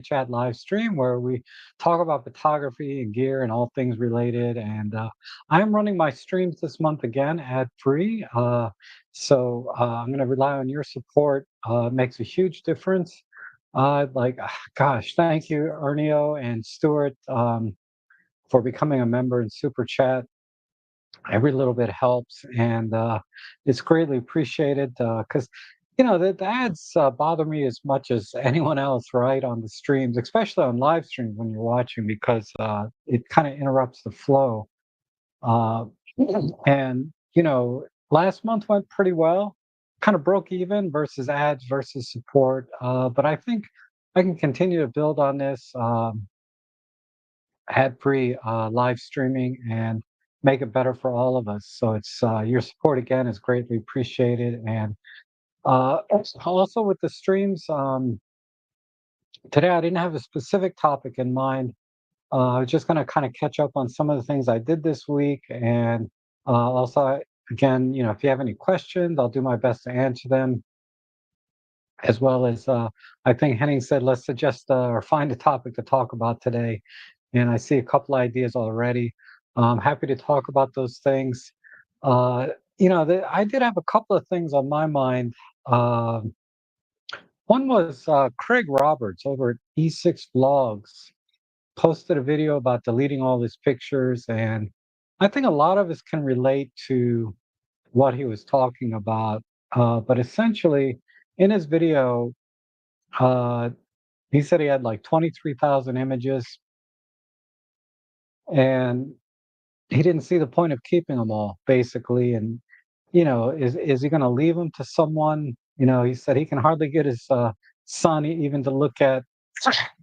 chat live stream where we talk about photography and gear and all things related. And I'm running my streams this month again ad free. I'm going to rely on your support. It makes a huge difference. Gosh, thank you, Ernio and Stuart, for becoming a member in Super Chat. Every little bit helps, and it's greatly appreciated because the ads bother me as much as anyone else, right, on the streams, especially on live streams when you're watching, because it kind of interrupts the flow. Uh, and last month went pretty well, kind of broke even versus ads versus support, but I think I can continue to build on this. Ad-free live streaming and make it better for all of us. So it's your support again is greatly appreciated. And also with the streams, today I didn't have a specific topic in mind. I was just going to kind of catch up on some of the things I did this week, and again, if you have any questions, I'll do my best to answer them. As well as, I think Henning said, let's suggest or find a topic to talk about today. And I see a couple ideas already. I'm happy to talk about those things. Uh, I did have a couple of things on my mind. Um One was Craig Roberts over at E6 Vlogs posted a video about deleting all his pictures. And I think a lot of us can relate to what he was talking about. But essentially, in his video, uh, he said he had like 23,000 images, and he didn't see the point of keeping them all, basically. And is he going to leave them to someone? He said he can hardly get his son even to look at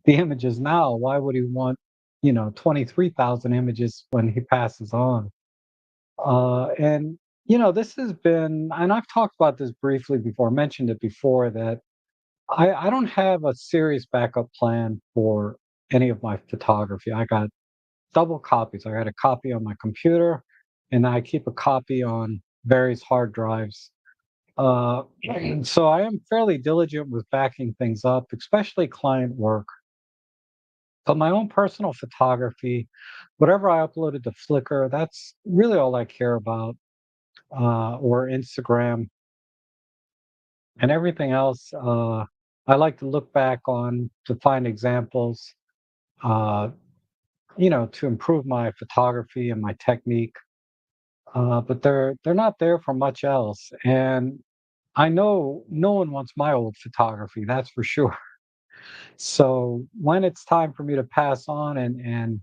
the images now. Why would he want 23,000 images when he passes on? And this has been, and I've talked about this briefly before, mentioned it before, that I don't have a serious backup plan for any of my photography. I got double copies. I got a copy on my computer, and I keep a copy on various hard drives. Uh, so I am fairly diligent with backing things up, especially client work. But my own personal photography, whatever I uploaded to Flickr, that's really all I care about, or Instagram, and everything else. I like to look back on to find examples, uh, to improve my photography and my technique. But they're not there for much else. And I know no one wants my old photography, that's for sure. So when it's time for me to pass on and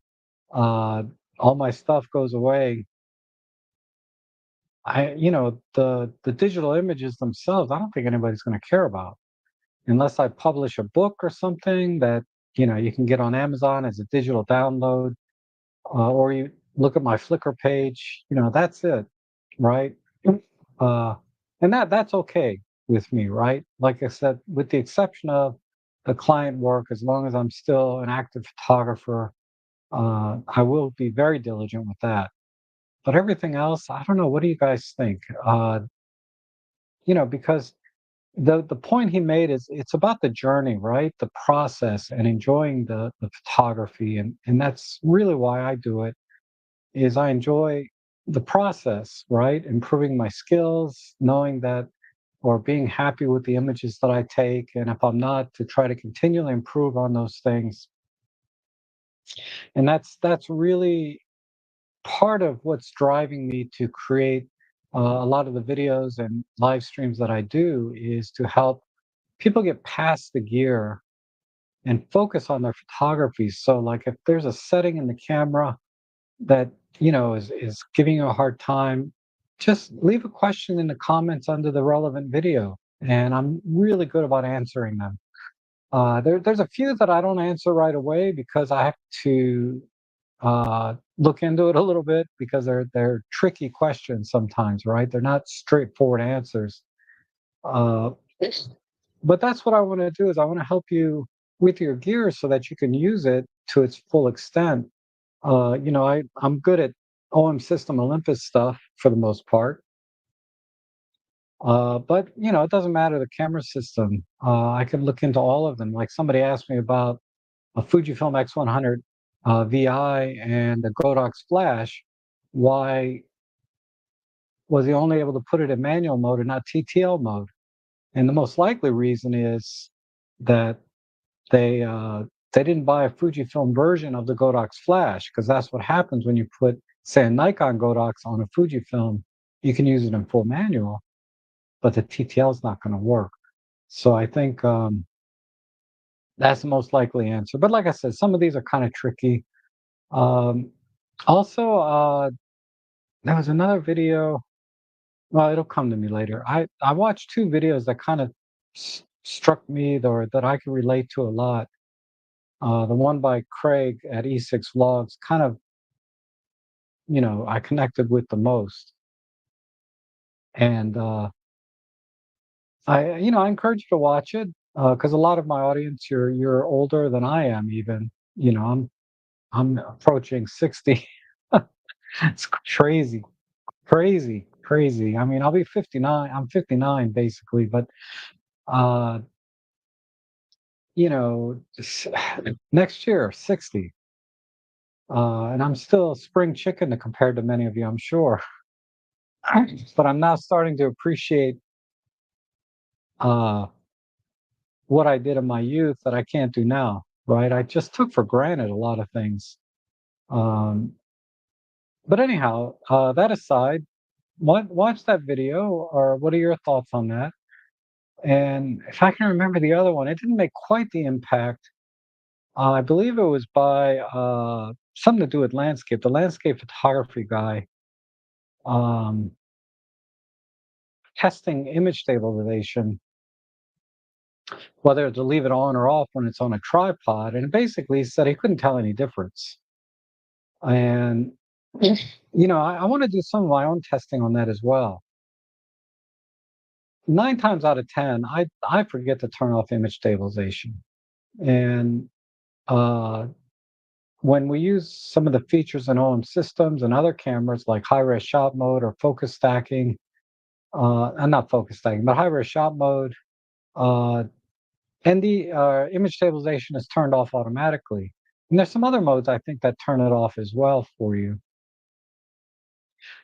uh, all my stuff goes away, the digital images themselves, I don't think anybody's going to care about unless I publish a book or something that you can get on Amazon as a digital download, or you look at my Flickr page. That's it, right? Uh, and that's okay with me, right? Like I said, with the exception of the client work, as long as I'm still an active photographer, I will be very diligent with that. But everything else, I don't know. What do you guys think? Because the point he made is it's about the journey, right? The process and enjoying the photography, and that's really why I do it. Is I enjoy the process, right? Improving my skills, knowing that, or being happy with the images that I take, and if I'm not, to try to continually improve on those things. And that's really part of what's driving me to create a lot of the videos and live streams that I do, is to help people get past the gear and focus on their photography. So, like, if there's a setting in the camera that is giving you a hard time, just leave a question in the comments under the relevant video, and I'm really good about answering them. There's a few that I don't answer right away because I have to look into it a little bit, because they're tricky questions sometimes, right? They're not straightforward answers. Uh, but that's what I want to do, is I want to help you with your gear so that you can use it to its full extent. I'm good at OM System Olympus stuff for the most part. But it doesn't matter the camera system. I could look into all of them. Like, somebody asked me about a Fujifilm X100 VI and a Godox flash, why was he only able to put it in manual mode and not TTL mode? And the most likely reason is that they uh, they didn't buy a Fujifilm version of the Godox flash, because that's what happens when you put, say, a Nikon Godox on a Fujifilm. You can use it in full manual, but the TTL is not going to work. So I think that's the most likely answer. But like I said, some of these are kind of tricky. Um, Also, there was another video. Well, it'll come to me later. I watched two videos that kind of struck me, or that I can relate to a lot. The one by Craig at E6 Vlogs, kind of, I connected with the most. And I encourage you to watch it, because a lot of my audience, you're older than I am even. I'm approaching 60. It's crazy, crazy, crazy. I mean, I'll be 59. I'm 59 basically, but uh, next year 60. And I'm still a spring chicken compared to many of you, I'm sure. But I'm now starting to appreciate uh, what I did in my youth that I can't do now. Right? I just took for granted a lot of things. Um, but anyhow, that aside, watch that video, or what are your thoughts on that? And if I can remember the other one, it didn't make quite the impact. I believe it was by something to do with landscape, the landscape photography guy, um, testing image stabilization, whether to leave it on or off when it's on a tripod. And basically, he said he couldn't tell any difference. And, I want to do some of my own testing on that as well. 9 times out of 10, I forget to turn off image stabilization. And uh, when we use some of the features in OM systems and other cameras like high-res shot mode or focus stacking, and not focus stacking, but high-res shot mode, uh, and the image stabilization is turned off automatically. And there's some other modes I think that turn it off as well for you.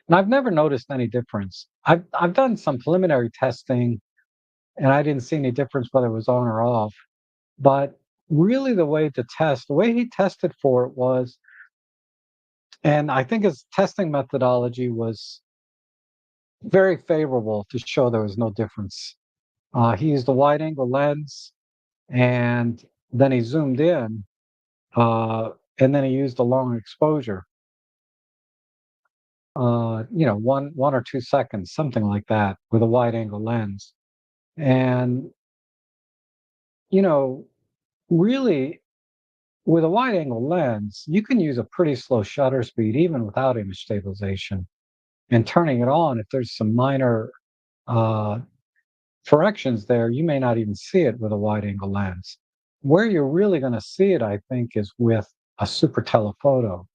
And I've never noticed any difference. I've done some preliminary testing, and I didn't see any difference whether it was on or off. But really, the way he tested for it was, and I think his testing methodology was very favorable to show there was no difference. He used a wide angle lens, and then he zoomed in, uh, and then he used a long exposure. 1 or 2 seconds, something like that, with a wide angle lens. And you know, really, with a wide angle lens, you can use a pretty slow shutter speed even without image stabilization. And turning it on, if there's some minor uh, corrections there, you may not even see it with a wide angle lens. Where you're really going to see it, I think, is with a super telephoto.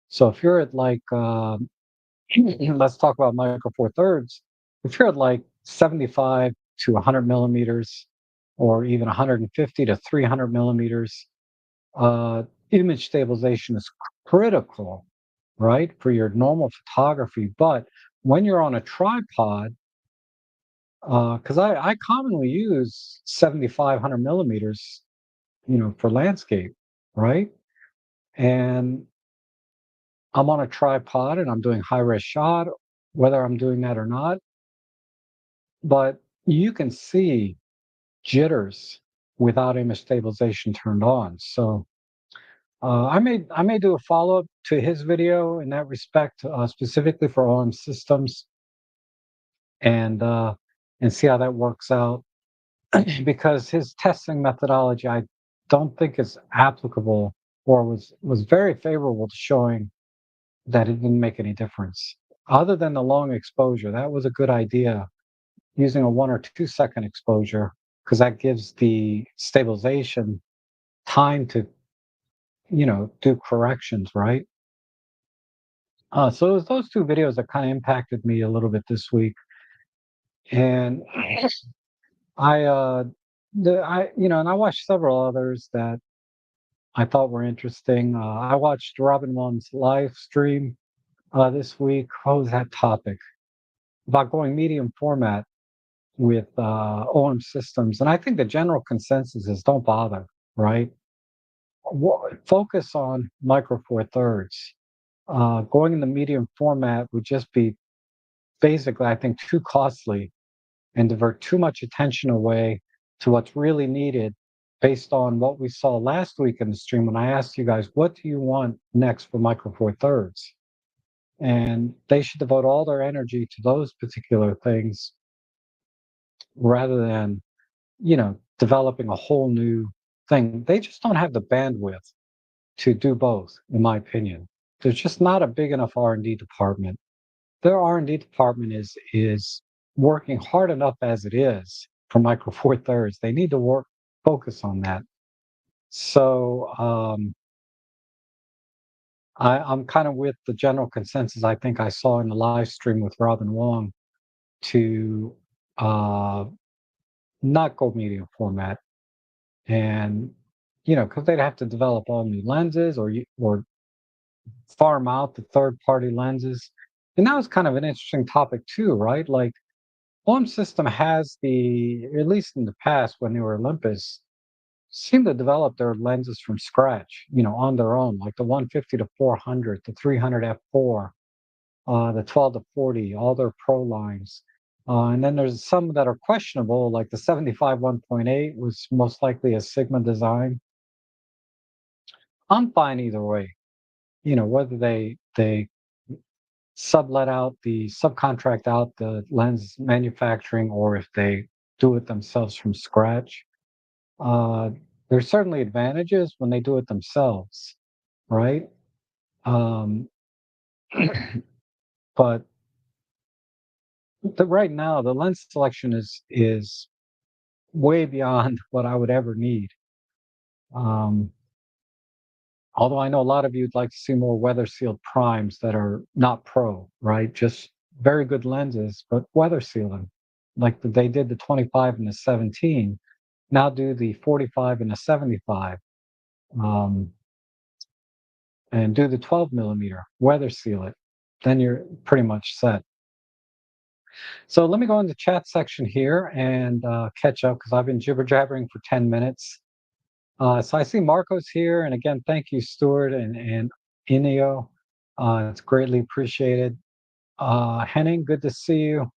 So if you're at like, let's talk about micro four thirds. If you're at like 75 to 100 millimeters, or even 150 to 300 millimeters, uh, image stabilization is critical, right, for your normal photography. But when you're on a tripod, because I commonly use 7,500 millimeters, for landscape, right? And I'm on a tripod and I'm doing high res shot, whether I'm doing that or not. But you can see jitters without image stabilization turned on. So I may do a follow up to his video in that respect, specifically for OM systems, and see how that works out. Because his testing methodology, I don't think is applicable, or was very favorable to showing that it didn't make any difference. Other than the long exposure, that was a good idea, using a 1 or 2 second exposure, because that gives the stabilization time to, do corrections, right? So it was those two videos that kind of impacted me a little bit this week. And I, and I watched several others that I thought were interesting. I watched Robin Williams' live stream this week. What was that topic? About going medium format with OM systems. And I think the general consensus is don't bother, right? Focus on micro four thirds. Going in the medium format would just be basically, I think, too costly and divert too much attention away to what's really needed based on what we saw last week in the stream when I asked you guys, what do you want next for micro four thirds? And they should devote all their energy to those particular things rather than, developing a whole new thing. They just don't have the bandwidth to do both, in my opinion. There's just not a big enough R&D department. Their R&D department is working hard enough as it is for Micro Four Thirds. They need to focus on that. So I'm kind of with the general consensus I think I saw in the live stream with Robin Wong to uh, not go medium format, and because they'd have to develop all new lenses or farm out the third party lenses. And that was kind of an interesting topic too, right? Like OM System has at least in the past when they were Olympus, seem to develop their lenses from scratch, on their own, like the 150 to 400, the 300 f4, the 12 to 40, all their pro lines. And then there's some that are questionable, like the 75 1.8 was most likely a Sigma design. I'm fine either way, whether they subcontract out the lens manufacturing or if they do it themselves from scratch. Uh, there's certainly advantages when they do it themselves, right? Um, but right now, the lens selection is way beyond what I would ever need. Um, although I know a lot of you'd like to see more weather sealed primes that are not pro, right? Just very good lenses, but weather sealing, like they did the 25 and the 17. Now do the 45 and the 75. Um, and do the 12 millimeter, weather seal it. Then you're pretty much set. So let me go in the chat section here and catch up because I've been jibber jabbering for 10 minutes. So I see Marco's here. And again, thank you, Stuart and Inio. It's greatly appreciated. Henning, good to see you.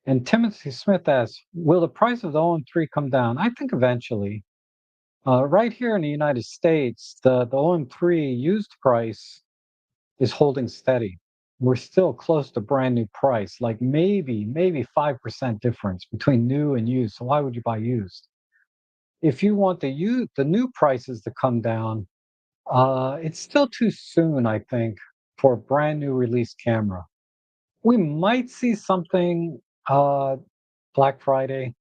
And Timothy Smith asks, will the price of the OM3 come down? I think eventually. Right here in the United States, the OM3 used price is holding steady. We're still close to brand new price, like maybe 5% difference between new and used. So why would you buy used? If you want the new prices to come down, it's still too soon, I think, for a brand new release camera. We might see something Black Friday,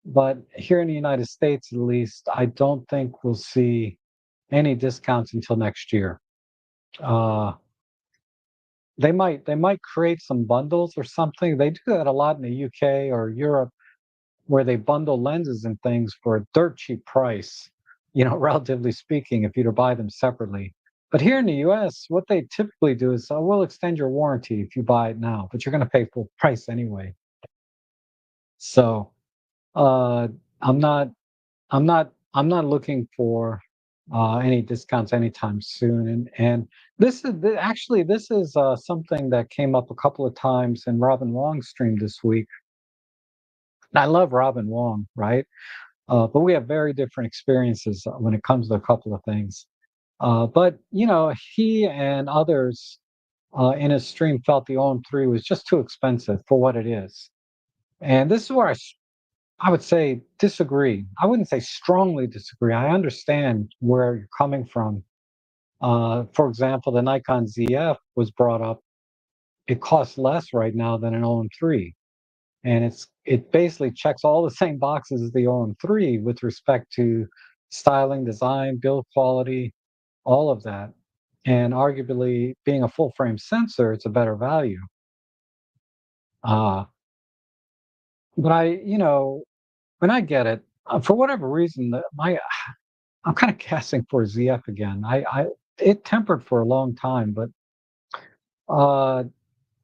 but here in the United States, at least, I don't think we'll see any discounts until next year. Uh, they might create some bundles or something. They do that a lot in the UK or Europe, where they bundle lenses and things for a dirt cheap price, relatively speaking, if you to buy them separately. But here in the US, what they typically do is, oh, we'll extend your warranty if you buy it now, but you're going to pay full price anyway. So uh, I'm not I'm not looking for any discounts anytime soon. And this is something that came up a couple of times in Robin Wong's stream this week. And I love Robin Wong, right? But we have very different experiences when it comes to a couple of things. But he and others in his stream felt the OM3 was just too expensive for what it is. And this is where I would say disagree. I wouldn't say strongly disagree. I understand where you're coming from. For example, the Nikon ZF was brought up. It costs less right now than an OM3, and it basically checks all the same boxes as the OM3 with respect to styling, design, build quality, all of that. And arguably, being a full frame sensor, it's a better value. Uh, but and I get it. For whatever reason, I'm kind of casting for a ZF again. It tempered for a long time, but uh,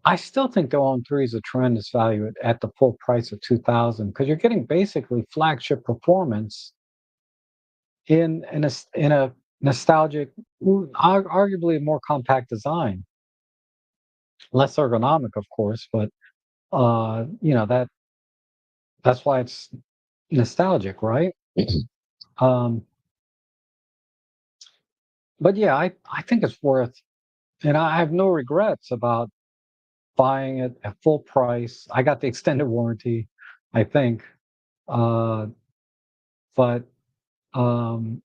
I still think the OM3 is a tremendous value at the full price of 2000 because you're getting basically flagship performance in a nostalgic, arguably a more compact design, less ergonomic, of course, but that's why it's nostalgic, right? um, but yeah, I think it's worth, and I have no regrets about buying it at full price. I got the extended warranty, I think, uh, but um,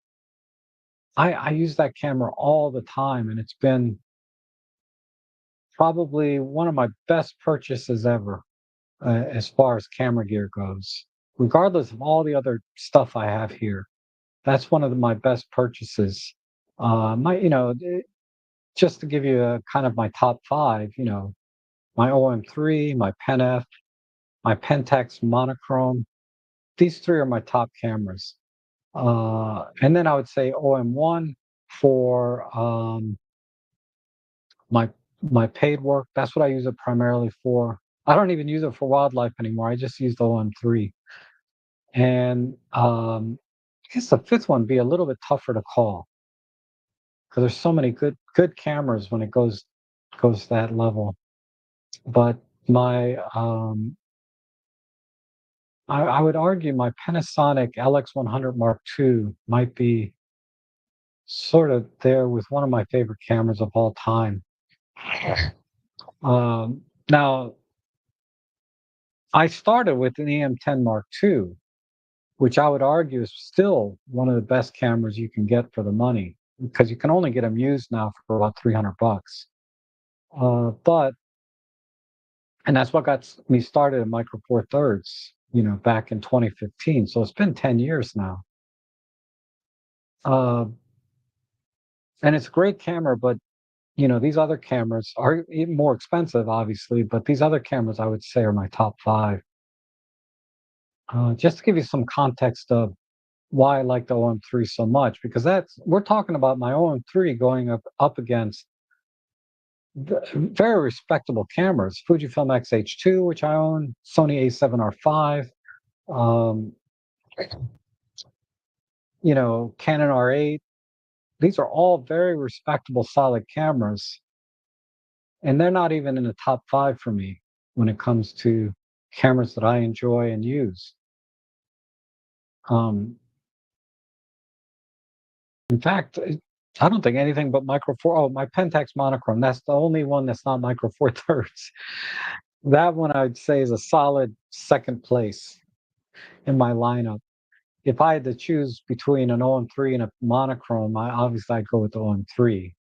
I use that camera all the time, and it's been probably one of my best purchases ever, as far as camera gear goes. Regardless of all the other stuff I have here, that's one of my best purchases. My, just to give you a kind of my top five, my OM3, my Pen F, my Pentax monochrome. These three are my top cameras. And then I would say OM1 for my my paid work. That's what I use it primarily for. I don't even use it for wildlife anymore. I just use the OM3. And I guess the fifth one be a little bit tougher to call because there's so many good cameras when it goes that level. But my I would argue my Panasonic LX100 Mark II might be sort of there with one of my favorite cameras of all time. Now, I started with an EM10 Mark II, which I would argue is still one of the best cameras you can get for the money because you can only get them used now for about 300 bucks. But and that's what got me started in Micro Four Thirds, back in 2015. So it's been 10 years now. Uh, and it's a great camera, but these other cameras are even more expensive, obviously, but these other cameras I would say are my top five. Just to give you some context of why I like the OM3 so much, because we're talking about my OM3 going up against very respectable cameras: Fujifilm X-H2, which I own, Sony A7R5, um, Canon R8. These are all very respectable, solid cameras, and they're not even in the top five for me when it comes to cameras that I enjoy and use. Um, in fact, I don't think anything but Micro Four. Oh, my Pentax monochrome. That's the only one that's not Micro Four Thirds. That one I'd say is a solid second place in my lineup. If I had to choose between an OM3 and a monochrome, obviously I'd go with the OM3.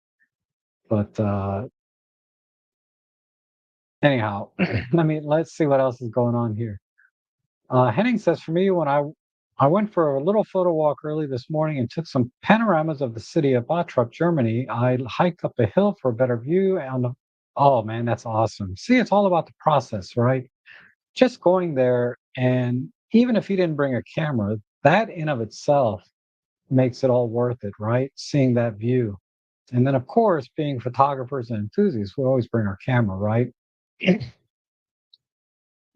But anyhow, let's see what else is going on here. Henning says, for me, when I went for a little photo walk early this morning and took some panoramas of the city of Bottrop, Germany. I hiked up a hill for a better view. Oh man, that's awesome. See, it's all about the process, right? Just going there, and even if you didn't bring a camera, that in of itself makes it all worth it, right? Seeing that view. And then, of course, being photographers and enthusiasts, we always bring our camera, right?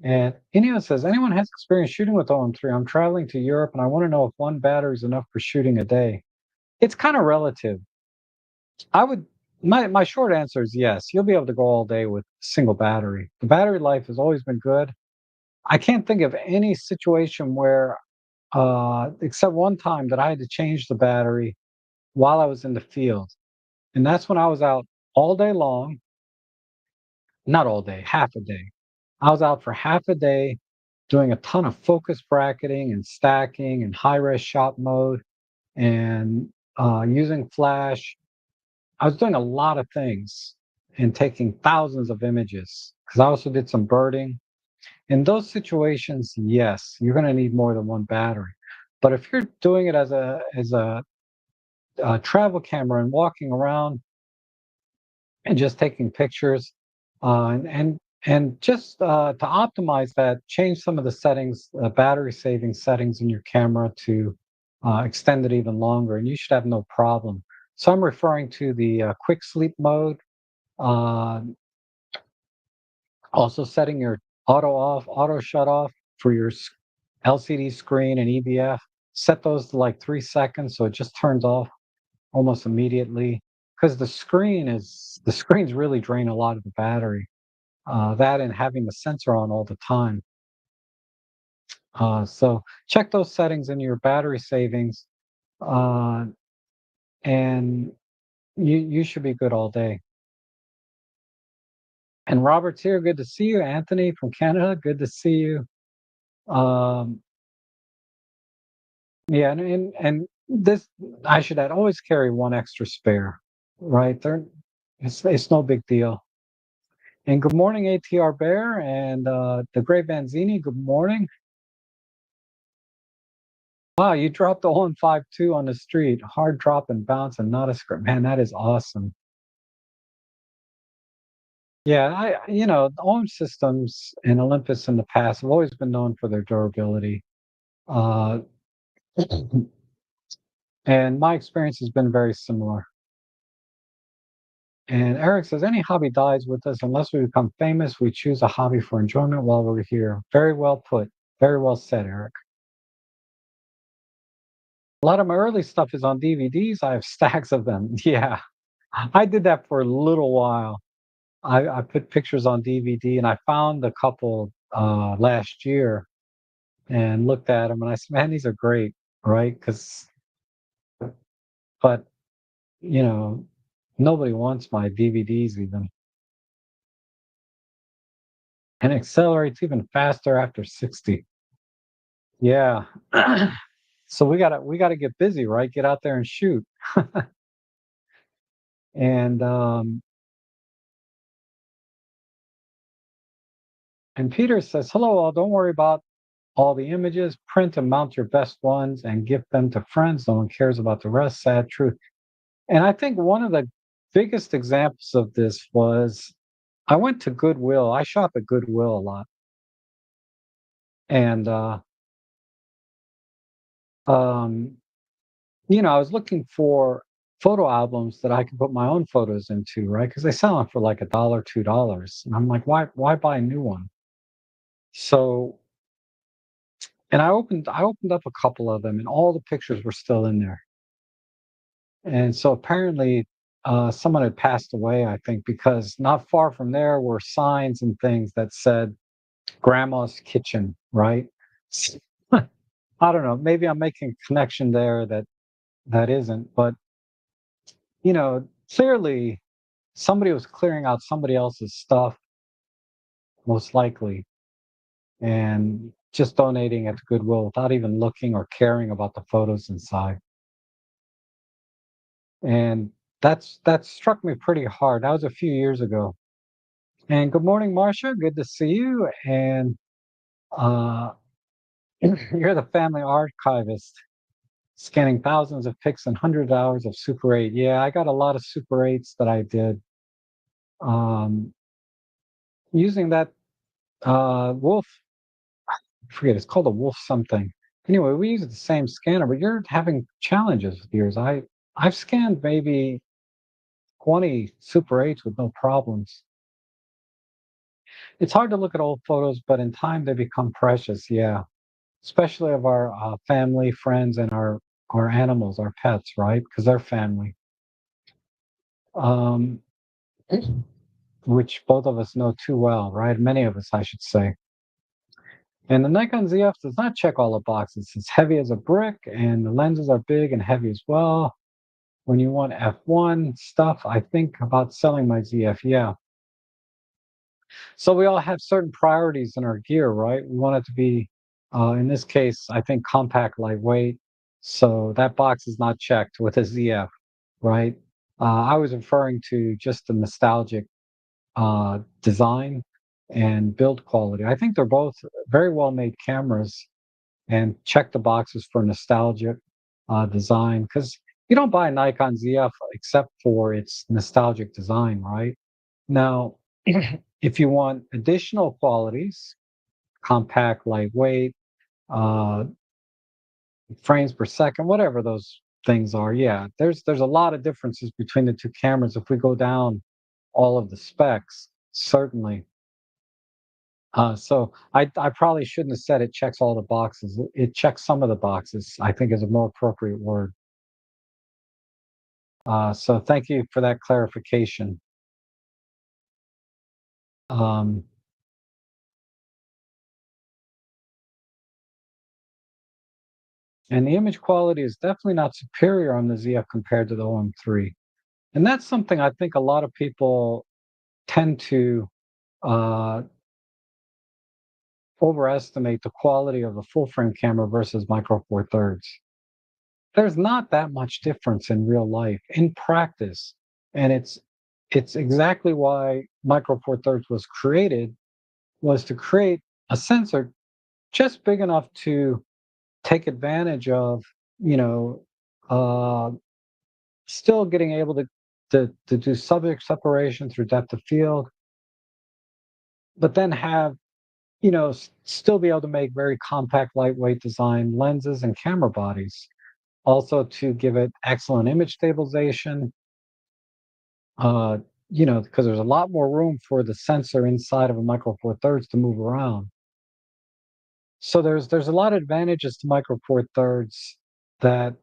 And Ineo says, anyone has experience shooting with OM3? I'm traveling to Europe and I want to know if one battery is enough for shooting a day. It's kind of relative. I would my short answer is yes. You'll be able to go all day with single battery. The battery life has always been good. I can't think of any situation where except one time that I had to change the battery while I was in the field. And that's when I was out all day long, not all day, half a day. I was out for half a day doing a ton of focus bracketing and stacking and high res shot mode and using flash. I was doing a lot of things and taking thousands of images because I also did some birding. In those situations, yes, you're going to need more than one battery. But if you're doing it as a travel camera and walking around and just taking pictures, and And just to optimize that, change some of the settings, battery saving settings in your camera to extend it even longer, and you should have no problem. So I'm referring to the quick sleep mode, uh, also setting your auto shut off for your LCD screen and EBF. Set those to like 3 seconds so it just turns off almost immediately because the screens really drain a lot of the battery. That and having the sensor on all the time. So check those settings in your battery savings, uh, and you should be good all day. And Robert's here. Good to see you. Anthony from Canada. Good to see you. Um, yeah, and this I should add. Always carry one extra spare, right? It's no big deal. And good morning, ATR Bear and the Great Vanzini. Good morning. Wow, you dropped the 152 on the street. Hard drop and bounce and not a script. Man, that is awesome. Yeah, the OM systems in Olympus in the past have always been known for their durability. Uh, and my experience has been very similar. And Eric says, any hobby dies with us unless we become famous. We choose a hobby for enjoyment while we're here. Very well put. Very well said, Eric. A lot of my early stuff is on DVDs. I have stacks of them. Yeah, I did that for a little while. I put pictures on DVD, and I found a couple last year and looked at them, and I said, "Man, these are great, right?" Because, but you know, nobody wants my DVDs even, and accelerates even faster after 60. Yeah. So we gotta get busy, right? Get out there and shoot. And Peter says, "Hello, all. Don't worry about all the images. Print and mount your best ones and gift them to friends. No one cares about the rest. Sad truth." And I think one of the biggest examples of this was I went to Goodwill. I shop at Goodwill a lot, and um, I was looking for photo albums that I could put my own photos into, right? Because they sell them for like a dollar, $2, and I'm like, why buy a new one? So, and I opened up a couple of them, and all the pictures were still in there. And so apparently, someone had passed away, I think, because not far from there were signs and things that said grandma's kitchen, right? S- I don't know. Maybe I'm making a connection there that isn't, but clearly somebody was clearing out somebody else's stuff, most likely, and just donating it to Goodwill without even looking or caring about the photos inside. And that struck me pretty hard. That was a few years ago. And good morning, Marcia. Good to see you. And uh, you're the family archivist, scanning thousands of pics and hundreds of hours of Super 8. Yeah, I got a lot of Super 8s that I did using that Wolf. I forget, it's called a Wolf something. Anyway, we use the same scanner, but you're having challenges with yours. I've scanned maybe 20 Super 8s with no problems. It's hard to look at old photos, but in time they become precious. Yeah, especially of our family, friends, and our animals, our pets, right? Because they're family. Um, which both of us know too well, right? Many of us, I should say. And the Nikon ZF does not check all the boxes. It's heavy as a brick, and the lenses are big and heavy as well. When you want f1 stuff, I think about selling my ZF. Yeah. So we all have certain priorities in our gear, right? We want it to be, in this case, I think compact, lightweight. So that box is not checked with a ZF, right? I was referring to just the nostalgic design and build quality. I think they're both very well made cameras and check the boxes for nostalgic design because you don't buy a Nikon ZF except for its nostalgic design, right? Now, If you want additional qualities, compact, lightweight, uh, frames per second, whatever those things are, yeah, there's a lot of differences between the two cameras if we go down all of the specs, certainly. So I probably shouldn't have said it checks all the boxes. It checks some of the boxes, I think is a more appropriate word. So thank you for that clarification. Um, and the image quality is definitely not superior on the ZF compared to the OM3. And that's something I think a lot of people tend to uh, overestimate the quality of a full frame camera versus micro four thirds. There's not that much difference in real life, in practice, and it's exactly why micro four thirds was created, was to create a sensor just big enough to take advantage of, you know, uh, still getting able to do subject separation through depth of field, but then have, still be able to make very compact, lightweight design lenses and camera bodies. Also to give it excellent image stabilization, uh, because there's a lot more room for the sensor inside of a Micro Four Thirds to move around. So there's a lot of advantages to Micro Four Thirds that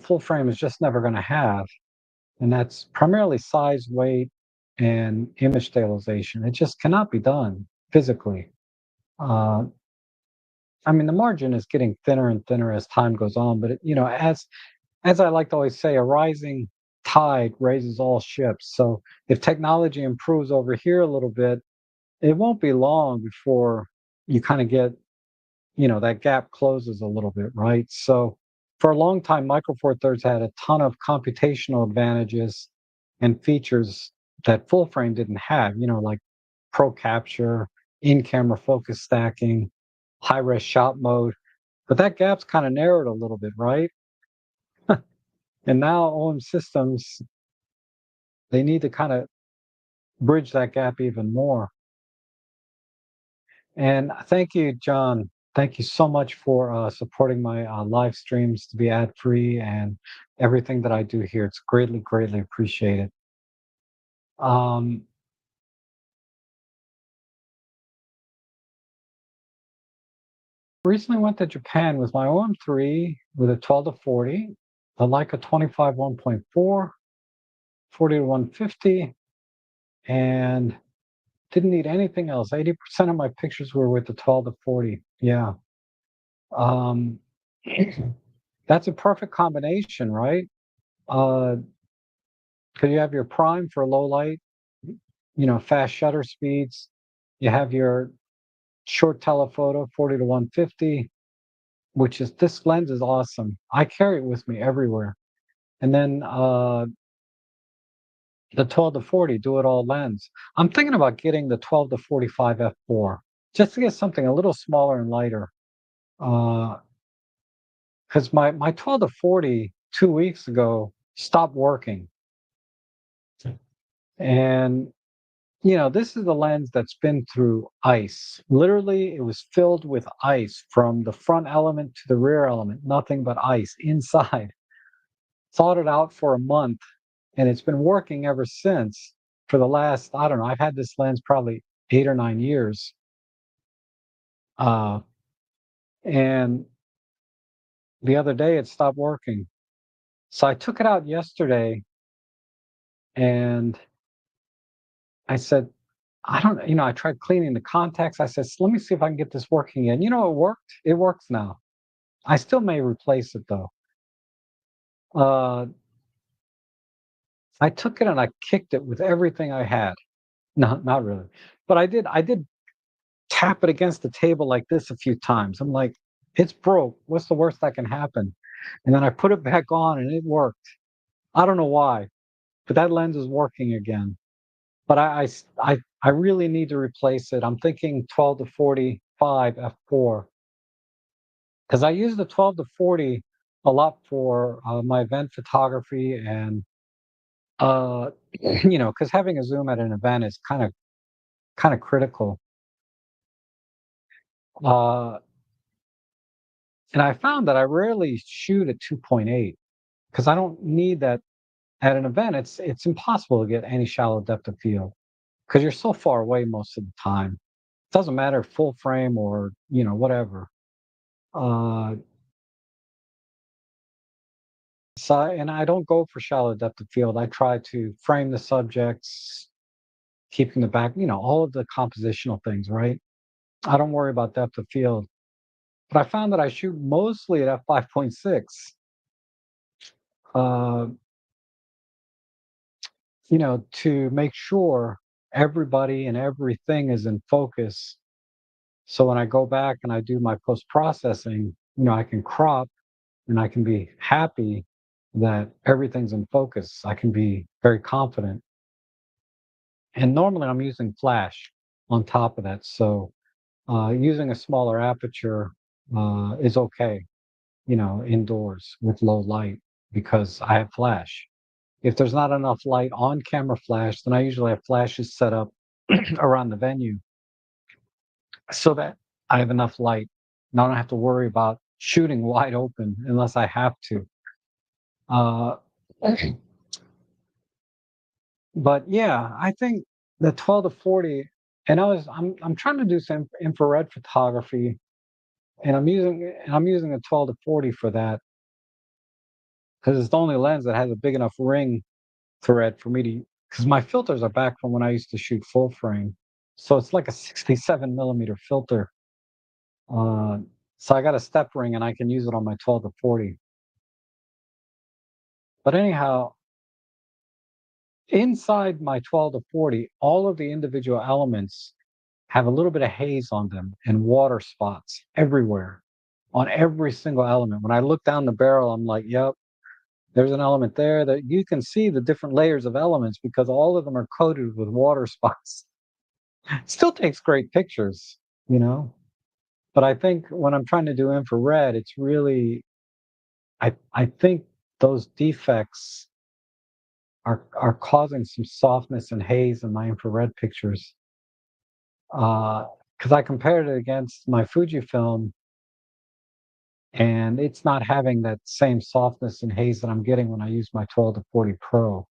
full frame is just never going to have, and that's primarily size, weight, and image stabilization. It just cannot be done physically. Uh, I mean, the margin is getting thinner and thinner as time goes on, but as I like to always say, a rising tide raises all ships. So if technology improves over here a little bit, it won't be long before you kind of get, that gap closes a little bit, right? So for a long time, Micro Four Thirds had a ton of computational advantages and features that full frame didn't have, like pro capture, in-camera focus stacking, high-res shot mode. But that gap's kind of narrowed a little bit, right? And now OM systems, they need to kind of bridge that gap even more. And thank you, John. Thank you so much for supporting my live streams to be ad free and everything that I do here. It's greatly, greatly appreciated. Um, Recently went to Japan with my OM3 with a 12 to 40, the Leica 25 1.4, 40 to 150, and didn't need anything else. 80% of my pictures were with the 12 to 40. Yeah. Um, that's a perfect combination, right? Uh, because you have your prime for low light, fast shutter speeds. You have your short telephoto, 40 to 150, which is this lens is awesome. I carry it with me everywhere. And then the 12 to 40 do it all lens. I'm thinking about getting the 12 to 45 f4 just to get something a little smaller and lighter. Uh, because my 12 to 40 2 weeks ago stopped working. And this is the lens that's been through ice. Literally, it was filled with ice from the front element to the rear element, nothing but ice inside. Thawed it out for a month, and it's been working ever since for the last, I don't know, I've had this lens probably 8 or 9 years. Uh, and the other day it stopped working. So I took it out yesterday and I said, I don't, I tried cleaning the contacts. I said, let me see if I can get this working again. It worked. It works now. I still may replace it though. Uh, I took it and I kicked it with everything I had. No, not really. But I did tap it against the table like this a few times. I'm like, it's broke. What's the worst that can happen? And then I put it back on and it worked. I don't know why, but that lens is working again. But I really need to replace it. I'm thinking 12 to 45 f4 because I use the 12 to 40 a lot for my event photography and Uh, because having a Zoom at an event is kind of critical. Uh, and I found that I rarely shoot at 2.8 because I don't need that at an event. It's impossible to get any shallow depth of field because you're so far away most of the time. It doesn't matter full frame or whatever. Uh, and I don't go for shallow depth of field. I try to frame the subjects, keeping the back, all of the compositional things, right? I don't worry about depth of field. But I found that I shoot mostly at f5.6, uh, to make sure everybody and everything is in focus. So when I go back and I do my post processing, I can crop and I can be happy that everything's in focus. I can be very confident. And normally I'm using flash on top of that. So using a smaller aperture is okay, indoors with low light because I have flash. If there's not enough light on camera flash, then I usually have flashes set up around the venue so that I have enough light. And I don't have to worry about shooting wide open unless I have to. Uh, but yeah, I think the 12 to 40, and I'm trying to do some infrared photography, and I'm using a 12 to 40 for that because it's the only lens that has a big enough ring thread for me to. Because my filters are back from when I used to shoot full frame, so it's like a 67 millimeter filter. Uh, so I got a step ring, and I can use it on my 12 to 40. But anyhow, inside my 12 to 40, all of the individual elements have a little bit of haze on them and water spots everywhere on every single element. When I look down the barrel, I'm like, yep, there's an element there that you can see the different layers of elements because all of them are coated with water spots. Still takes great pictures, you know. But I think when I'm trying to do infrared, it's really I think those defects are causing some softness and haze in my infrared pictures. Because I compared it against my Fujifilm, and it's not having that same softness and haze that I'm getting when I use my 12 to 40 Pro.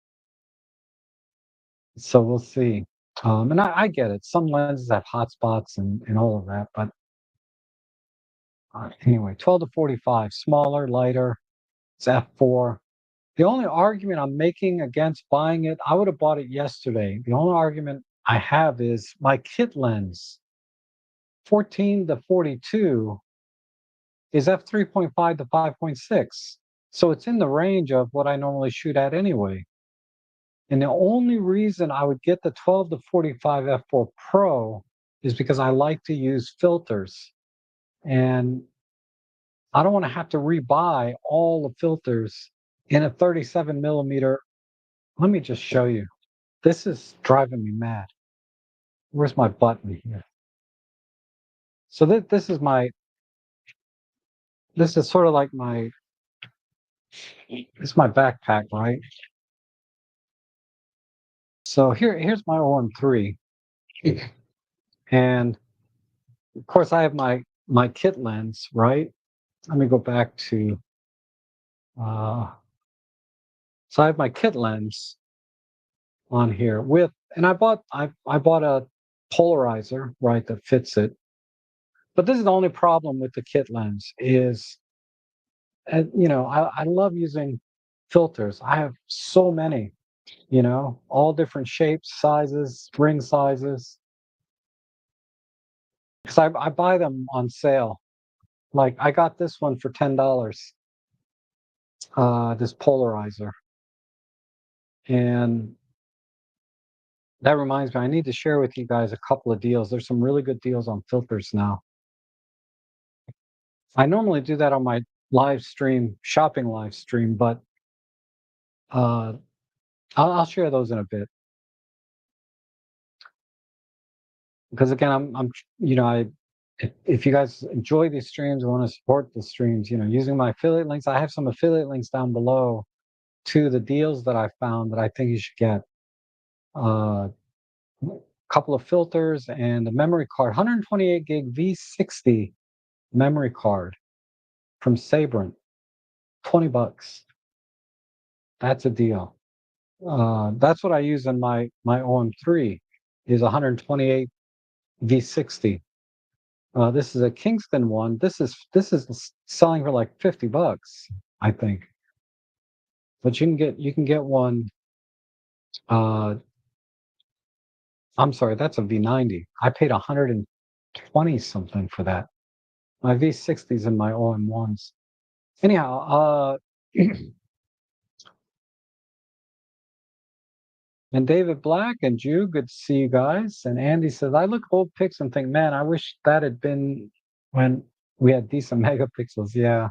So we'll see. And I get it. Some lenses have hot spots and all of that, but anyway, 12 to 45, smaller, lighter. It's f4. The only argument I'm making against buying it, I would have bought it yesterday. The only argument I have is my kit lens, 14 to 42, is f3.5 to 5.6. So it's in the range of what I normally shoot at anyway. And the only reason I would get the 12 to 45 f4 Pro is because I like to use filters. And I don't want to have to rebuy all the filters in a 37 millimeter. Let me just show you. This is driving me mad. Where's my button here? So this is sort of like this is my backpack, right? So here's my OM3, and of course I have my kit lens, right? Let me go back to uh, so I have my kit lens on here and I bought a polarizer, right, that fits it. But this is the only problem with the kit lens is, I love using filters. I have so many, all different shapes, sizes, ring sizes, because I buy them on sale. Like I got this one for $10, this polarizer, and that reminds me, I need to share with you guys a couple of deals. There's some really good deals on filters now. I normally do that on my live stream, shopping live stream, but uh, I'll share those in a bit because again, I if you guys enjoy these streams, want to support the streams, using my affiliate links, I have some affiliate links down below to the deals that I found that I think you should get. A couple of filters and a memory card, 128 gig V60 memory card from Sabrent, 20 bucks. That's a deal. That's what I use in my OM3 is 128 V60. This is a Kingston one. This is selling for like 50 bucks, I think. But you can get one. Uh, I'm sorry, that's a V90. I paid 120 something for that. My V60s and my OM1s. Anyhow, and David Black and Jew, good to see you guys. And Andy says, I look at old pics and think, man, I wish that had been when we had decent megapixels. Yeah.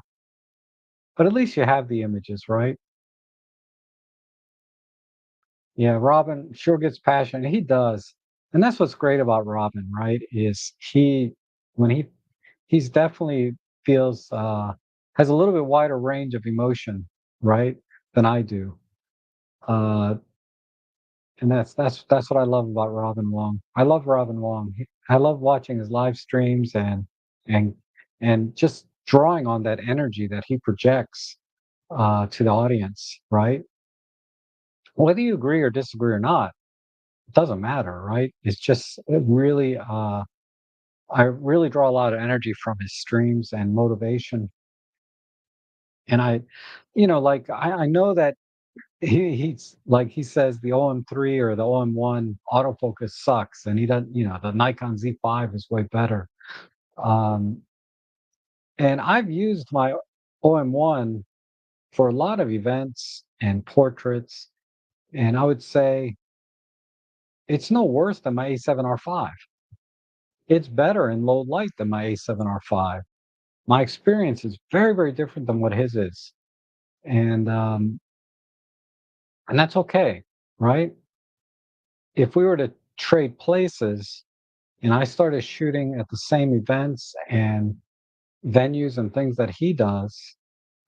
But at least you have the images, right? Yeah, Robin sure gets passionate. He does. And that's what's great about Robin, right? Is when he's definitely feels has a little bit wider range of emotion, right, than I do. Uh and that's what I love about Robin Wong. I love Robin Wong. I love watching his live streams and and just drawing on that energy that he projects to the audience, right? Whether you agree or disagree or not, it doesn't matter, right? It's just it really I really draw a lot of energy from his streams and motivation. And like I know that he's like he says the OM3 or the OM1 autofocus sucks, and he doesn't. The Nikon Z5 is way better. Um, and I've used my OM1 for a lot of events and portraits, and I would say it's no worse than my A7R5. It's better in low light than my A7R5. My experience is very, very different than what his is, and um, and that's okay, right? If we were to trade places and I started shooting at the same events and venues and things that he does,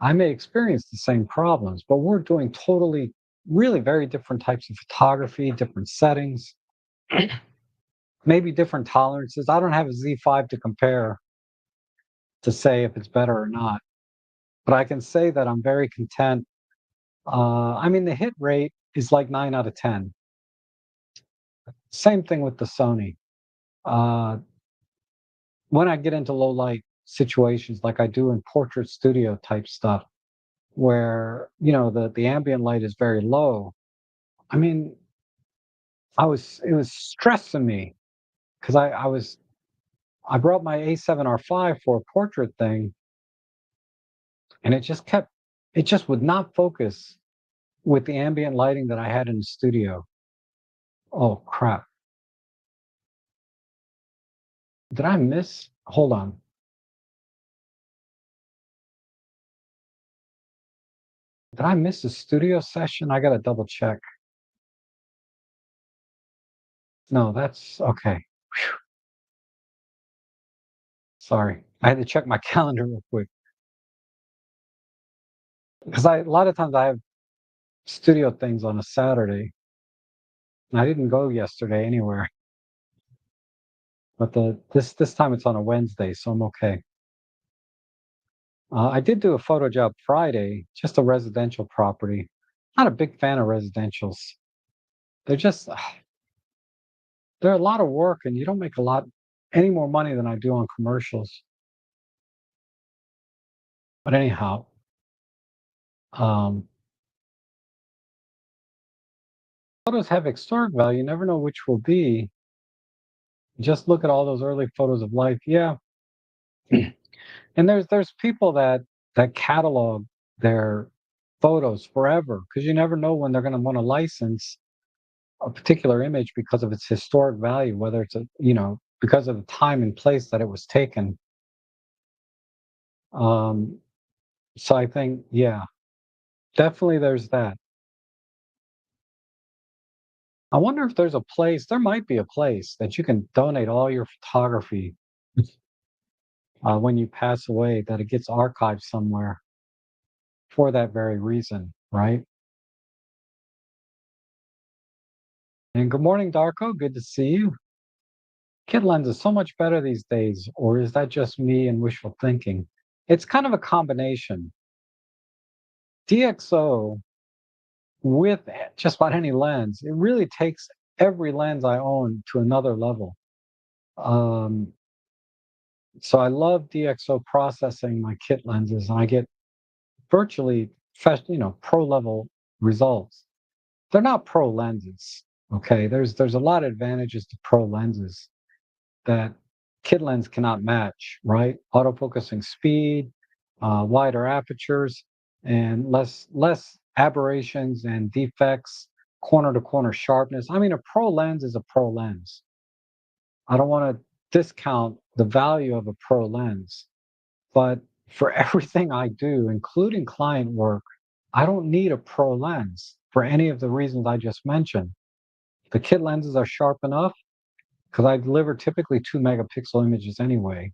I may experience the same problems, but we're doing totally, really very different types of photography, different settings, maybe different tolerances. I don't have a Z5 to compare to say if it's better or not, but I can say that I'm very content. I mean, the hit rate is like 9 out of 10. Same thing with the Sony. Uh, when I get into low light situations like I do in portrait studio type stuff, where the ambient light is very low. I mean, it was stressing me because I brought my A7R5 for a portrait thing, and it just would not focus with the ambient lighting that I had in the studio. Oh crap! Did I miss? Hold on. Did I miss a studio session? I gotta double check. No, that's okay. Sorry, I had to check my calendar real quick because a lot of times I have studio things on a Saturday. And I didn't go yesterday anywhere, but this time it's on a Wednesday, so I'm okay. I did do a photo job Friday, just a residential property. Not a big fan of residentials. They're just they're a lot of work, and you don't make a lot any more money than I do on commercials. But anyhow, um, photos have historic value. You never know which will be. Just look at all those early photos of life. Yeah, and there's people that catalog their photos forever because you never know when they're going to want to license a particular image because of its historic value, whether it's because of the time and place that it was taken. Um, so I think, yeah, definitely there's that. I wonder if there's a place. There might be a place that you can donate all your photography when you pass away, that it gets archived somewhere for that very reason, right? And good morning, Darko. Good to see you. Kit lens is so much better these days, or is that just me and wishful thinking? It's kind of a combination. DxO with just about any lens, it really takes every lens I own to another level. Um, so I love DxO processing my kit lenses, and I get virtually, pro level results. They're not pro lenses. Okay, there's a lot of advantages to pro lenses that kit lens cannot match, right? Autofocusing speed, wider apertures, and less aberrations and defects, corner to corner sharpness. I mean, a pro lens is a pro lens. I don't want to discount the value of a pro lens, but for everything I do, including client work, I don't need a pro lens for any of the reasons I just mentioned. The kit lenses are sharp enough because I deliver typically 2 megapixel images anyway.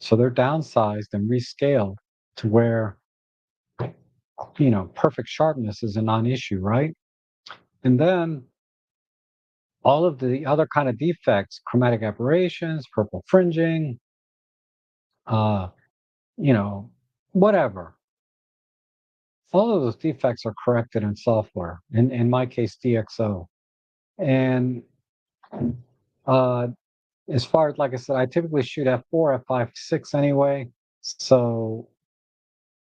So they're downsized and rescaled to where, perfect sharpness is a non issue, right? And then all of the other kind of defects, chromatic aberrations, purple fringing, uh, you know, whatever. All of those defects are corrected in software, in my case, DxO. And uh, as far as, like I said, I typically shoot f4, f5, 6 anyway. So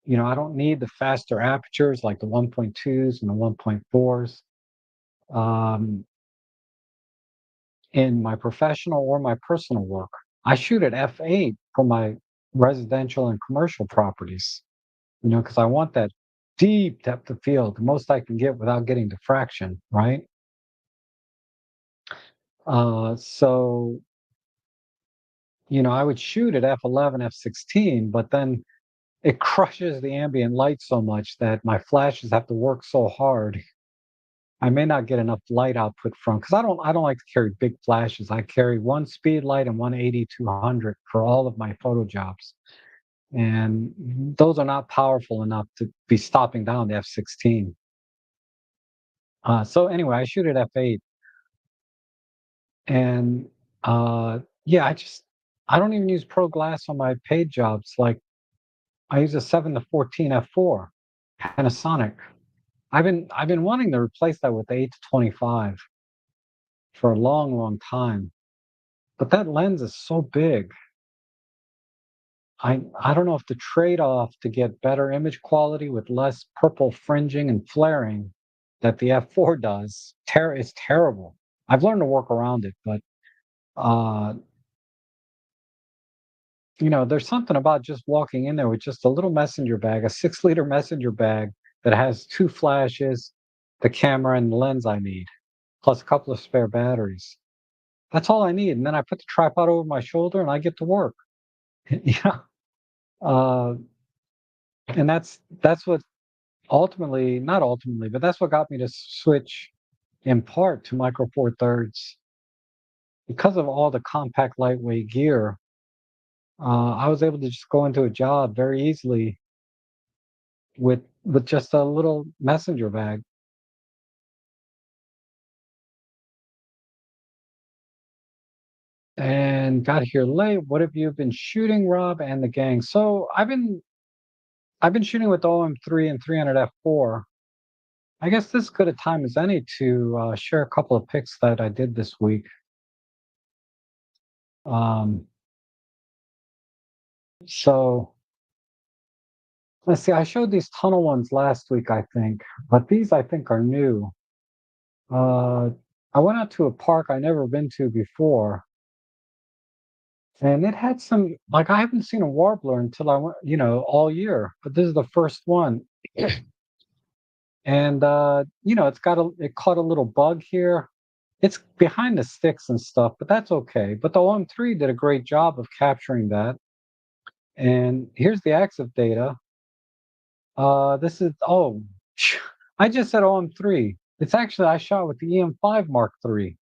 I don't need the faster apertures like the 1.2s and the 1.4s in my professional or my personal work. I shoot at f8 for my residential and commercial properties, because I want that deep depth of field, the most I can get without getting diffraction, right? So, I would shoot at f11, f16, but then it crushes the ambient light so much that my flashes have to work so hard I may not get enough light output from because I don't like to carry big flashes. I carry one speed light and one 80-200 for all of my photo jobs, and those are not powerful enough to be stopping down the f16. So anyway, I shoot at f8, and yeah, I don't even use pro glass on my paid jobs. Like I use a 7-14 f4 Panasonic. I've been wanting to replace that with the 8-25 for a long, long time. But that lens is so big. I don't know if the trade-off to get better image quality with less purple fringing and flaring that the f4 does is terrible. I've learned to work around it, but uh, there's something about just walking in there with just a little messenger bag, a 6-liter messenger bag that has 2 flashes, the camera and the lens I need, plus a couple of spare batteries. That's all I need, and then I put the tripod over my shoulder and I get to work. Yeah. Uh, and that's what ultimately, not ultimately, but that's what got me to switch in part to Micro Four Thirds because of all the compact, lightweight gear. I was able to just go into a job very easily with just a little messenger bag. And got here late. What have you been shooting, Rob and the gang? So I've been shooting with OM3 and 300 f4. I guess this is good a time as any to share a couple of pics that I did this week. Um, so let's see, I showed these tunnel ones last week, I think, but these I think are new. Uh, I went out to a park I never been to before, and it had some like I haven't seen a warbler until I went, all year, but this is the first one. And it caught a little bug here. It's behind the sticks and stuff, but that's okay. But the OM3 did a great job of capturing that. And here's the EXIF data. This is I just said OM3. It's actually I shot with the EM5 Mark III.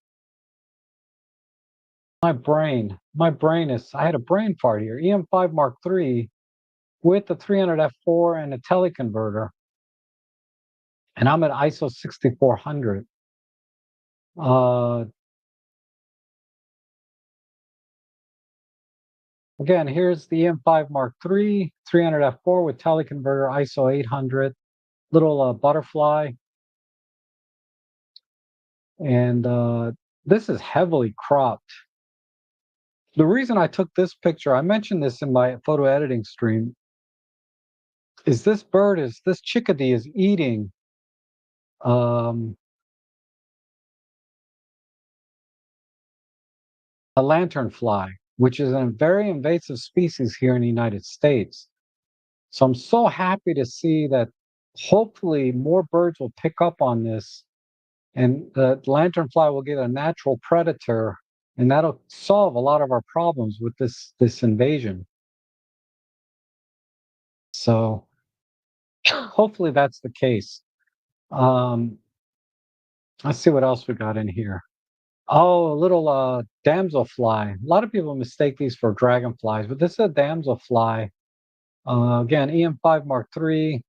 My brain is I had a brain fart here. EM5 Mark III with the 300 f4 and a teleconverter, and I'm at ISO 6400. Uh, Again, here's the EM5 Mark III, 300f4 with teleconverter ISO 800, little butterfly. And this is heavily cropped. The reason I took this picture, I mentioned this in my photo editing stream, is this chickadee is eating um, a lanternfly, which is a very invasive species here in the United States. So I'm so happy to see that hopefully more birds will pick up on this and the lanternfly will get a natural predator and that'll solve a lot of our problems with this invasion. So hopefully that's the case. Um, let's see what else we got in here. Oh, a little damselfly. A lot of people mistake these for dragonflies, but this is a damselfly. Again, EM5 Mark III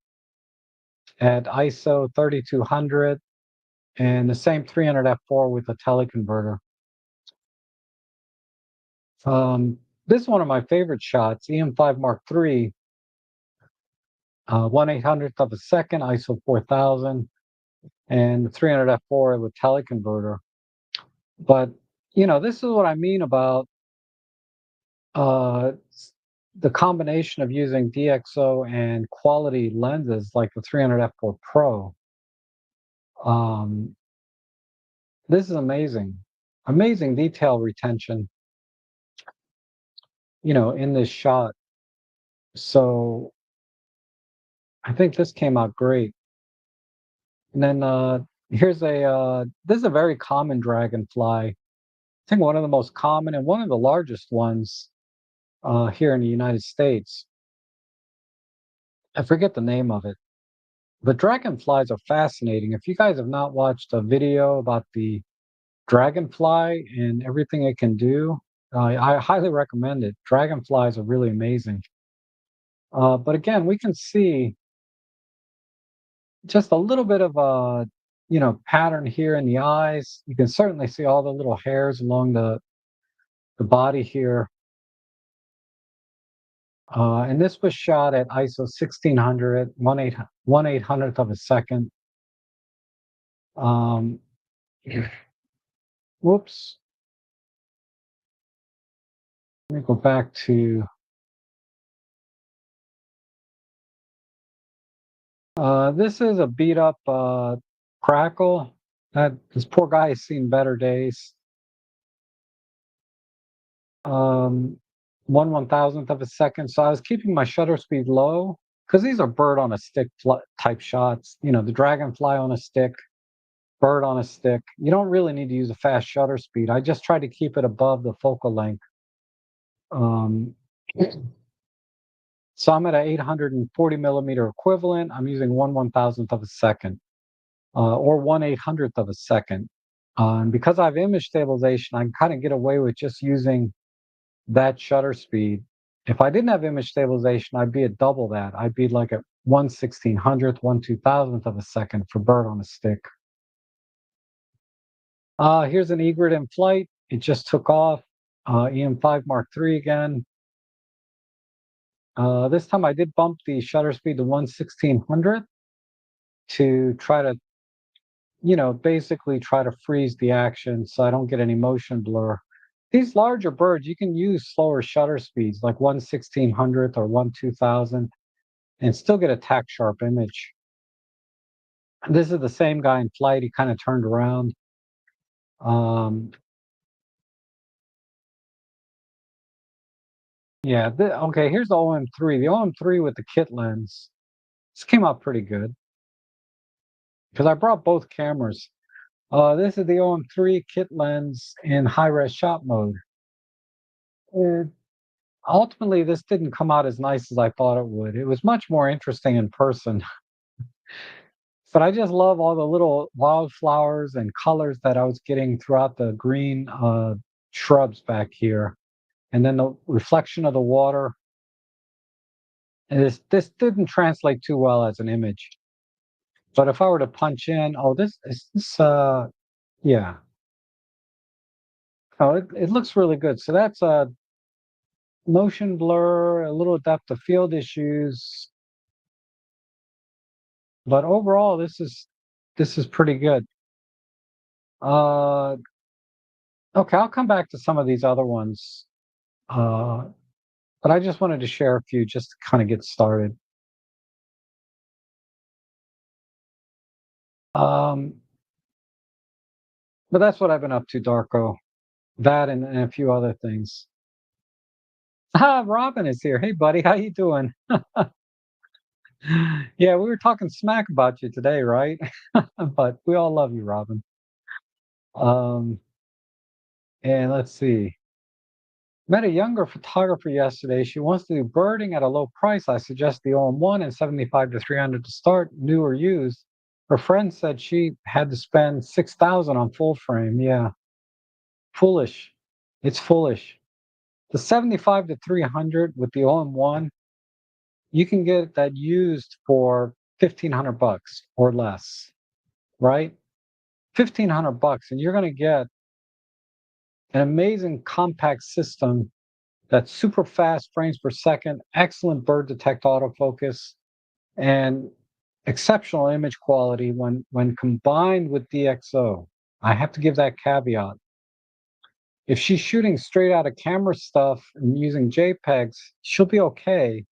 at ISO 3200 and the same 300f4 with a teleconverter. This is one of my favorite shots, EM5 Mark III, 1/800th of a second, ISO 4000, and 300f4 with teleconverter. But this is what I mean about uh, the combination of using DxO and quality lenses like the 300f4 Pro. Um, this is amazing, amazing detail retention. In this shot. So I think this came out great. And then here's this is a very common dragonfly. I think one of the most common and one of the largest ones here in the United States. I forget the name of it. But dragonflies are fascinating. If you guys have not watched a video about the dragonfly and everything it can do, I highly recommend it. Dragonflies are really amazing. But again, we can see just a little bit of a pattern here in the eyes. You can certainly see all the little hairs along the body here. And this was shot at ISO 1600, 1/800th of a second. Um, whoops. Let me go back to. This is a beat up crackle. This poor guy has seen better days. Um, 1/1000th of a second. So I was keeping my shutter speed low because these are bird on a stick type shots. The dragonfly on a stick, bird on a stick. You don't really need to use a fast shutter speed. I just try to keep it above the focal length. Um, so I'm at an 840 millimeter equivalent. I'm using 1/1000th of a second, or 1/800th of a second. And because I have image stabilization, I can kind of get away with just using that shutter speed. If I didn't have image stabilization, I'd be at double that. I'd be like at 1/1600th, 1/2000th of a second for bird on a stick. Here's an egret in flight. It just took off. EM5 Mark III again. This time I did bump the shutter speed to 1/1600th to try to, basically try to freeze the action so I don't get any motion blur. These larger birds, you can use slower shutter speeds like 1/1600th or 1/2000 and still get a tack sharp image. This is the same guy in flight. He kind of turned around. Um, yeah. Okay. Here's the OM3. The OM3 with the kit lens. This came out pretty good because I brought both cameras. This is the OM3 kit lens in high res shot mode. Uh, Ultimately, this didn't come out as nice as I thought it would. It was much more interesting in person. But I just love all the little wildflowers and colors that I was getting throughout the green shrubs back here. And then the reflection of the water. And this didn't translate too well as an image. But if I were to punch in, oh, this is this yeah. Oh, it looks really good. So that's a motion blur, a little depth of field issues, but overall, this is pretty good. Uh, okay, I'll come back to some of these other ones, uh, but I just wanted to share a few just to kind of get started. Um, but that's what I've been up to, Darko. That and a few other things. Ah, Robin is here. Hey, buddy, how you doing? Yeah, we were talking smack about you today, right? But we all love you, Robin. Um, and let's see. Met a younger photographer yesterday. She wants to do birding at a low price. I suggest the OM1 and 75 to 300 to start, new or used. Her friend said she had to spend 6,000 on full frame. Yeah, foolish. It's foolish. The 75 to 300 with the OM1, you can get that used for 1,500 bucks or less, right? 1,500 bucks, and you're going to get an amazing compact system that's super fast frames per second, excellent bird detect autofocus, and exceptional image quality when combined with DxO. I have to give that caveat. If she's shooting straight out of camera stuff and using JPEGs, she'll be okay,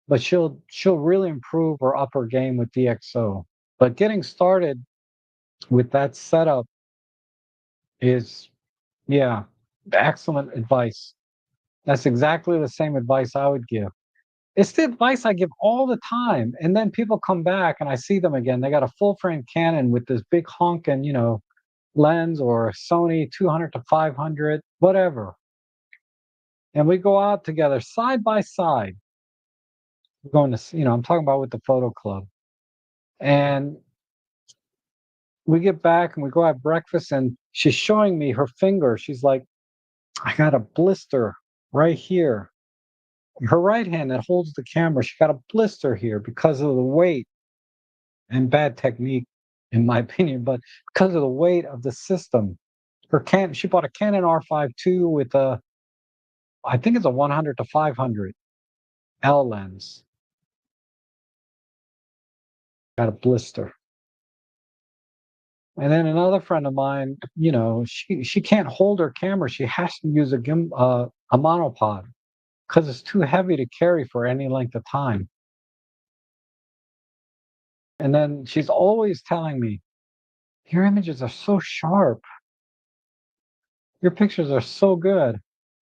but she'll really improve her upper game with DxO. But getting started with that setup is, yeah, excellent advice. That's exactly the same advice I would give. It's the advice I give all the time, and then people come back and I see them again. They got a full frame Canon with this big honking, lens, or a Sony 200 to 500, whatever. And we go out together side by side. We're going to, I'm talking about with the photo club. And we get back and we go have breakfast, and she's showing me her finger. She's like, I got a blister right here. Her right hand that holds the camera, she got a blister here because of the weight and bad technique, in my opinion, but because of the weight of the system. She bought a Canon R5 II with I think it's a 100 to 500 L lens. Got a blister. And then another friend of mine, she can't hold her camera. She has to use a monopod because it's too heavy to carry for any length of time. And then she's always telling me, "Your images are so sharp. Your pictures are so good."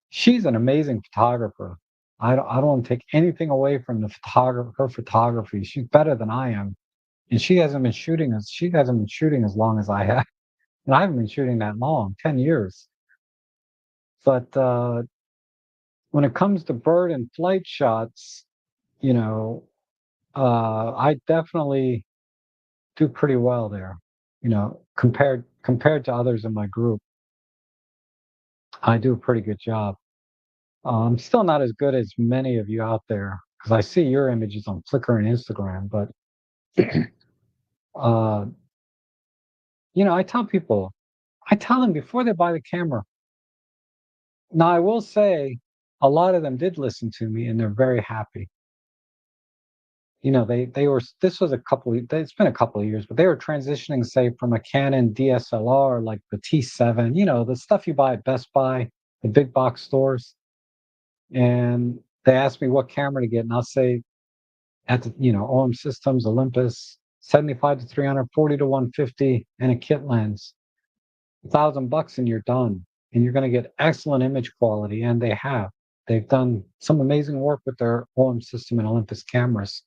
She's an amazing photographer. I don't wanna take anything away from her photography. She's better than I am, and she hasn't been shooting as long as I have, and I haven't been shooting that long, 10 years. But, when it comes to bird and flight shots, you know, I definitely do pretty well there, compared to others in my group. I do a pretty good job. I'm still not as good as many of you out there because I see your images on Flickr and Instagram. But uh, I tell people, I tell them before they buy the camera. Now, I will say, a lot of them did listen to me, and they're very happy. They were. This was a couple. It's been a couple of years, but they were transitioning, say, from a Canon DSLR like the T7. The stuff you buy at Best Buy, the big box stores, and they asked me what camera to get, and I'll say, at the, OM Systems, Olympus, 75 to 300, 40 to 150, and a kit lens. $1,000 and you're done. And you're going to get excellent image quality. And they have. They've done some amazing work with their OM System and Olympus cameras.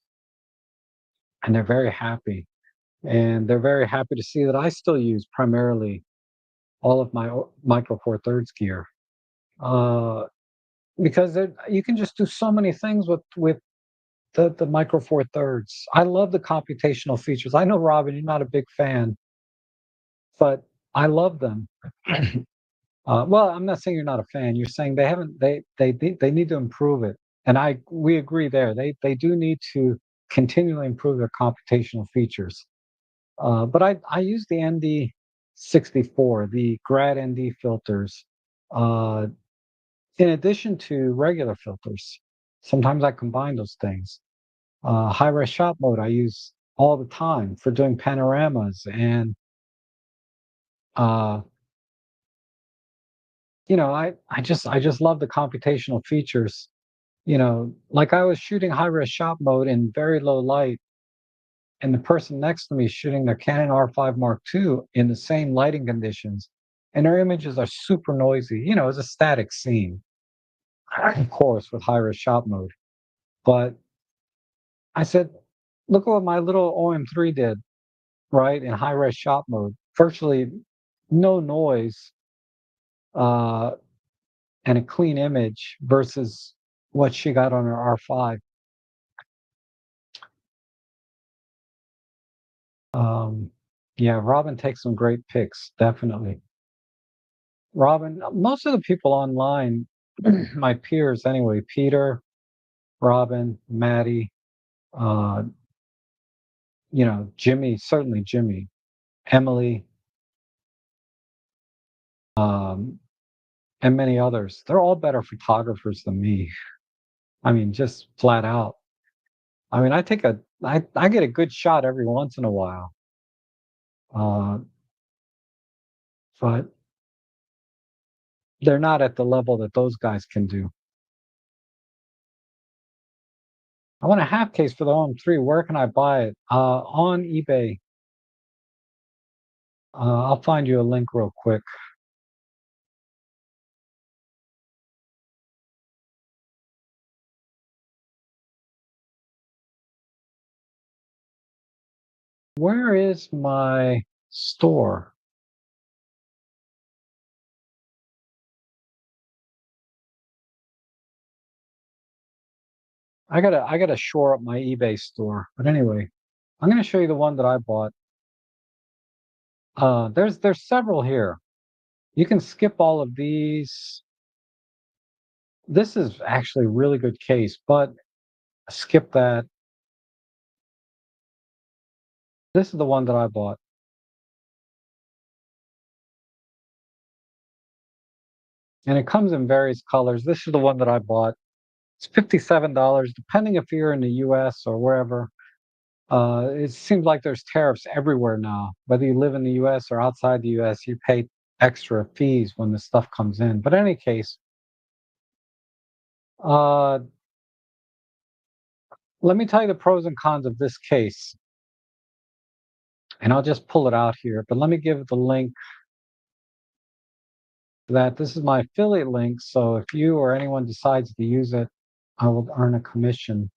And they're very happy. And they're very happy to see that I still use primarily all of my Micro Four Thirds gear. Uh, because you can just do so many things with the Micro Four Thirds. I love the computational features. I know, Robin, you're not a big fan, but I love them. Well, I'm not saying you're not a fan. You're saying they haven't. They need to improve it, and we agree there. They do need to continually improve their computational features. But I use the ND. 64, the grad ND filters, uh, in addition to regular filters. Sometimes I combine those things. High res shot mode I use all the time for doing panoramas and uh, I just love the computational features. Like I was shooting high res shot mode in very low light, and the person next to me is shooting their Canon R5 Mark II in the same lighting conditions, and their images are super noisy. It's a static scene, of course, with high res shot mode. But I said, look at what my little OM3 did, right, in high res shot mode. Virtually no noise, uh, and a clean image versus what she got on her R5. Um, yeah, Robin takes some great pics, definitely. Robin, most of the people online, my peers anyway, Peter, Robin, Maddie, uh, Jimmy, certainly Jimmy, Emily, um, and many others. They're all better photographers than me. I mean, just flat out. I mean, I get a good shot every once in a while, uh, but they're not at the level that those guys can do. I want a half case for the OM3. Where can I buy it? On eBay. I'll find you a link real quick. Where is my store? I gotta shore up my eBay store. But anyway, I'm gonna show you the one that I bought. There's several here. You can skip all of these. This is actually a really good case, but skip that. This is the one that I bought, and it comes in various colors. This is the one that I bought. It's $57, depending if you're in the US or wherever. It seems like there's tariffs everywhere now. Whether you live in the US or outside the US, you pay extra fees when the stuff comes in. But in any case, uh, let me tell you the pros and cons of this case. And I'll just pull it out here. But let me give the link that this is my affiliate link. So if you or anyone decides to use it, I will earn a commission,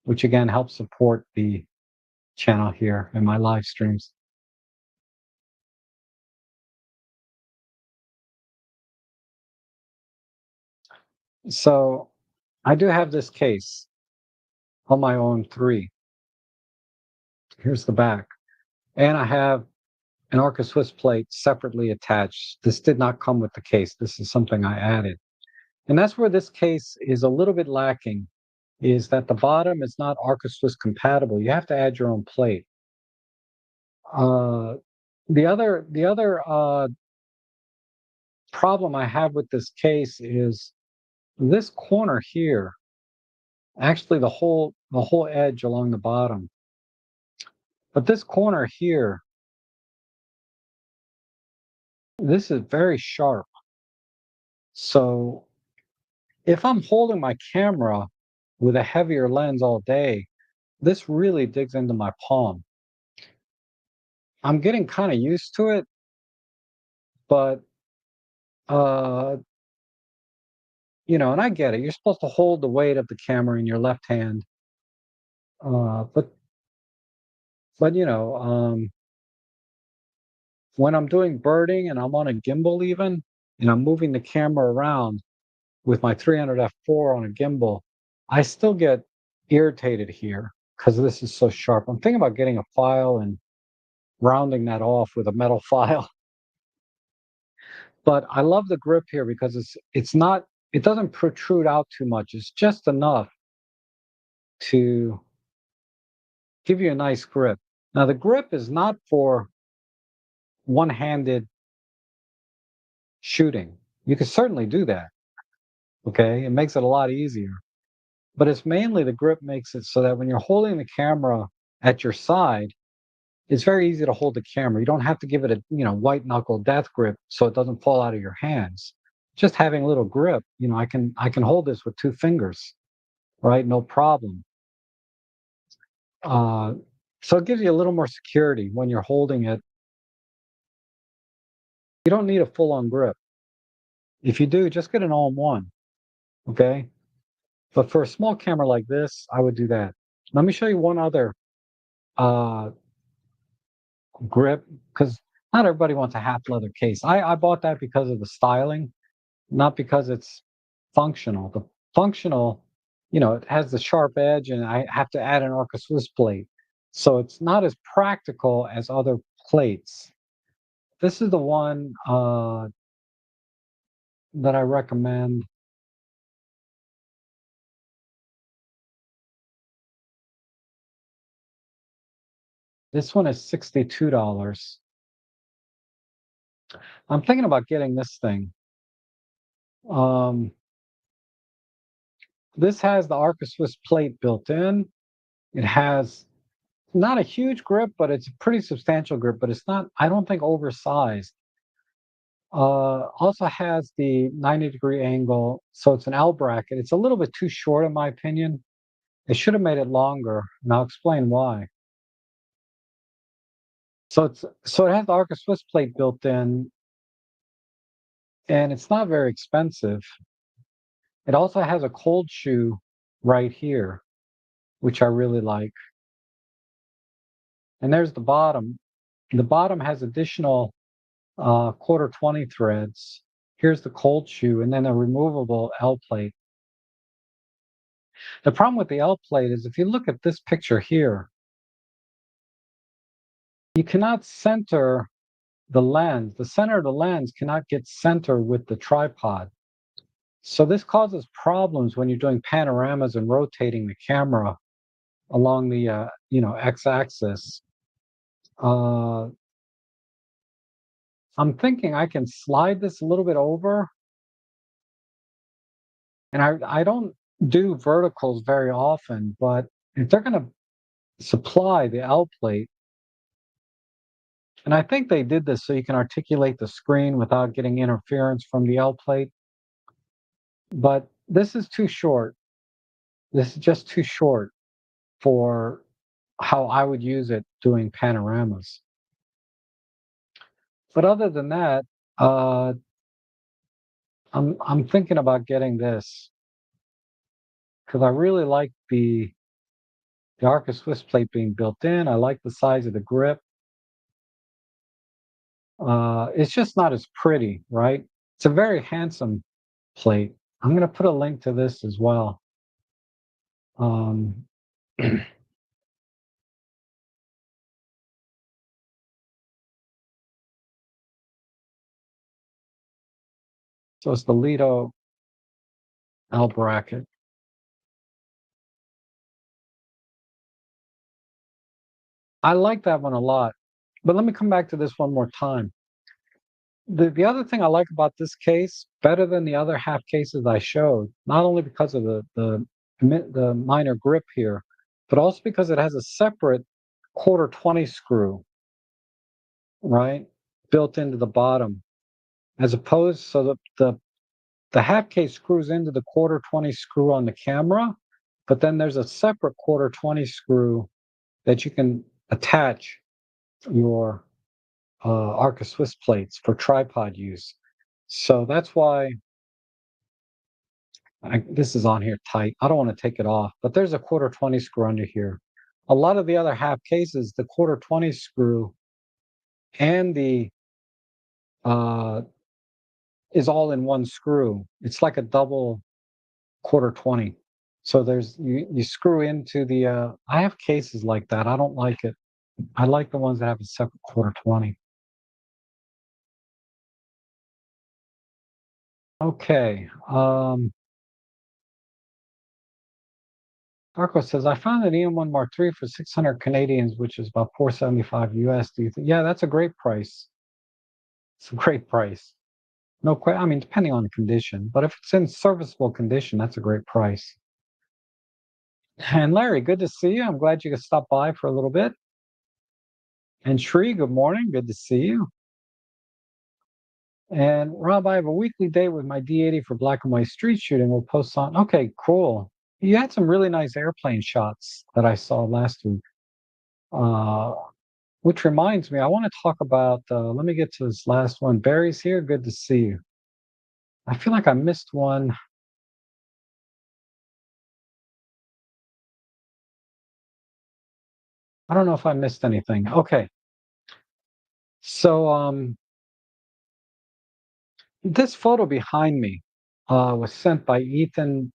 which again helps support the channel here and my live streams. So I do have this case on my own three. Here's the back. And I have an Arca Swiss plate separately attached. This did not come with the case. This is something I added. And that's where this case is a little bit lacking, is that the bottom is not Arca Swiss compatible. You have to add your own plate. Uh, the other problem I have with this case is this corner here, actually the whole edge along the bottom. But this corner here, this is very sharp. So if I'm holding my camera with a heavier lens all day, this really digs into my palm. I'm getting kind of used to it, but uh, and I get it. You're supposed to hold the weight of the camera in your left hand, but when I'm doing birding and I'm on a gimbal even, and I'm moving the camera around with my 300 f4 on a gimbal, I still get irritated here because this is so sharp. I'm thinking about getting a file and rounding that off with a metal file. But I love the grip here because it doesn't protrude out too much. It's just enough to give you a nice grip. Now the grip is not for one-handed shooting. You can certainly do that, okay? It makes it a lot easier. But it's mainly the grip makes it so that when you're holding the camera at your side, it's very easy to hold the camera. You don't have to give it a, white knuckle death grip so it doesn't fall out of your hands. Just having a little grip, I can hold this with two fingers, right? No problem. Uh, so it gives you a little more security when you're holding it. You don't need a full-on grip. If you do, just get an all-in-one, okay? But for a small camera like this, I would do that. Let me show you one other uh, grip, because not everybody wants a half leather case. I bought that because of the styling, not because it's functional. The functional, it has the sharp edge, and I have to add an Arca Swiss plate. So it's not as practical as other plates. This is the one that I recommend. This one is $62. I'm thinking about getting this thing. Um, this has the Arca Swiss plate built in. It has not a huge grip, but it's a pretty substantial grip, but it's not, I don't think, oversized. Also has the 90-degree angle, so it's an L bracket. It's a little bit too short, in my opinion. They should have made it longer, and I'll explain why. So it has the Arca Swiss plate built in, and it's not very expensive. It also has a cold shoe right here, which I really like. And there's the bottom. The bottom has additional quarter 20 threads. Here's the cold shoe, and then a removable L plate. The problem with the L plate is if you look at this picture here, you cannot center the lens. The center of the lens cannot get center with the tripod. So this causes problems when you're doing panoramas and rotating the camera along the x-axis. Uh, I'm thinking I can slide this a little bit over, and I don't do verticals very often, but if they're going to supply the L plate, and I think they did this so you can articulate the screen without getting interference from the L plate, but this is too short. This is just too short for how I would use it doing panoramas. But other than that, uh, I'm thinking about getting this because I really like the Arca Swiss plate being built in. I like the size of the grip. It's just not as pretty, right? It's a very handsome plate. I'm going to put a link to this as well. Um, so it's the Lido L bracket. I like that one a lot. But let me come back to this one more time. The other thing I like about this case, better than the other half cases I showed, not only because of the minor grip here, but also because it has a separate quarter 20 screw, right, built into the bottom, as opposed so the half case screws into the quarter 20 screw on the camera, but then there's a separate quarter 20 screw that you can attach your Arca Swiss plates for tripod use. So that's why this is on here tight. I don't want to take it off, but there's a quarter 20 screw under here. A lot of the other half cases, the quarter 20 screw and the uh, is all in one screw. It's like a double quarter 20. So you screw into the I have cases like that. I don't like it. I like the ones that have a separate quarter 20. Okay. Marco says, I found an EM1 Mark III for 600 Canadians, which is about 475 US. Do you think? Yeah, that's a great price. It's a great price. No I mean, depending on the condition, but if it's in serviceable condition, that's a great price. And Larry, good to see you. I'm glad you could stop by for a little bit. And Shri, good morning. Good to see you. And Rob, I have a weekly date with my D80 for black and white street shooting. We'll post on. Okay, cool. You had some really nice airplane shots that I saw last week. Uh, which reminds me, I want to talk about. Let me get to this last one. Barry's here. Good to see you. I feel like I missed one. I don't know if I missed anything. Okay, so this photo behind me was sent by Ethan.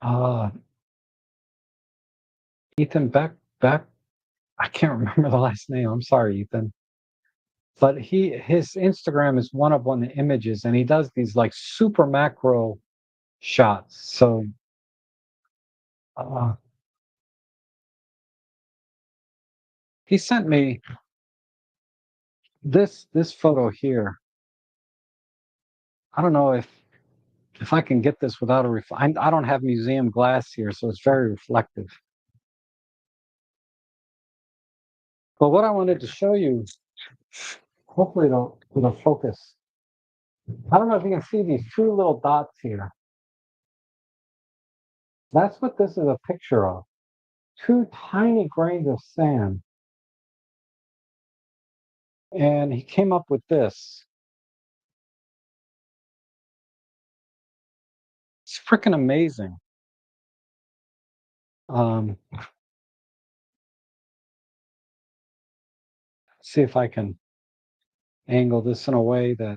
Uh, Ethan Beck. I can't remember the last name. I'm sorry, Ethan. But his Instagram is one of one images, and he does these like super macro shots. So uh, he sent me this photo here. I don't know if I can get this without a I don't have museum glass here, so it's very reflective. But what I wanted to show you, hopefully it'll focus. I don't know if you can see these two little dots here. That's what this is a picture of. Two tiny grains of sand. And he came up with this. It's freaking amazing. Um, see if I can angle this in a way that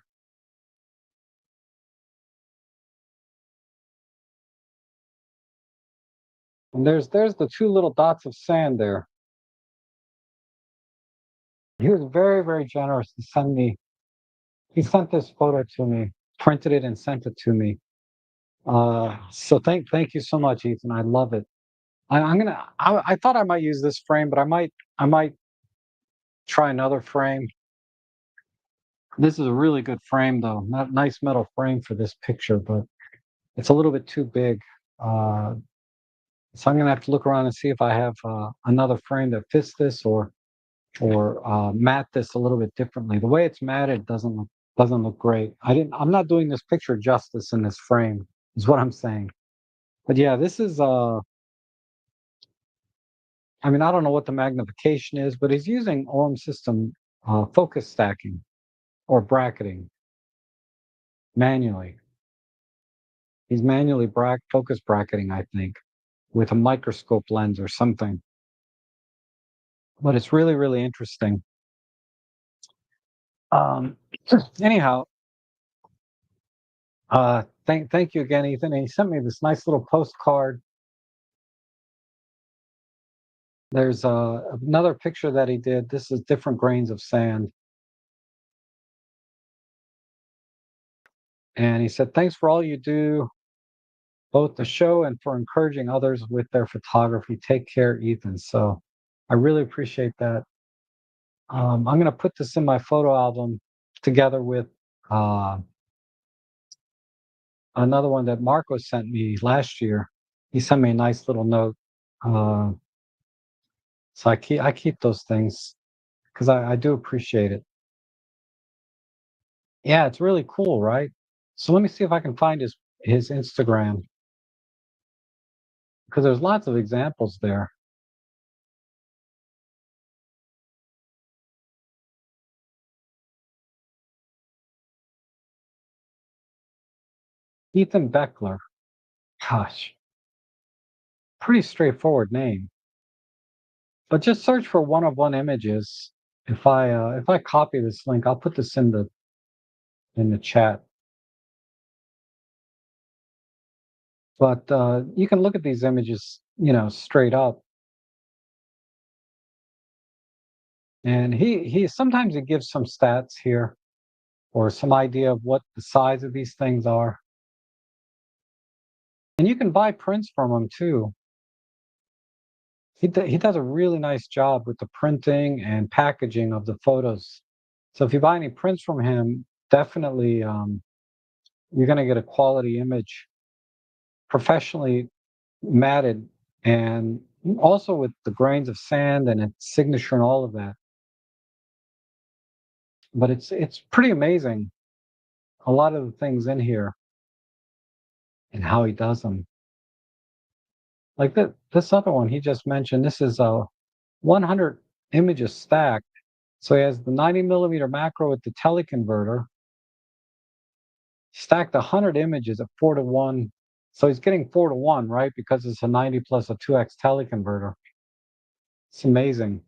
and there's the two little dots of sand there. He was very, very generous to send me. He sent this photo to me, printed it and sent it to me. So thank you so much, Ethan. I love it. I thought I might use this frame, but I might try another frame. This is a really good frame though. Not nice metal frame for this picture, but it's a little bit too big. Uh, so I'm gonna have to look around and see if I have another frame that fits this or mat this a little bit differently. The way it's matted doesn't look great. I'm not doing this picture justice in this frame, is what I'm saying. But yeah, this is I mean, I don't know what the magnification is, but he's using OM system focus stacking or bracketing manually. He's manually focus bracketing, I think, with a microscope lens or something. But it's really, really interesting. Um, anyhow, thank you again, Ethan. And he sent me this nice little postcard. There's another picture that he did. This is different grains of sand. And he said, thanks for all you do, both the show and for encouraging others with their photography. Take care, Ethan. So I really appreciate that. I'm going to put this in my photo album together with uh, another one that Marco sent me last year. He sent me a nice little note. Uh, so I keep those things because I do appreciate it. Yeah, it's really cool, right? So let me see if I can find his Instagram because there's lots of examples there. Ethan Beckler. Gosh, pretty straightforward name. But just search for one of one images. If I copy this link, I'll put this in the chat. But you can look at these images, straight up. And he sometimes he gives some stats here or some idea of what the size of these things are. And you can buy prints from him too. He does a really nice job with the printing and packaging of the photos. So if you buy any prints from him, definitely you're going to get a quality image, professionally matted, and also with the grains of sand and its signature and all of that. But it's pretty amazing, a lot of the things in here and how he does them. Like this other one he just mentioned, this is a 100 images stacked. So he has the 90 millimeter macro with the teleconverter, stacked 100 images at 4 to 1. So he's getting 4 to 1, right? Because it's a 90 plus a 2x teleconverter. It's amazing.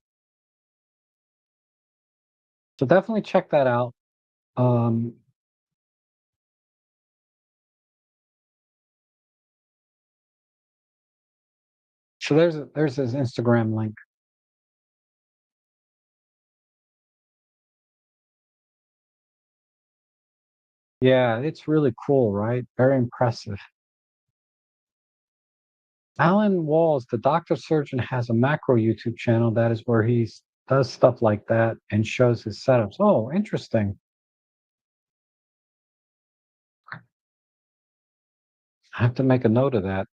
So definitely check that out. Um, so there's his Instagram link. Yeah, it's really cool, right? Very impressive. Alan Walls, the doctor surgeon, has a macro YouTube channel. That is where he does stuff like that and shows his setups. Oh, interesting. I have to make a note of that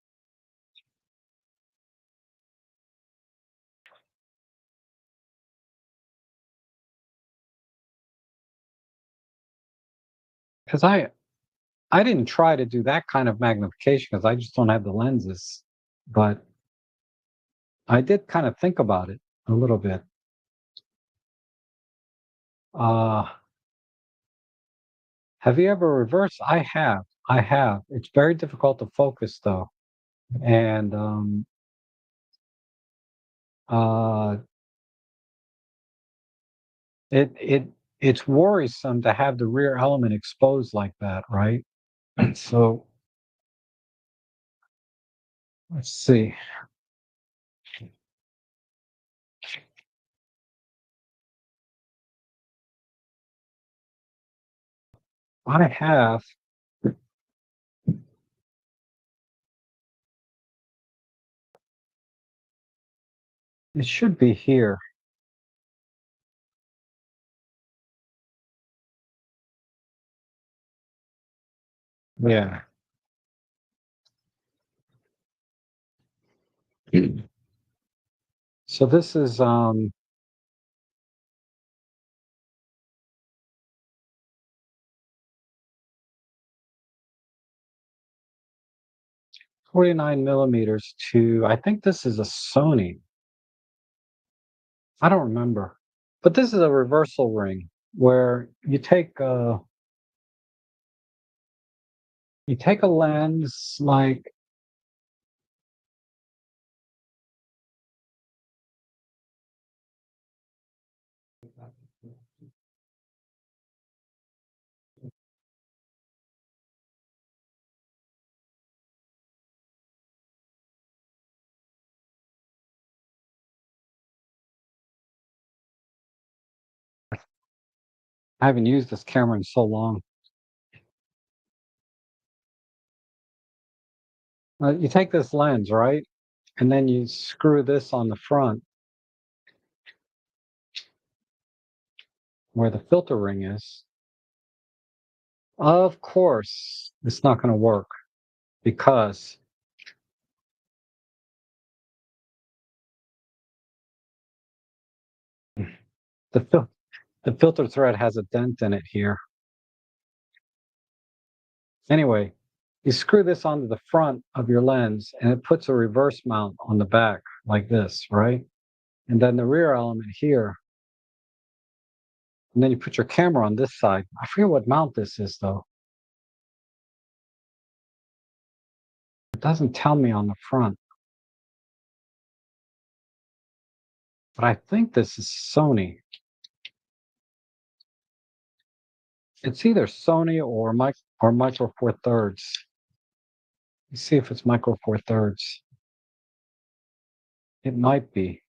because I didn't try to do that kind of magnification because I just don't have the lenses. But I did kind of think about it a little bit. Uh, have you ever reversed? I have. I have. It's very difficult to focus though, and uh, it's worrisome to have the rear element exposed like that, right? So let's see. I have. It should be here. Yeah. So this is 49 millimeters to, I think this is a Sony. I don't remember. But this is a reversal ring where you take a lens like I haven't used this camera in so long. You take this lens, right? And then you screw this on the front where the filter ring is. Of course, it's not going to work because the the filter thread has a dent in it here. Anyway, you screw this onto the front of your lens and it puts a reverse mount on the back like this, right? And then the rear element here. And then you put your camera on this side. I forget what mount this is though. It doesn't tell me on the front, but I think this is Sony. It's either Sony or Micro Four Thirds. Let's see if it's Micro Four Thirds. It might be.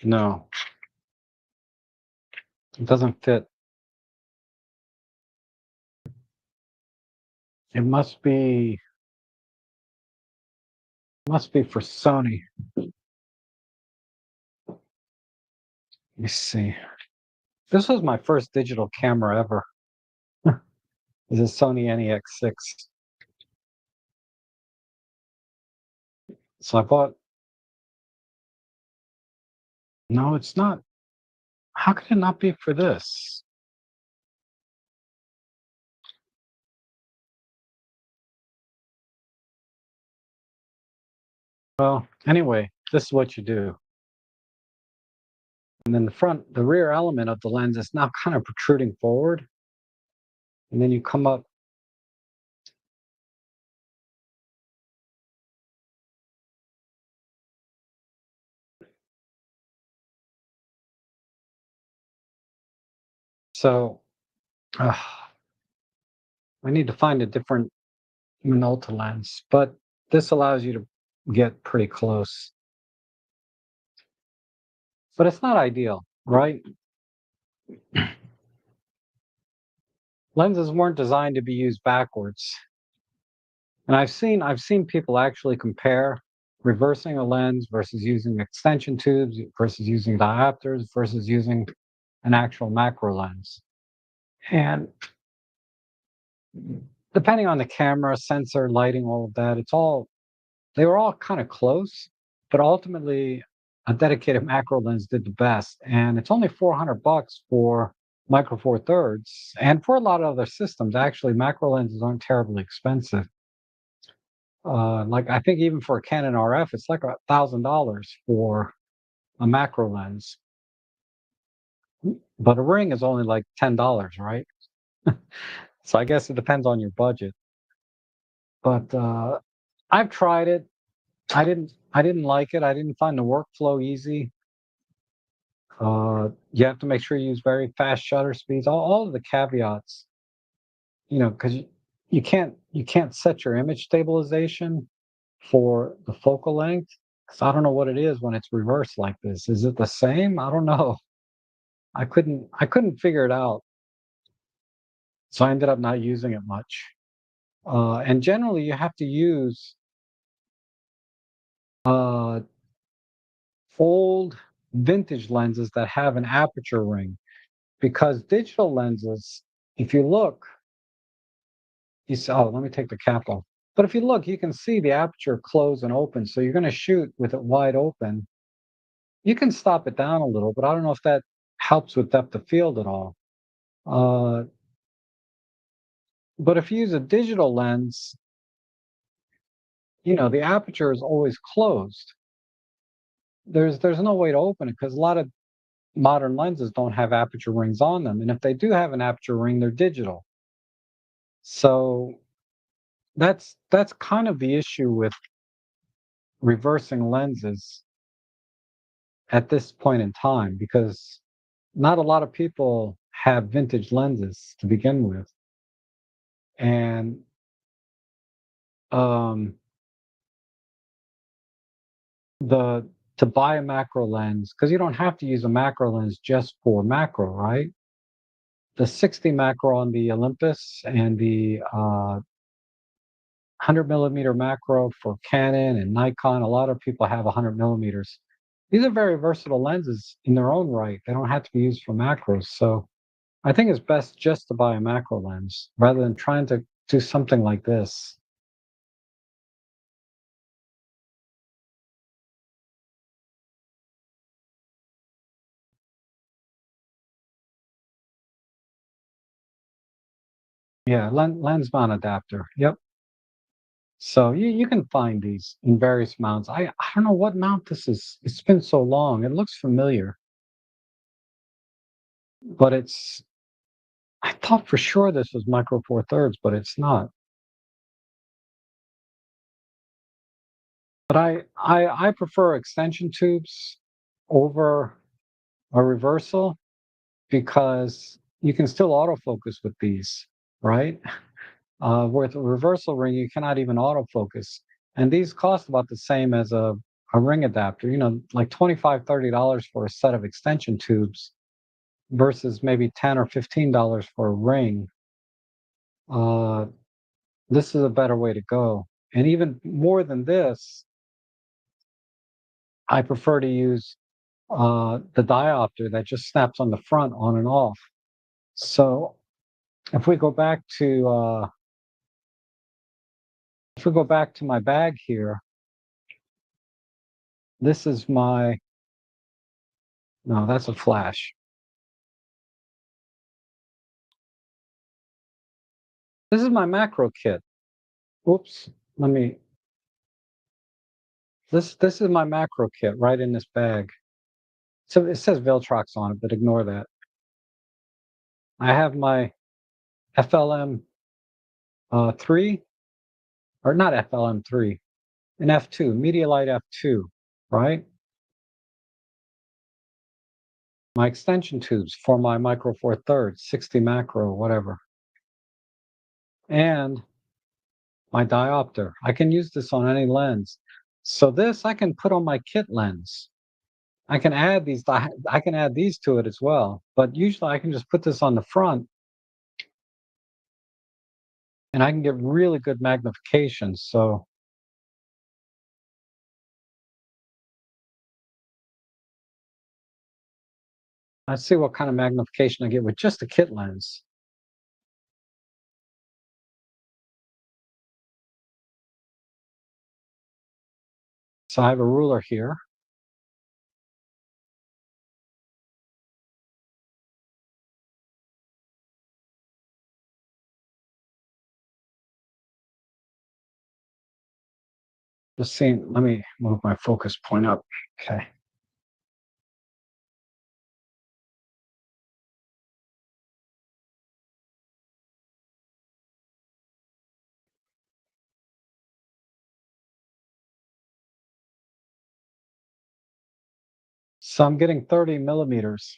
No, it doesn't fit. It must be for Sony. Let me see. This was my first digital camera ever. It's a Sony NEX6. So I bought. No, it's not. How could it not be for this? Well, anyway, this is what you do. And then the rear element of the lens is now kind of protruding forward. And then you come up. So uh, I need to find a different Minolta lens, but this allows you to get pretty close. But it's not ideal, right? Lenses weren't designed to be used backwards. And I've seen people actually compare reversing a lens versus using extension tubes versus using diopters versus using an actual macro lens. And depending on the camera, sensor, lighting, all of that, they were all kind of close, but ultimately a dedicated macro lens did the best. And it's only 400 bucks for micro four thirds. And for a lot of other systems, actually macro lenses aren't terribly expensive. Like I think even for a Canon RF, it's like $1,000 for a macro lens, but a ring is only like $10, right? So I guess it depends on your budget. But I've tried it. I didn't like it. I didn't find the workflow easy. You have to make sure you use very fast shutter speeds. All of the caveats, because you can't set your image stabilization for the focal length. So I don't know what it is when it's reversed like this. Is it the same? I don't know. I couldn't figure it out. So I ended up not using it much. And generally, you have to use uh, old vintage lenses that have an aperture ring because digital lenses, if you look, you see, oh, let me take the cap off. But if you look, you can see the aperture close and open. So you're going to shoot with it wide open. You can stop it down a little, but I don't know if that helps with depth of field at all. Uh, but if you use a digital lens, the aperture is always closed. There's no way to open it because a lot of modern lenses don't have aperture rings on them, and if they do have an aperture ring, they're digital. So that's kind of the issue with reversing lenses at this point in time because not a lot of people have vintage lenses to begin with, and um, the to buy a macro lens because you don't have to use a macro lens just for macro, right? The 60 macro on the Olympus and the 100 millimeter macro for Canon and Nikon. A lot of people have 100 millimeters. These are very versatile lenses in their own right. They don't have to be used for macros. So I think it's best just to buy a macro lens rather than trying to do something like this. Yeah, lens mount adapter. Yep. So you can find these in various mounts. I don't know what mount this is. It's been so long. It looks familiar, but I thought for sure this was micro four thirds, but it's not. But I prefer extension tubes over a reversal because you can still autofocus with these, right? With a reversal ring, you cannot even autofocus. And these cost about the same as a ring adapter, like $25, $30 for a set of extension tubes versus maybe 10 or $15 for a ring. Uh, this is a better way to go. And even more than this, I prefer to use the diopter that just snaps on the front on and off. So if we go back to my bag here, this is my no, that's a flash. This is my macro kit. Oops, let me. This is my macro kit right in this bag. So it says Viltrox on it, but ignore that. I have my FLM 3, or not FLM 3, an F2, Medialite F2, right? My extension tubes for my micro four thirds, 60 macro, whatever. And my diopter. I can use this on any lens. So this I can put on my kit lens. I can add I can add these to it as well. But usually I can just put this on the front and I can get really good magnification. So let's see what kind of magnification I get with just a kit lens. So I have a ruler here. Just seeing, let me move my focus point up. Okay. So I'm getting 30 millimeters.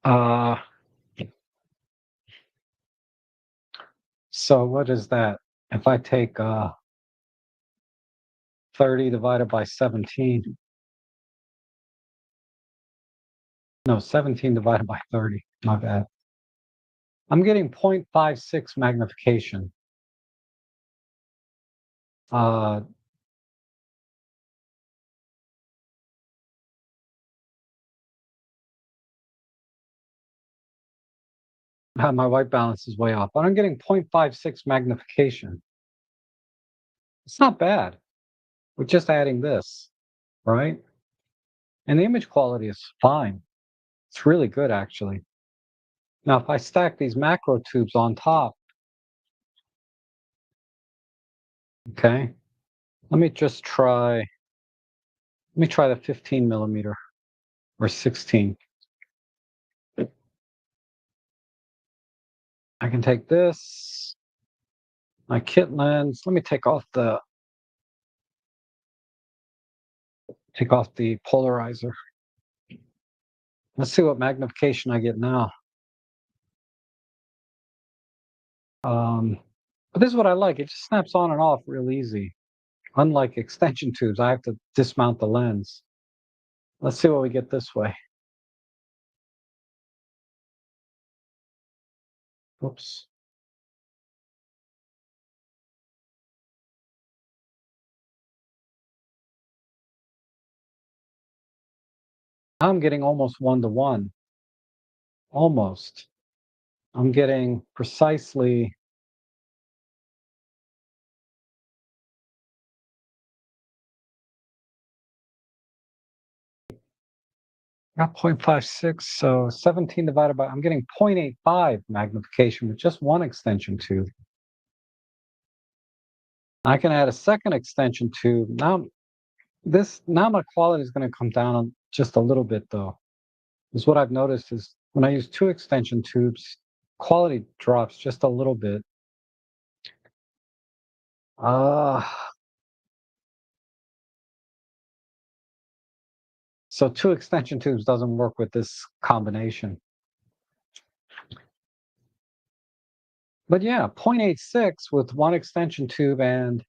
Uh, so what is that? If I take 30 divided by 17, no, 17 divided by 30, my bad. I'm getting 0.56 magnification. Uh, my white balance is way off, but I'm getting 0.56 magnification. It's not bad. We're just adding this, right? And the image quality is fine. It's really good, actually. Now, if I stack these macro tubes on top, okay, let me try the 15 millimeter or 16. I can take this, my kit lens. Let me take off the polarizer. Let's see what magnification I get now. But this is what I like. It just snaps on and off real easy. Unlike extension tubes, I have to dismount the lens. Let's see what we get this way. Oops. I'm getting almost 1-to-1. Almost. I'm getting precisely got 0.56, so 17 divided by, I'm getting 0.85 magnification with just one extension tube. I can add a second extension tube. Now my quality is going to come down just a little bit though. Because what I've noticed is when I use two extension tubes, quality drops just a little bit. Uh, so two extension tubes doesn't work with this combination. But yeah, 0.86 with one extension tube and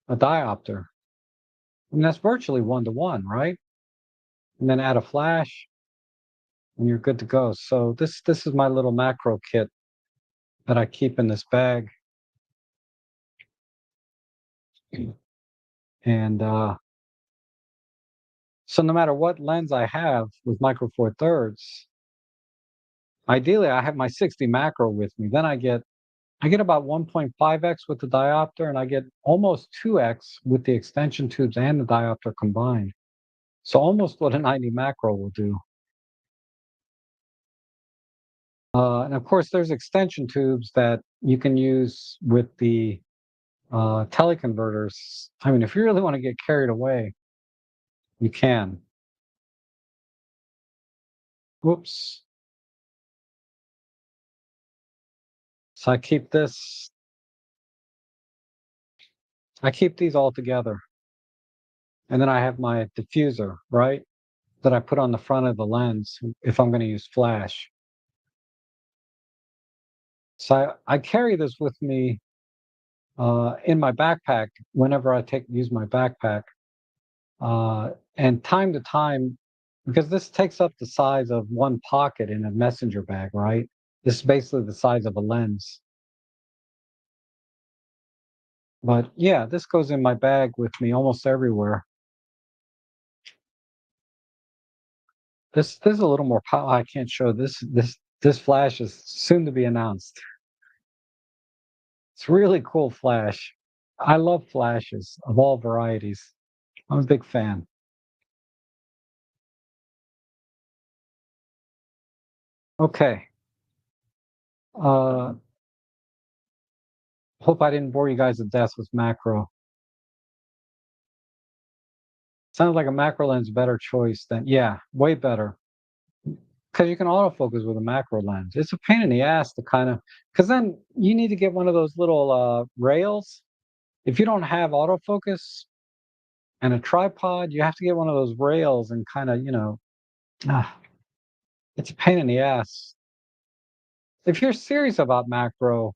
a diopter. And that's virtually 1-to-1, right? And then add a flash and you're good to go. So this is my little macro kit that I keep in this bag. And So no matter what lens I have with micro four thirds, ideally I have my 60 macro with me. Then I get about 1.5x with the diopter, and I get almost 2x with the extension tubes and the diopter combined. So almost what a 90 macro will do. And of course, there's extension tubes that you can use with the teleconverters. I mean, if you really want to get carried away, you can. Whoops. So I keep these all together. And then I have my diffuser, right? That I put on the front of the lens if I'm going to use flash. So I carry this with me in my backpack whenever I use my backpack. And time to time, because this takes up the size of one pocket in a messenger bag, right? This is basically the size of a lens. But yeah, this goes in my bag with me almost everywhere. This is a little more power. I can't show this flash is soon to be announced. It's really cool flash. I love flashes of all varieties. I'm a big fan. Okay. Uh, hope I didn't bore you guys to death with macro. Sounds like a macro lens better choice than, yeah, way better. Because you can autofocus with a macro lens. It's a pain in the ass to kind of, because then you need to get one of those little rails. If you don't have autofocus and a tripod, you have to get one of those rails and kind of, ah, it's a pain in the ass. If you're serious about macro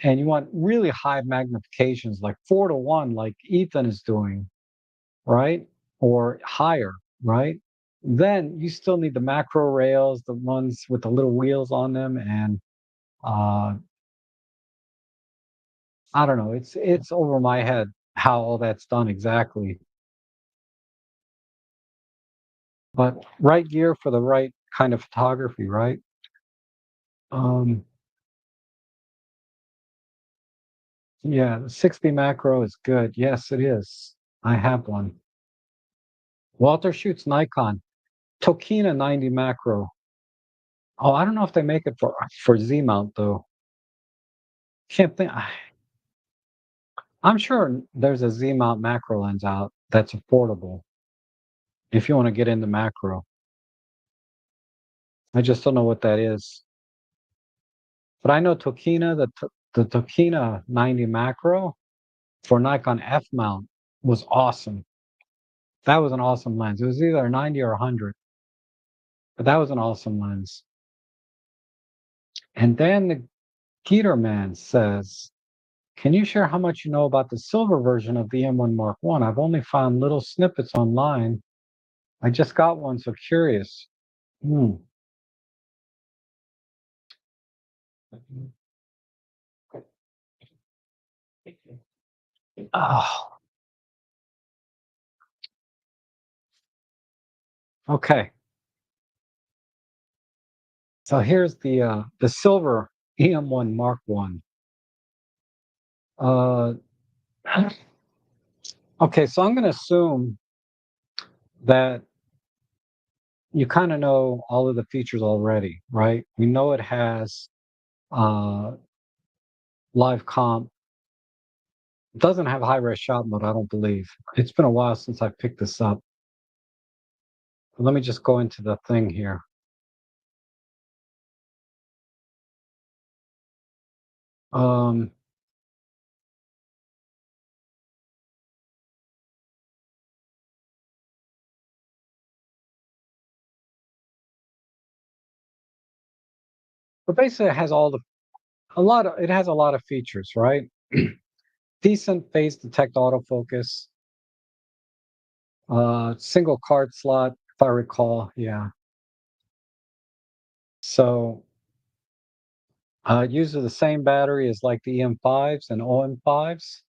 and you want really high magnifications, like 4 to 1, like Ethan is doing, right? Or higher, right? Then you still need the macro rails, the ones with the little wheels on them, and uh, I don't know. It's over my head how all that's done exactly. But right gear for the right kind of photography, right? Um, yeah, the 60 macro is good. Yes, it is. I have one. Walter shoots Nikon. Tokina 90 macro. Oh, I don't know if they make it for Z mount though. Can't think. I'm sure there's a Z mount macro lens out that's affordable if you want to get into macro. I just don't know what that is. But I know Tokina, the Tokina 90 macro for Nikon F mount was awesome. That was an awesome lens. It was either a 90 or 100, but that was an awesome lens. And then the Geeter man says, can you share how much you know about the silver version of the M1 Mark One? I've only found little snippets online. I just got one, so curious. Hmm. Oh, okay. So here's the silver EM1 Mark One. Uh, okay, so I'm going to assume that you kind of know all of the features already, right? We know it has uh, live comp. It doesn't have high res shot mode, I don't believe. It's been a while since I picked this up. Let me just go into the thing here. Um, but basically, it has it has a lot of features, right? Decent phase detect autofocus, single card slot, if I recall. Yeah. So it uses the same battery as like the EM5s and OM5s.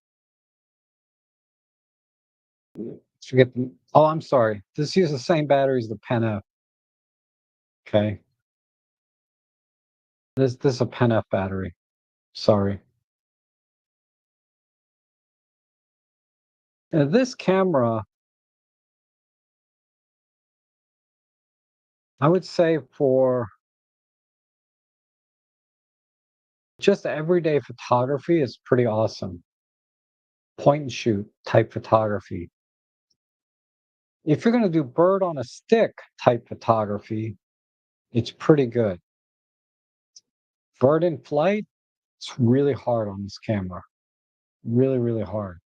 Forget the oh, I'm sorry. This uses the same battery as the Pen F, okay? This is a Pen F battery. Sorry. This camera, I would say for just everyday photography is pretty awesome. Point and shoot type photography. If you're gonna do bird on a stick type photography, it's pretty good. Bird in flight, it's really hard on this camera. Really, really hard.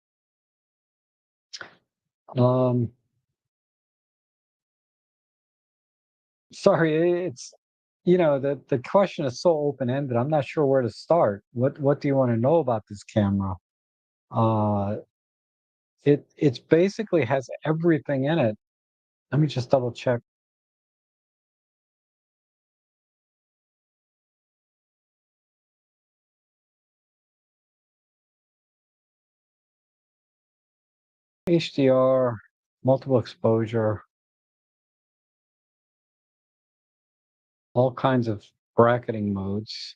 Um, sorry, it's the question is so open-ended. I'm not sure where to start. What do you want to know about this camera? Uh, it's basically has everything in it. Let me just double check. HDR, multiple exposure, all kinds of bracketing modes.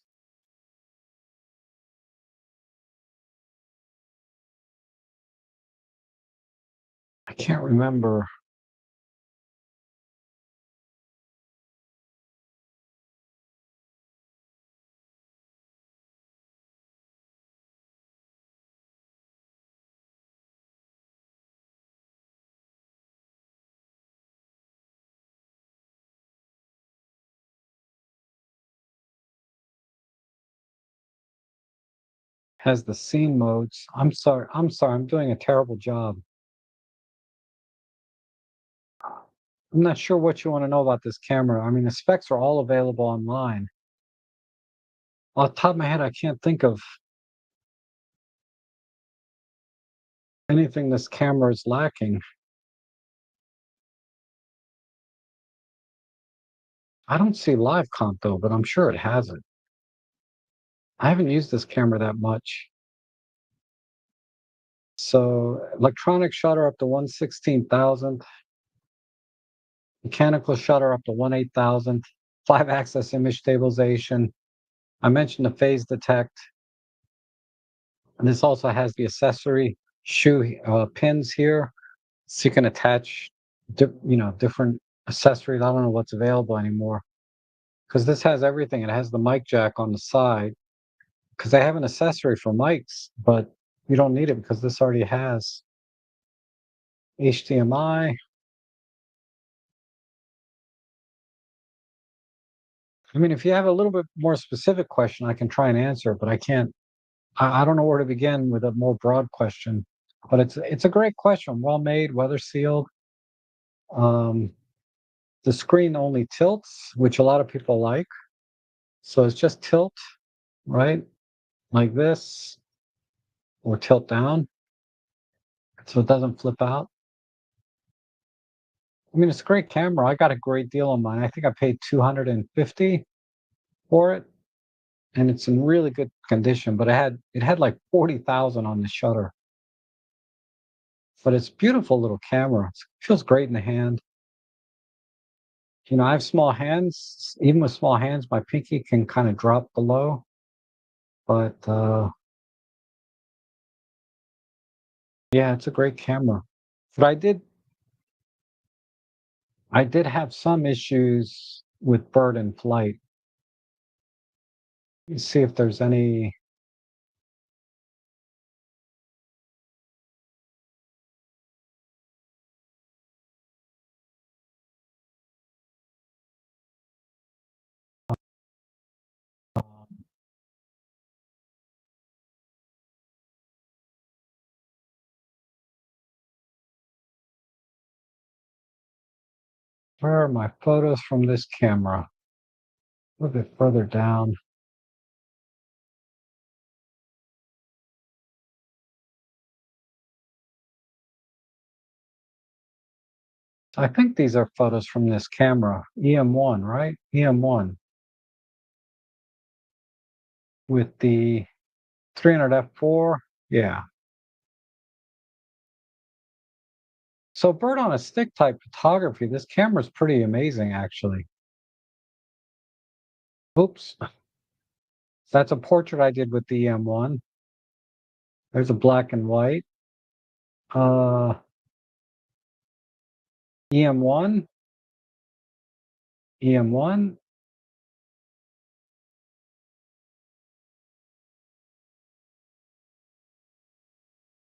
I can't remember. Has the scene modes. I'm sorry. I'm sorry. I'm doing a terrible job. I'm not sure what you want to know about this camera. I mean, the specs are all available online. Off the top of my head, I can't think of anything this camera is lacking. I don't see live comp though, but I'm sure it has it. I haven't used this camera that much. So electronic shutter up to 1/16,000, mechanical shutter up to 1/8,000, 5-axis image stabilization. I mentioned the phase detect, and this also has the accessory shoe pins here, so you can attach, different accessories. I don't know what's available anymore because this has everything. It has the mic jack on the side because they have an accessory for mics, but you don't need it because this already has HDMI. I mean, if you have a little bit more specific question, I can try and answer it, but I can't. I don't know where to begin with a more broad question. But it's a great question. Well made, weather sealed. Um, the screen only tilts, which a lot of people like. So it's just tilt, right? Like this, or tilt down, so it doesn't flip out. I mean, it's a great camera. I got a great deal on mine. I think I paid 250 for it, and it's in really good condition. But it had like 40,000 on the shutter. But it's a beautiful little camera. It feels great in the hand. I have small hands. Even with small hands, my pinky can kind of drop below. But yeah, it's a great camera. But I did have some issues with bird in flight. You see if there's any. Where are my photos from this camera? A little bit further down. I think these are photos from this camera, EM1, right? EM1 with the 300 f4. Yeah. So bird on a stick type photography, this camera's pretty amazing actually. Oops, that's a portrait I did with the EM1. There's a black and white. Uh, EM1, EM1.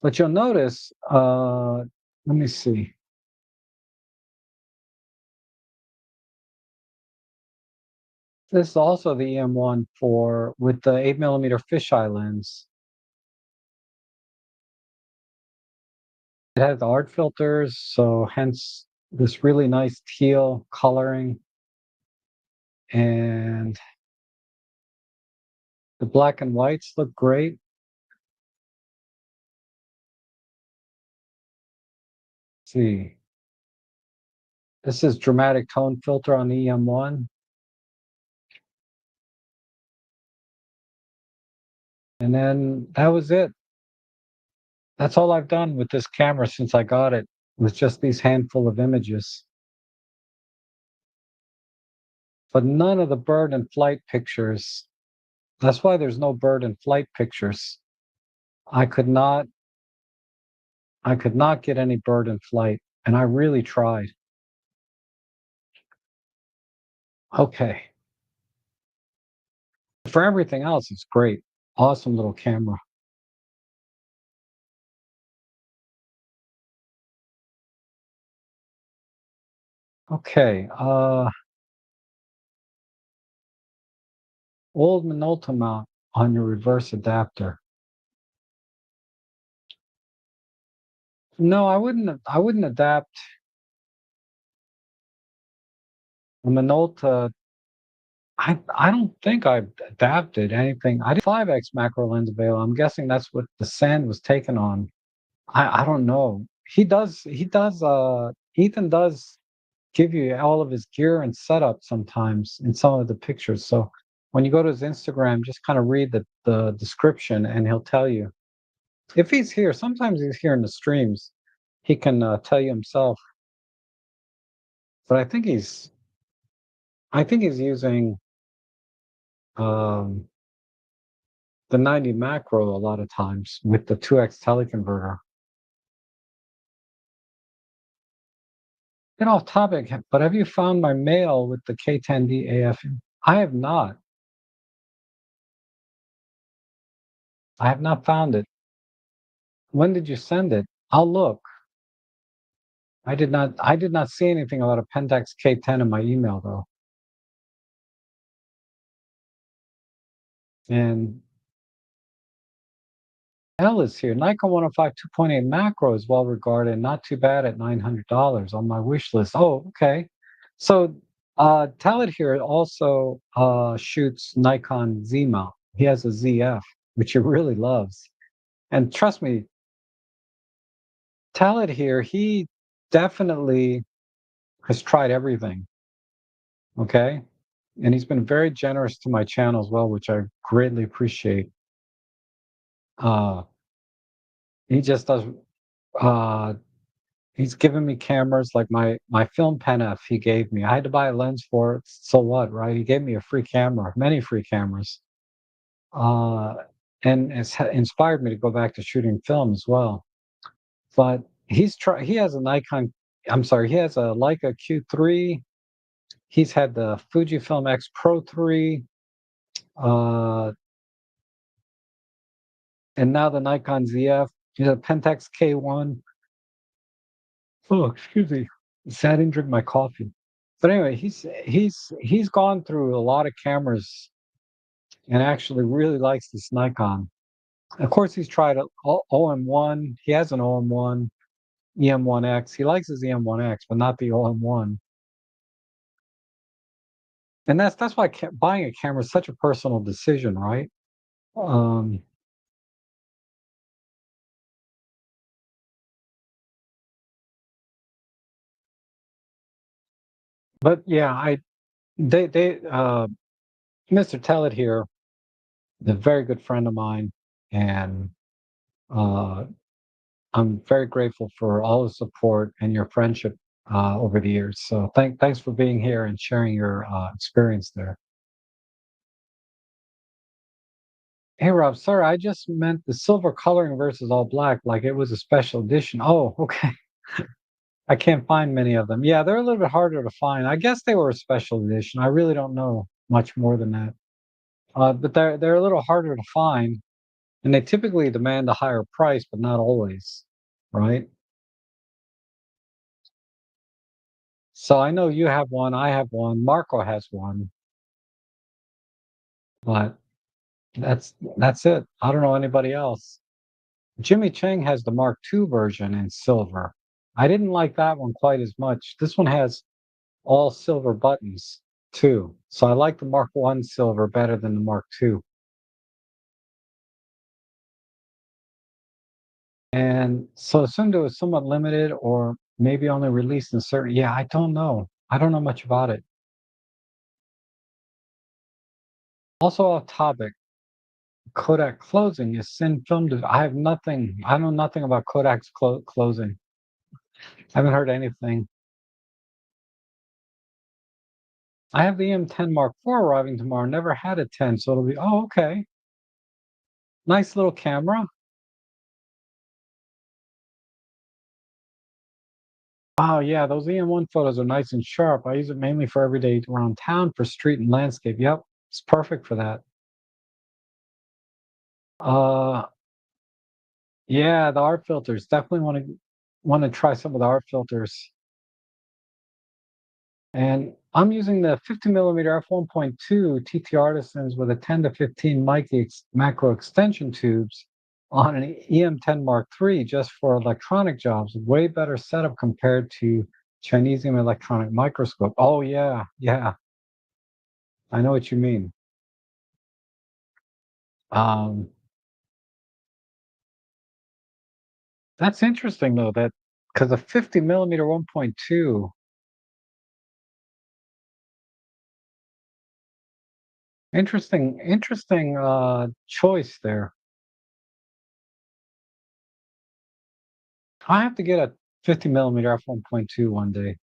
But you'll notice, let me see. This is also the EM1 for with the 8 millimeter fisheye lens. It has art filters, so hence this really nice teal coloring, and the black and whites look great. Let's see, this is dramatic tone filter on the EM1, and then that was it. That's all I've done with this camera since I got it, was just these handful of images. But none of the bird and flight pictures. That's why there's no bird and flight pictures. I could not I could not get any bird in flight, and I really tried. Okay. For everything else, it's great. Awesome little camera. Okay. Old Minolta mount on your reverse adapter. No, I wouldn't adapt a Minolta. I don't think I've adapted anything. I did 5x macro lens available. I'm guessing that's what the sand was taken on. I don't know. Ethan does give you all of his gear and setup sometimes in some of the pictures. So when you go to his Instagram, just kind of read the description and he'll tell you. If he's here, sometimes he's here in the streams. He can tell you himself. But I think he's using um, the 90 macro a lot of times with the 2x teleconverter. Get off topic, but have you found my mail with the K10D AF? I have not. I have not found it. When did you send it? I'll look. I did not see anything about a Pentax K10 in my email though. And L is here. Nikon 105 2.8 macro is well regarded, not too bad at $900 on my wish list. Oh, okay. So Talent here also shoots Nikon Z mount. He has a ZF, which he really loves. And trust me, Talent here, he definitely has tried everything. Okay. And he's been very generous to my channel as well, which I greatly appreciate. Uh, he just does. Uh, he's given me cameras like my film pen F. He gave me. I had to buy a lens for it. So what, right? He gave me a free camera, many free cameras, uh, and it's inspired me to go back to shooting film as well. But he's try. He has a Nikon. I'm sorry. He has a Leica Q3. He's had the Fujifilm X Pro 3. Uh, and now the Nikon ZF. He's a Pentax K1. Oh, excuse me. I didn't drink my coffee. But anyway, he's gone through a lot of cameras and actually really likes this Nikon. Of course, he's tried OM1. He has an OM1, EM1X. He likes his EM1X, but not the OM1. And that's why buying a camera is such a personal decision, right? Um, but yeah, they Mr. Tellett here, a very good friend of mine, and uh, I'm very grateful for all the support and your friendship over the years. So thanks for being here and sharing your experience there. Hey Rob, sorry, I just meant the silver coloring versus all black, like it was a special edition. Oh, okay. I can't find many of them. Yeah, they're a little bit harder to find. I guess they were a special edition. I really don't know much more than that. But they're a little harder to find, and they typically demand a higher price, but not always, right? So I know you have one, I have one, Marco has one, but that's it. I don't know anybody else. Jimmy Chang has the Mark II version in silver. I didn't like that one quite as much. This one has all silver buttons too. So I like the Mark I silver better than the Mark II. And so assumed it was somewhat limited or maybe only released in certain. Yeah, I don't know. I don't know much about it. Also off topic, Kodak closing is Sin Film. I have nothing. I know nothing about Kodak's closing. I haven't heard anything. I have the M10 Mark IV arriving tomorrow. Never had a 10, so it'll be. Oh, okay. Nice little camera. Oh yeah, those EM1 photos are nice and sharp. I use it mainly for everyday around town for street and landscape. Yep, it's perfect for that. Uh, yeah, the art filters. Definitely want to try some of the art filters. And I'm using the 50 millimeter f1.2 TT Artisans with a 10 to 15 macro extension tubes on an EM10 Mark III just for electronic jobs. Way better setup compared to Chinesium electronic microscope. Oh yeah, yeah, I know what you mean. Um, that's interesting though, that because a 50 millimeter 1.2, interesting choice there. I have to get a 50 millimeter f1.2 one day.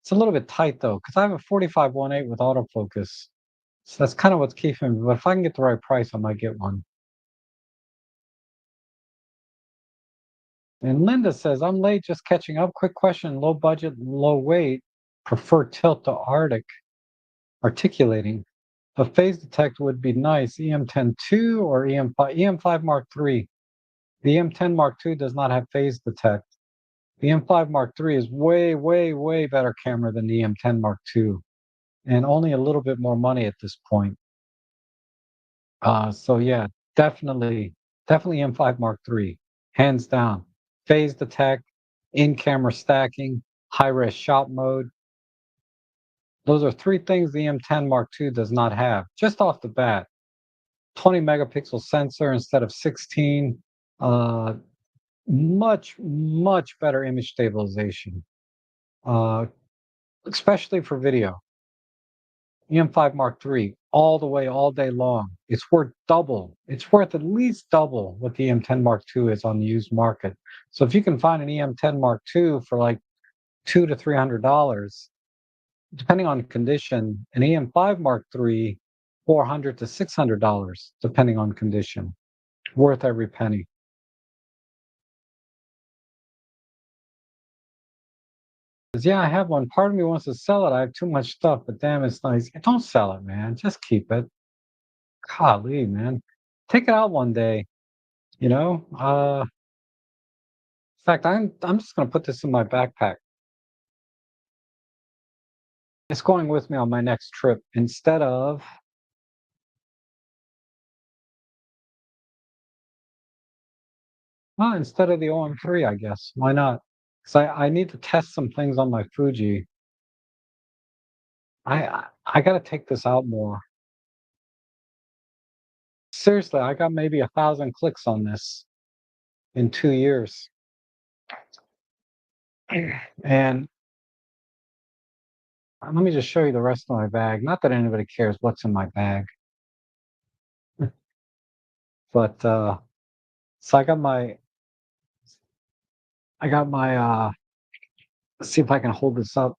It's a little bit tight though, because I have a 45-1.8 with autofocus. So that's kind of what's keeping me. But if I can get the right price, I might get one. And Linda says, I'm late, just catching up. Quick question, low budget, low weight, prefer tilt to Arctic, articulating. A phase detect would be nice. EM10-2 or EM5? EM5 Mark III. The EM10 Mark II does not have phase detect. The M5 Mark III is way, way, way better camera than the M10 Mark II, and only a little bit more money at this point. So yeah, definitely M5 Mark III, hands down. Phase detect, in-camera stacking, high-res shot mode. Those are three things the M10 Mark II does not have, just off the bat. 20 megapixel sensor instead of 16. Uh, much better image stabilization, uh, especially for video. EM5 Mark III, all the way, all day long. It's worth double. It's worth at least double what the EM10 Mark II is on the used market. So if you can find an EM10 Mark II for like $200 to $300, depending on condition, an EM5 Mark III, $400 to $600, depending on condition. Worth every penny. 'Cause, yeah, I have one. Part of me wants to sell it. I have too much stuff, but damn, it's nice. Don't sell it, man. Just keep it. Golly, man. Take it out one day. You know, in fact, I'm just gonna put this in my backpack. It's going with me on my next trip instead of the OM3, I guess. Why not? Because I need to test some things on my Fuji. I gotta take this out more. Seriously, I got maybe 1,000 clicks on this in 2 years, and let me just show you the rest of my bag. Not that anybody cares what's in my bag, but so I got my I got my let's see if I can hold this up.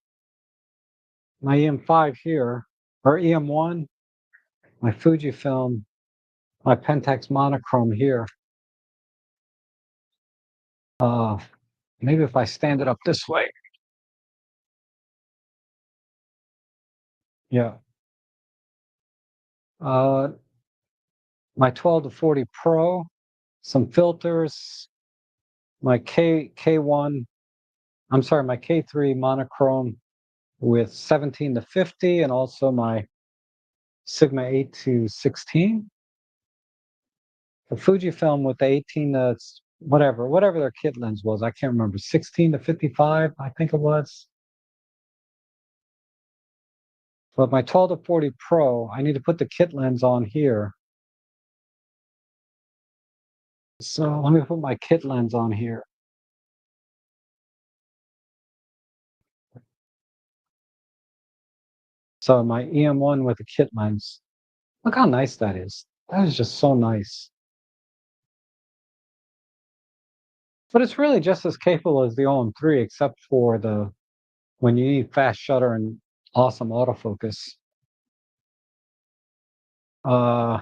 My EM5 here, or EM1, my Fujifilm, my Pentax monochrome here. Uh, Maybe if I stand it up this way. Yeah. Uh, my 12 to 40 Pro, some filters, my K1, I'm sorry, my K3 monochrome with 17 to 50, and also my Sigma 8 to 16. The Fujifilm with the 18 to whatever their kit lens was, I can't remember, 16 to 55, I think it was. But my 12 to 40 Pro, I need to put the kit lens on here. So let me put my kit lens on here. So my EM1 with the kit lens. Look how nice that is. That is just so nice. But it's really just as capable as the OM3, except for the when you need fast shutter and awesome autofocus. Uh,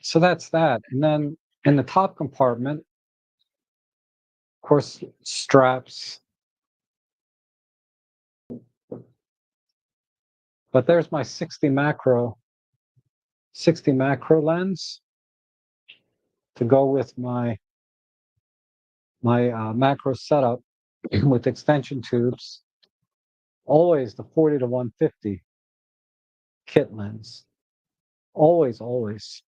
so that's that. And then in the top compartment, of course, straps. But there's my 60 macro lens to go with my macro setup with extension tubes. Always the 40 to 150 kit lens. Always, always.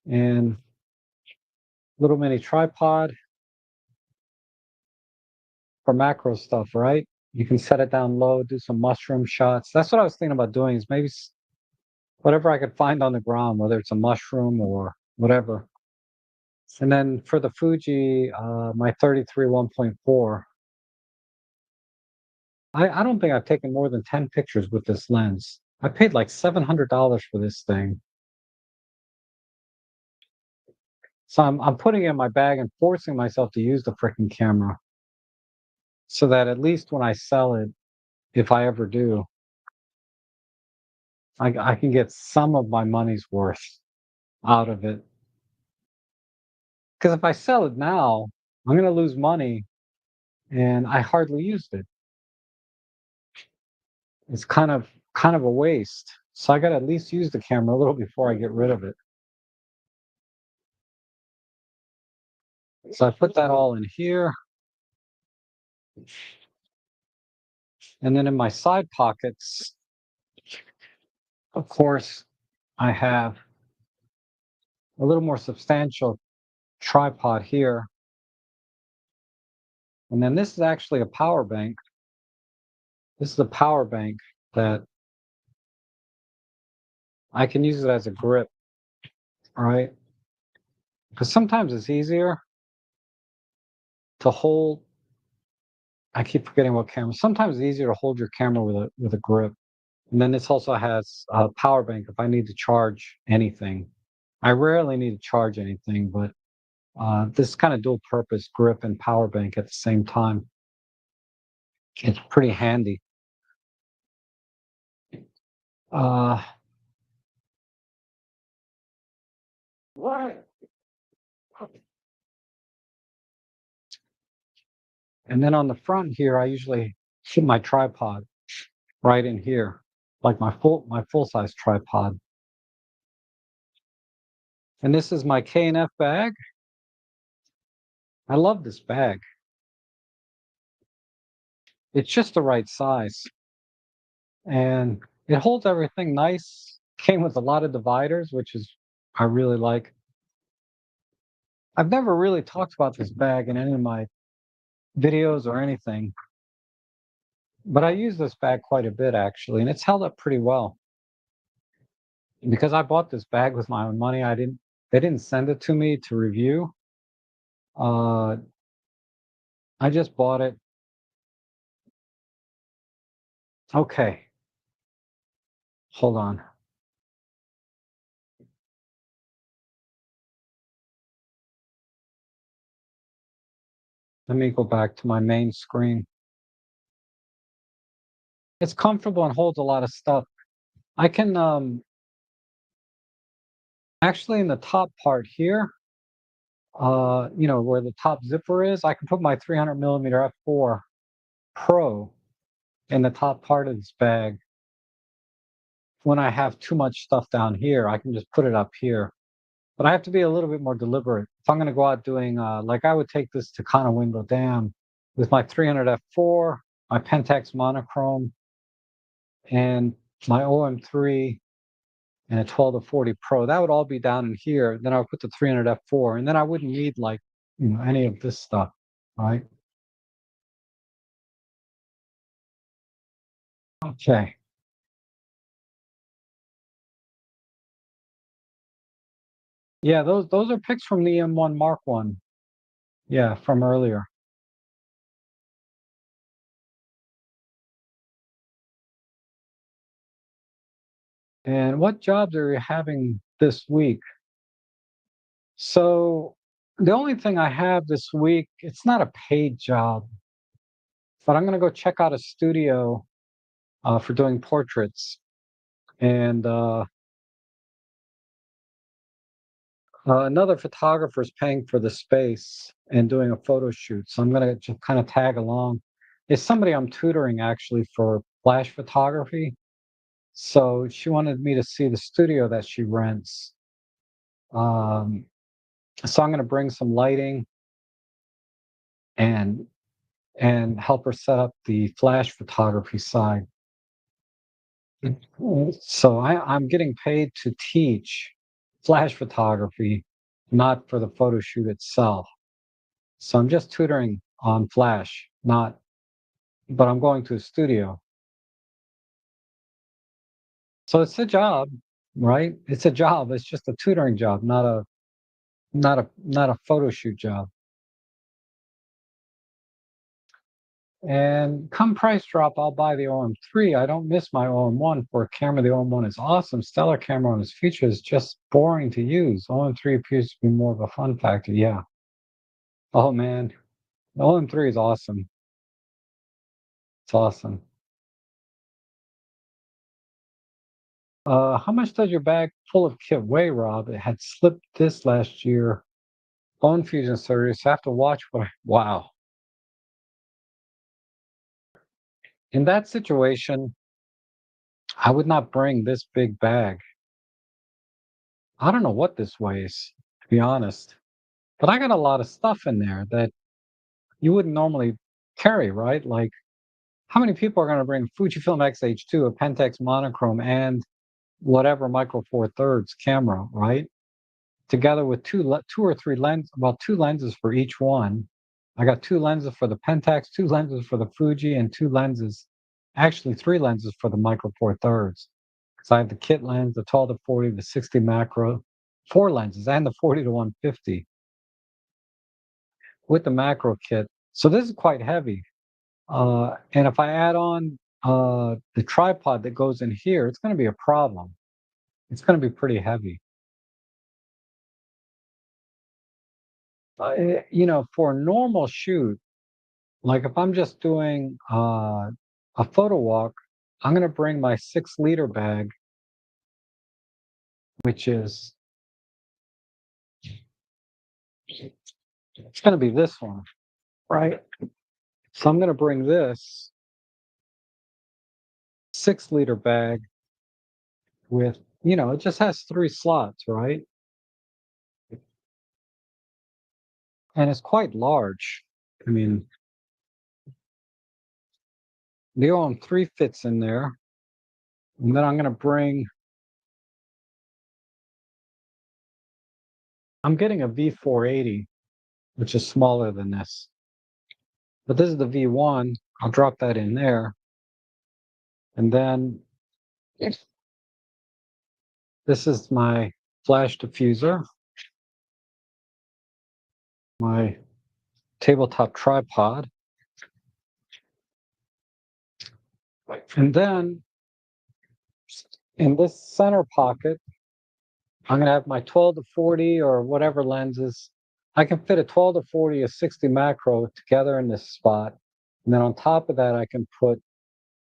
And little mini tripod for macro stuff, right? You can set it down low, do some mushroom shots. That's what I was thinking about doing, is maybe whatever I could find on the ground, whether it's a mushroom or whatever. And then for the Fuji, my 33 1.4, I don't think I've taken more than 10 pictures with this lens. I paid like $700 for this thing. So I'm putting it in my bag and forcing myself to use the freaking camera so that at least when I sell it, if I ever do, I can get some of my money's worth out of it. Because if I sell it now, I'm going to lose money and I hardly used it. It's kind of a waste. So I got to at least use the camera a little before I get rid of it. So I put that all in here. And then in my side pockets, of course, I have a little more substantial tripod here. And then this is actually a power bank. This is a power bank that I can use it as a grip, all right? Because sometimes it's easier to hold. I keep forgetting what camera. Sometimes it's easier to hold your camera with a grip. And then this also has a power bank if I need to charge anything. I rarely need to charge anything, but this kind of dual purpose grip and power bank at the same time. It's pretty handy. Uh, and then on the front here, I usually keep my tripod right in here, like my full size tripod. And this is my K&F bag. I love this bag. It's just the right size, and it holds everything nice. Came with a lot of dividers, which is I really like. I've never really talked about this bag in any of my videos or anything, but I use this bag quite a bit actually, and it's held up pretty well. Because I bought this bag with my own money, they didn't send it to me to review. Uh, I just bought it. Okay, hold on. Let me go back to my main screen. It's comfortable and holds a lot of stuff. I can actually in the top part here, where the top zipper is, I can put my 300 millimeter f4 Pro in the top part of this bag. When I have too much stuff down here, I can just put it up here. But I have to be a little bit more deliberate. If I'm going to go out doing, like I would take this to Conowingo Dam with my 300 f4, my Pentax monochrome, and my OM3 and a 12 to 40 Pro. That would all be down in here. Then I would put the 300 f4, and then I wouldn't need like any of this stuff, right? Okay. Yeah, those are pics from the M1 Mark One. Yeah, from earlier. And what jobs are you having this week? So the only thing I have this week, it's not a paid job, but I'm gonna go check out a studio for doing portraits. And another photographer is paying for the space and doing a photo shoot. So I'm gonna just kind of tag along. It's somebody I'm tutoring actually for flash photography. So she wanted me to see the studio that she rents. Um, so I'm gonna bring some lighting and help her set up the flash photography side. So I'm getting paid to teach flash photography, not for the photo shoot itself. So I'm just tutoring on flash, not, but I'm going to a studio. So it's a job, right? It's a job. It's just a tutoring job, not a photo shoot job. And come price drop, I'll buy the OM3. I don't miss my OM1 for a camera. The OM1 is awesome, stellar camera on its features, just boring to use. OM3 appears to be more of a fun factor. Yeah. Oh man, the OM3 is awesome. It's awesome. How much does your bag full of kit weigh, Rob? It had slipped this last year. Bone fusion surgery, so I have to watch what wow. In that situation, I would not bring this big bag. I don't know what this weighs, to be honest. But I got a lot of stuff in there that you wouldn't normally carry, right? Like, how many people are going to bring Fujifilm X-H2, a Pentax monochrome, and whatever micro four thirds camera, right? Together with two or three lenses, well, two lenses for each one. I got two lenses for the Pentax, two lenses for the Fuji, and two lenses, actually three lenses for the micro four thirds. Because I have the kit lens, the 12 to 40, the 60 macro, four lenses, and the 40 to 150 with the macro kit. So this is quite heavy. And if I add on the tripod that goes in here, it's going to be a problem. It's going to be pretty heavy. For a normal shoot, like if I'm just doing a photo walk, I'm going to bring my 6 liter bag, which is, it's going to be this one, right? So I'm going to bring this 6 liter bag with, it just has 3 slots, right? And it's quite large. I mean, the OM3 fits in there. And then I'm getting a V480, which is smaller than this. But this is the V1. I'll drop that in there. And then this is my flash diffuser, my tabletop tripod. And then in this center pocket, I'm going to have my 12 to 40 or whatever lenses. I can fit a 12 to 40, a 60 macro together in this spot. And then on top of that, I can put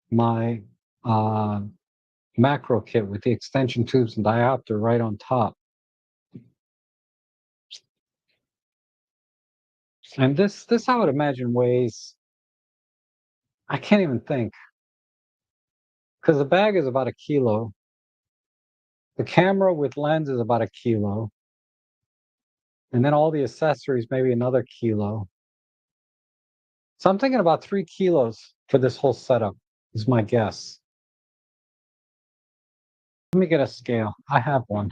my uh, macro kit with the extension tubes and diopter right on top. And this I would imagine weighs, I can't even think, because the bag is about a kilo. The camera with lens is about a kilo. And then all the accessories, maybe another kilo. So I'm thinking about 3 kilos for this whole setup, is my guess. Let me get a scale. I have one.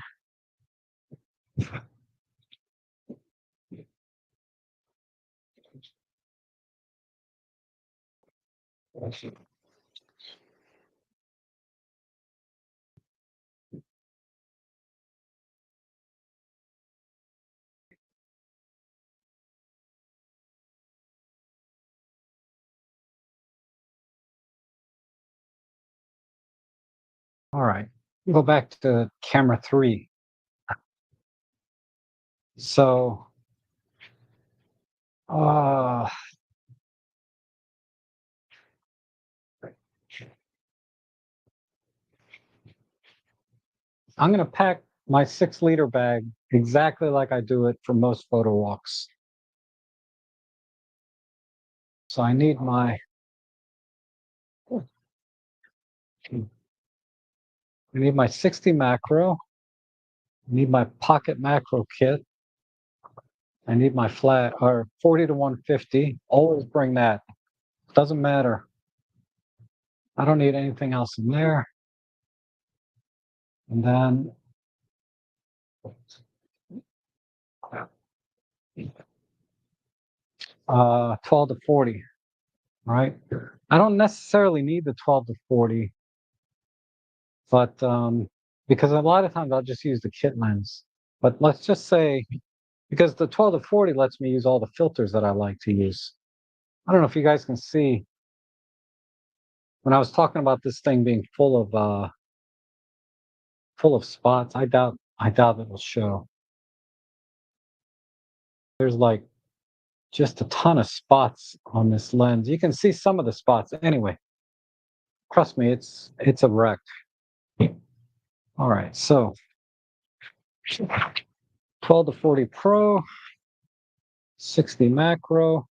All right. Go back to camera 3. So, uh, I'm going to pack my 6-liter bag exactly like I do it for most photo walks. So I need my 60 macro. I need my pocket macro kit. I need my flat or 40 to 150. Always bring that. Doesn't matter. I don't need anything else in there. And then 12 to 40, right? I don't necessarily need the 12 to 40, but because a lot of times I'll just use the kit lens. But let's just say, because the 12 to 40 lets me use all the filters that I like to use. I don't know if you guys can see when I was talking about this thing being full of spots. I doubt it will show. There's like just a ton of spots on this lens. You can see some of the spots. Anyway, trust me, it's a wreck. All right, so 12 to 40 Pro, 60 macro,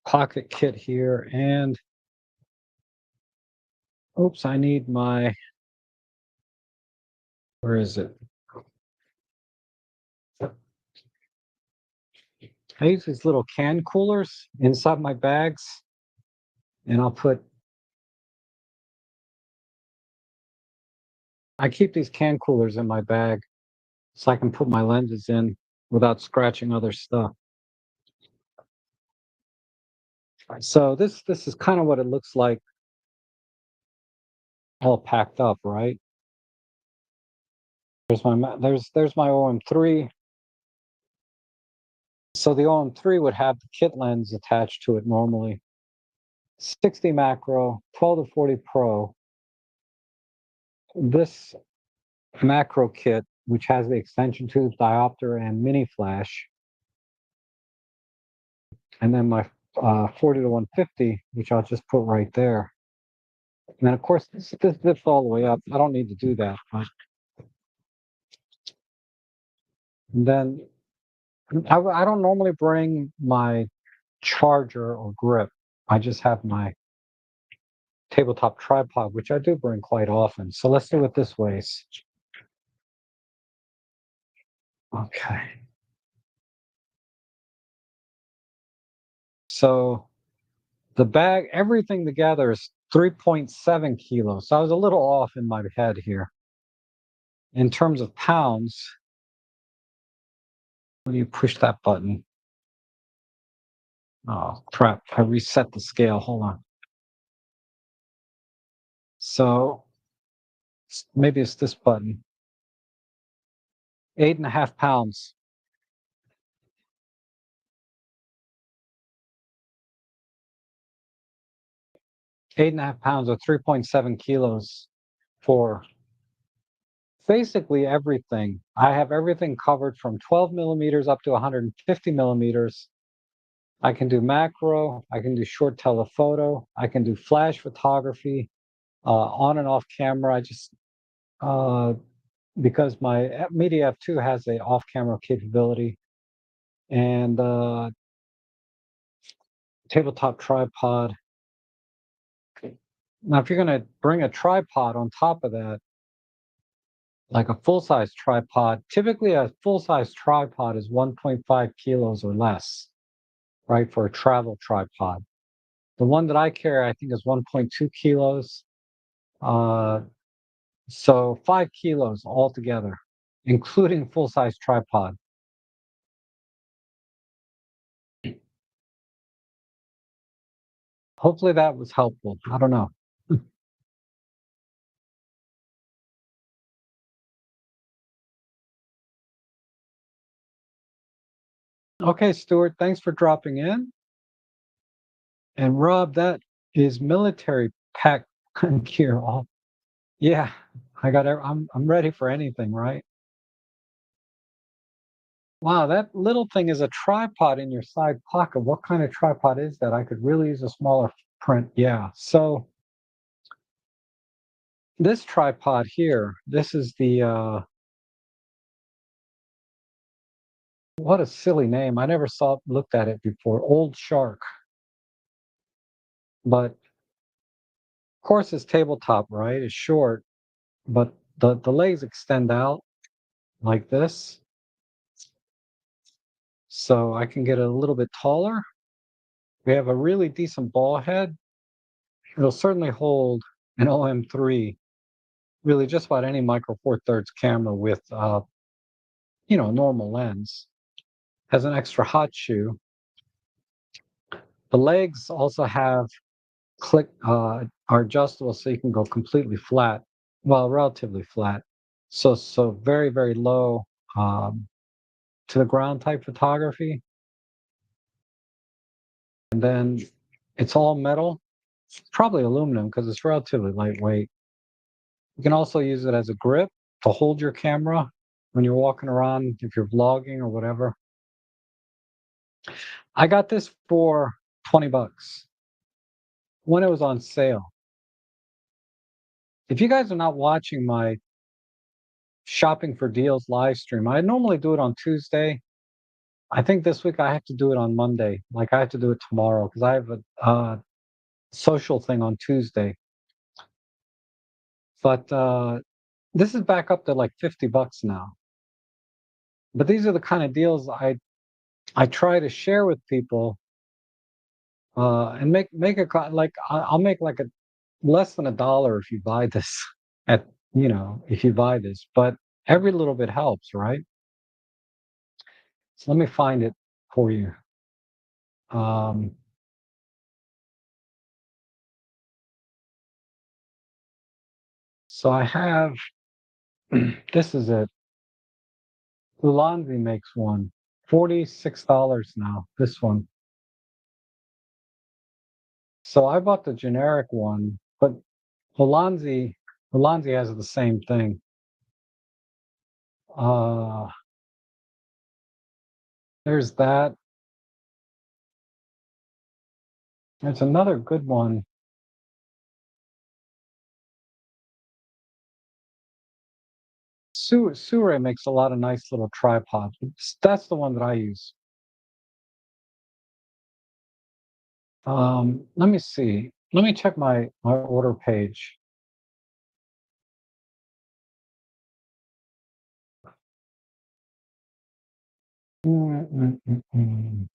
pocket kit here, and oops, I need my, where is it? I use these little can coolers inside my bags, and I keep these can coolers in my bag so I can put my lenses in without scratching other stuff. So this is kind of what it looks like all packed up, right? There's my OM3. So the OM3 would have the kit lens attached to it normally. 60 macro, 12 to 40 Pro. This macro kit, which has the extension tube, diopter, and mini flash, and then my 40 to 150, which I'll just put right there. And then, of course, this zips all the way up. I don't need to do that. But then I don't normally bring my charger or grip. I just have my tabletop tripod, which I do bring quite often. So let's do it this way. Okay. So the bag, everything together is 3.7 kilos. So I was a little off in my head here. In terms of pounds, when you push that button, oh crap, I reset the scale. Hold on. So maybe it's this button. 8.5 pounds. 8.5 pounds or 3.7 kilos for Basically everything. I have everything covered from 12 millimeters up to 150 millimeters. I can do macro, I can do short telephoto, I can do flash photography, on and off camera. Uh, because my Media F2 has a off camera capability and tabletop tripod. Now, if you're going to bring a tripod on top of that, like a full size tripod, typically a full size tripod is 1.5 kilos or less, right? For a travel tripod. The one that I carry, I think, is 1.2 kilos. Uh, so 5 kilos altogether, including full size tripod. Hopefully that was helpful. I don't know. Okay, Stuart, thanks for dropping in. And Rob, that is military pack gear. All yeah, I'm ready for anything, right? Wow, that little thing is a tripod in your side pocket. What kind of tripod is that? I could really use a smaller print. Yeah. So this tripod here, this is the what a silly name. I never saw looked at it before. Old Shark. But of course it's tabletop, right? It's short, but the legs extend out like this. So I can get it a little bit taller. We have a really decent ball head. It'll certainly hold an OM3, really just about any micro four thirds camera with normal lens. Has an extra hot shoe. The legs also have are adjustable so you can go completely flat, well, relatively flat. So very, very low um, to the ground type photography. And then it's all metal, probably aluminum because it's relatively lightweight. You can also use it as a grip to hold your camera when you're walking around, if you're vlogging or whatever. I got this for 20 bucks when it was on sale. If you guys are not watching my shopping for deals live stream, I normally do it on Tuesday. I think this week I have to do it on Monday. Like I have to do it tomorrow because I have a social thing on Tuesday. But this is back up to like 50 bucks now. But these are the kind of deals I try to share with people and make like I'll make like a less than $1 if you buy this at if you buy this, but every little bit helps, right? So let me find it for you. Um, so I have this is it. Ulanzi makes one. $46 now. This one. So I bought the generic one, but Ulanzi Ulanzi has the same thing. Uh, there's that. There's another good one. Sure makes a lot of nice little tripods. That's the one that I use. Let me see. Let me check my order page. Mm, mm, mm, mm.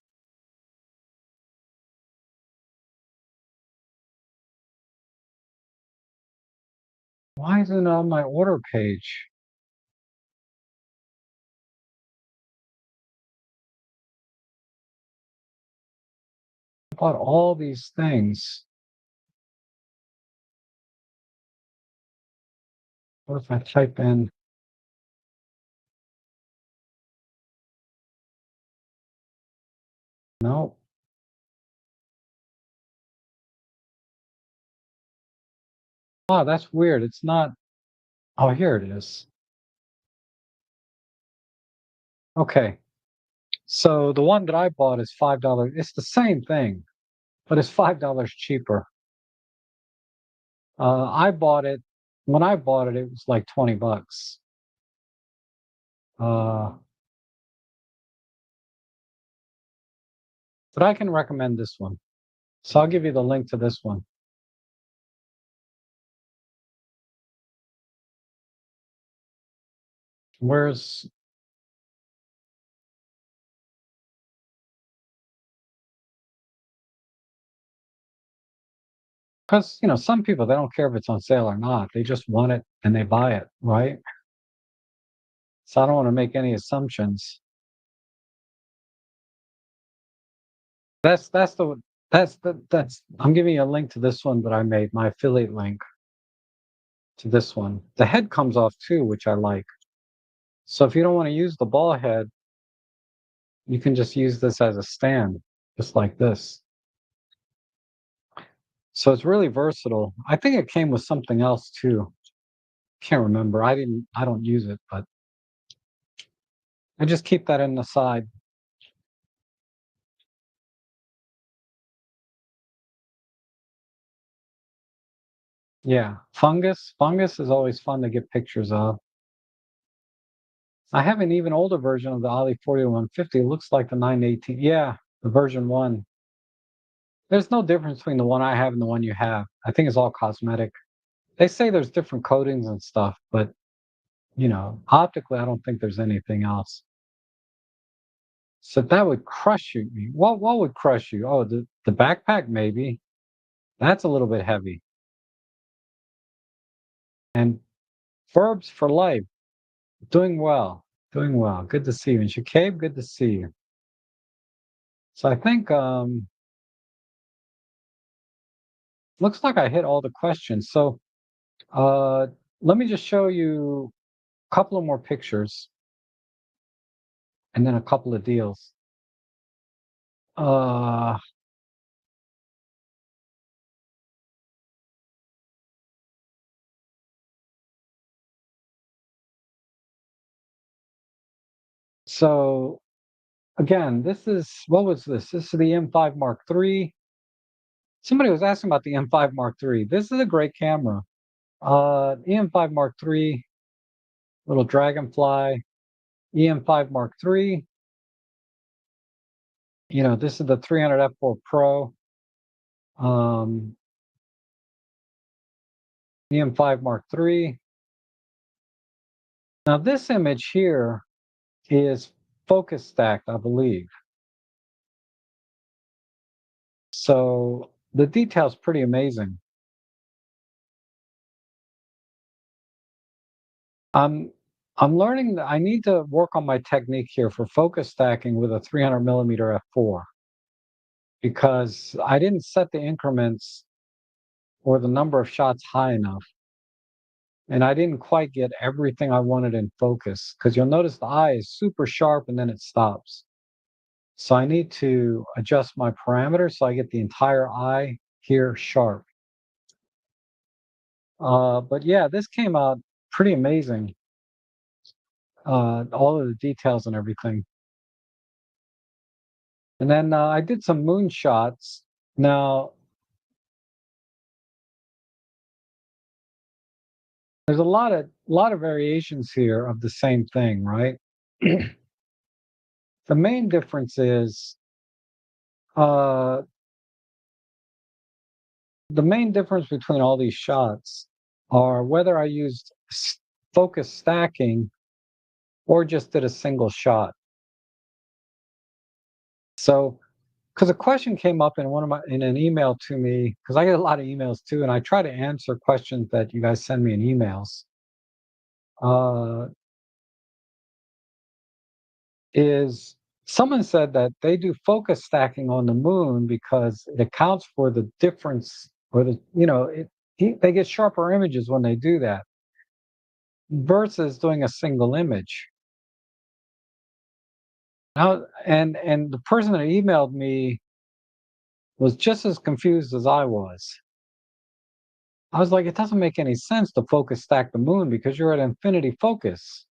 Why isn't it on my order page? I bought all these things. What if I type in? No. Oh, that's weird. It's not. Oh, here it is. Okay. So the one that I bought is $5. It's the same thing, but it's $5 cheaper. I bought it when I bought it, it was like 20 bucks. Uh, but I can recommend this one. So I'll give you the link to this one. Where's because some people they don't care if it's on sale or not. They just want it and they buy it, right? So I don't want to make any assumptions. That's the that's I'm giving you a link to this one that I made, my affiliate link to this one. The head comes off too, which I like. So if you don't want to use the ball head, you can just use this as a stand, just like this. So it's really versatile. I think it came with something else too. Can't remember. I don't use it, but I just keep that in the side. Yeah. Fungus. Fungus is always fun to get pictures of. I have an even older version of the Ollie 4150. It looks like the 918. Yeah, the version one. There's no difference between the one I have and the one you have. I think it's all cosmetic. They say there's different coatings and stuff, but optically, I don't think there's anything else. So that would crush you. What would crush you? Oh, the backpack maybe. That's a little bit heavy. And verbs for life. Doing well. Doing well. Good to see you. And Shakib, good to see you. So I think looks like I hit all the questions. So uh let me just show you a couple of more pictures and then a couple of deals. Uh so again, this is what was this? This is the M5 Mark III. Somebody was asking about the M5 Mark III. This is a great camera. EM5 Mark III, little Dragonfly, EM5 Mark III. This is the 300 f4 Pro, um, EM5 Mark III. Now, this image here is focus stacked, I believe. So the detail's pretty amazing. I'm I'm learning that I need to work on my technique here for focus stacking with a 300 millimeter f4 because I didn't set the increments or the number of shots high enough. And I didn't quite get everything I wanted in focus because you'll notice the eye is super sharp and then it stops. So I need to adjust my parameters so I get the entire eye here sharp. But yeah, this came out pretty amazing. All of the details and everything. And then I did some moon shots. Now, there's a lot of variations here of the same thing, right? The main difference is uh, the main difference between all these shots are whether I used focus stacking or just did a single shot. So, because a question came up in an email to me, because I get a lot of emails too, and I try to answer questions that you guys send me in emails. Uh, is someone said that they do focus stacking on the moon because it accounts for the difference or they get sharper images when they do that versus doing a single image. Now, and the person that emailed me was just as confused as I was. I was like, it doesn't make any sense to focus stack the moon because you're at infinity focus.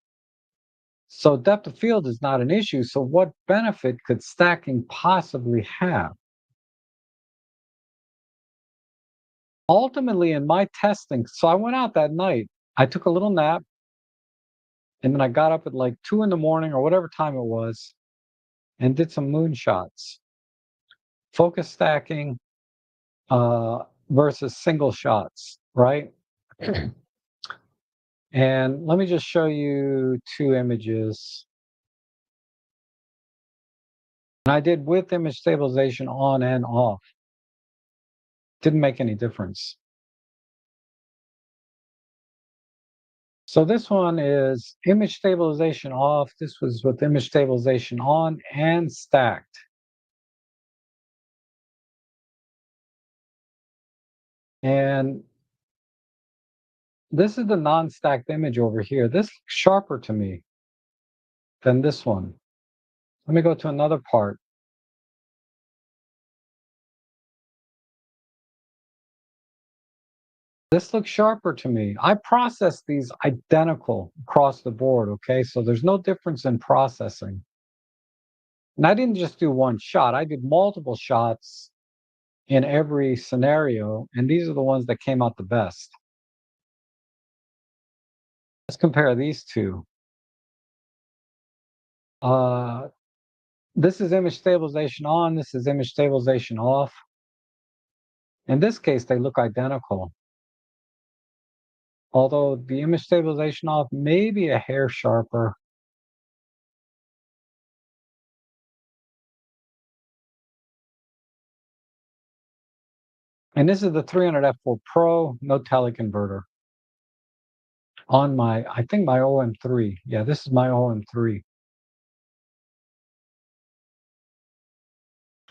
So depth of field is not an issue. So what benefit could stacking possibly have? Ultimately, in my testing, so I went out that night. I took a little nap, and then I got up at like 2 in the morning or whatever time it was, and did some moonshots, focus stacking versus single shots, right? And let me just show you two images. And I did with image stabilization on and off. Didn't make any difference. So this one is image stabilization off. This was with image stabilization on and stacked. And this is the non-stacked image over here. This looks sharper to me than this one. Let me go to another part. This looks sharper to me. I process these identical across the board, okay? So there's no difference in processing. And I didn't just do one shot, I did multiple shots in every scenario, and these are the ones that came out the best. Let's compare these two. Uh, this is image stabilization on, this is image stabilization off. In this case, they look identical. Although the image stabilization off may be a hair sharper. And this is the 300 F4 Pro, no teleconverter. On my, I think my OM3. Yeah, this is my OM3.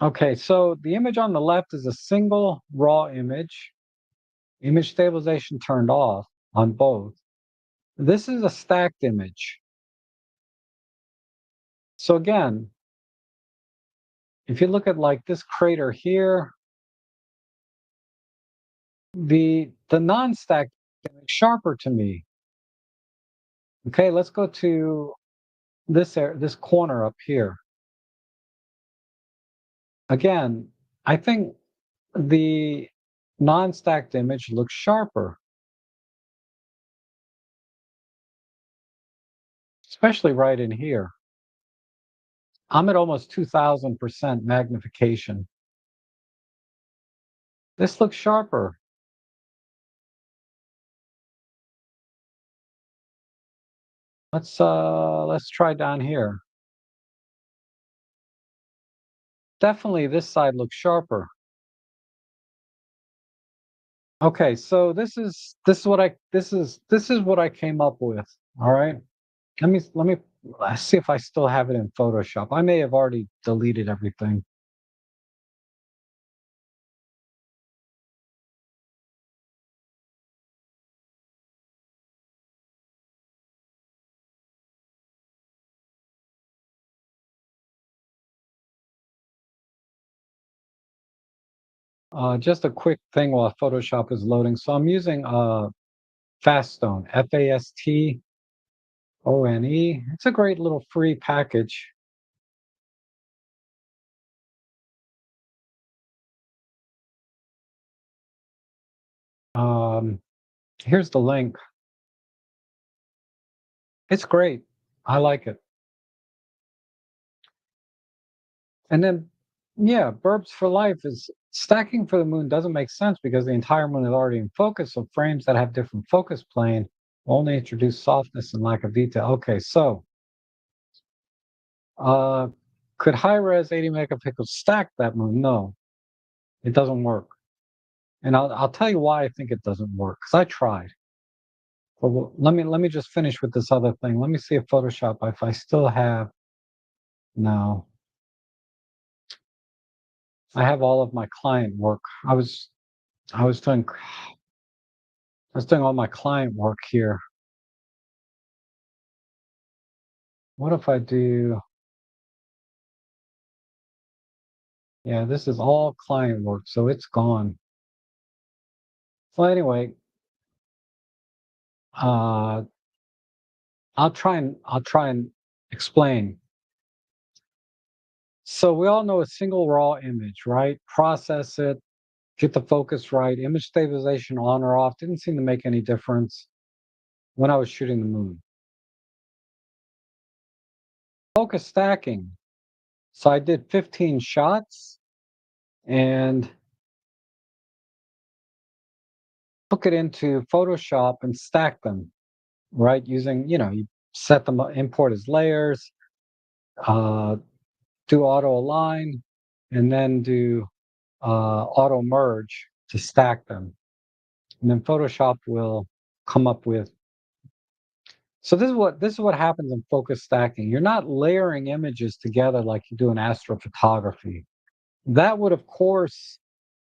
Okay, so the image on the left is a single raw image. Image stabilization turned off on both. This is a stacked image. So again, if you look at like this crater here, the non-stacked is sharper to me. Okay, let's go to this corner up here. Again, I think the non-stacked image looks sharper, especially right in here. I'm at almost 2000% magnification. This looks sharper. Let's try down here. Definitely this side looks sharper. Okay, so this is what I came up with. All right. Let me see if I still have it in Photoshop. I may have already deleted everything. Just a quick thing while Photoshop is loading. So I'm using Fastone, Fastone. It's a great little free package. Um, Here's the link. It's great. I like it. And then, yeah, Burbs for Life is stacking for the moon doesn't make sense because the entire moon is already in focus. So frames that have different focus plane only introduce softness and lack of detail. Okay, so uh, could high res 80 megapixels stack that moon? No, it doesn't work. And I'll tell you why I think it doesn't work because I tried. But let me just finish with this other thing. Let me see if Photoshop if I still have no. I have all of my client work. I was doing all my client work here. What if I do, yeah, this is all client work, so it's gone. Well, anyway, uh, I'll try and Explain. So we all know a single raw image, right? Process it, get the focus right. Image stabilization on or off didn't seem to make any difference when I was shooting the moon. Focus stacking. So I did 15 shots and took it into Photoshop and stacked them, right? Using, you set them up, import as layers, uh, do auto align, and then do auto merge to stack them. And then Photoshop will come up with. So this is what happens in focus stacking. You're not layering images together like you do in astrophotography. That would, of course,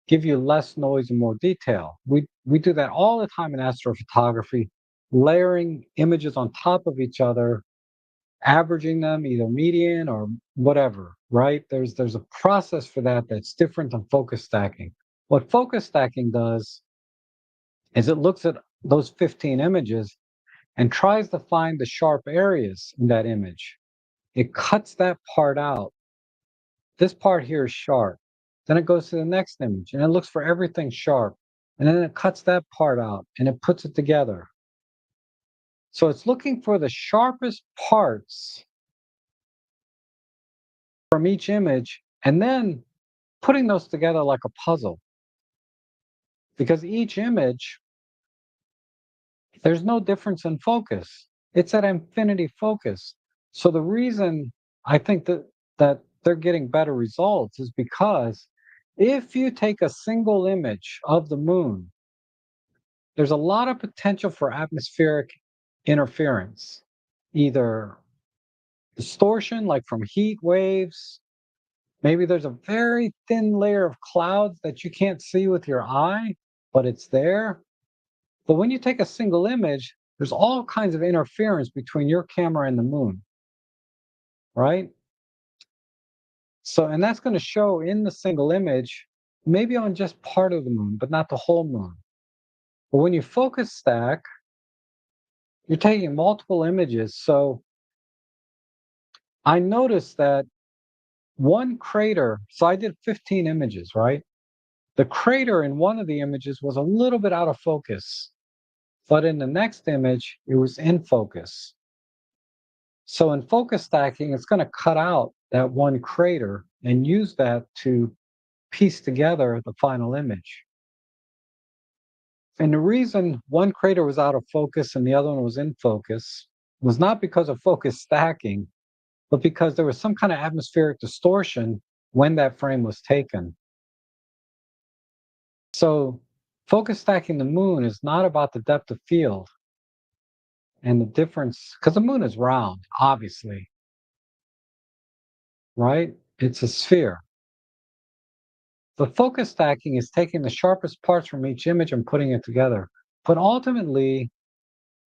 give you less noise and more detail. We do that all the time in astrophotography, layering images on top of each other, averaging them, either median or whatever, right? There's a process for that that's different than focus stacking. What focus stacking does is it looks at those 15 images and tries to find the sharp areas in that image. It cuts that part out. This part here is sharp. Then it goes to the next image and it looks for everything sharp. And then it cuts that part out and it puts it together. So it's looking for the sharpest parts from each image and then putting those together like a puzzle. Because each image, there's no difference in focus. It's at infinity focus. So the reason I think that they're getting better results is because if you take a single image of the moon, there's a lot of potential for atmospheric interference, either distortion, like from heat waves. Maybe there's a very thin layer of clouds that you can't see with your eye, but it's there. But when you take a single image, there's all kinds of interference between your camera and the moon, right? So, and that's going to show in the single image, maybe on just part of the moon, but not the whole moon. But when you focus stack, you're taking multiple images. So I noticed that one crater, so I did 15 images, right? The crater in one of the images was a little bit out of focus, but in the next image, it was in focus. So in focus stacking, it's going to cut out that one crater and use that to piece together the final image. And the reason one crater was out of focus and the other one was in focus was not because of focus stacking, but because there was some kind of atmospheric distortion when that frame was taken. So focus stacking the moon is not about the depth of field and the difference, because the moon is round, obviously, right? It's a sphere. But focus stacking is taking the sharpest parts from each image and putting it together. But ultimately,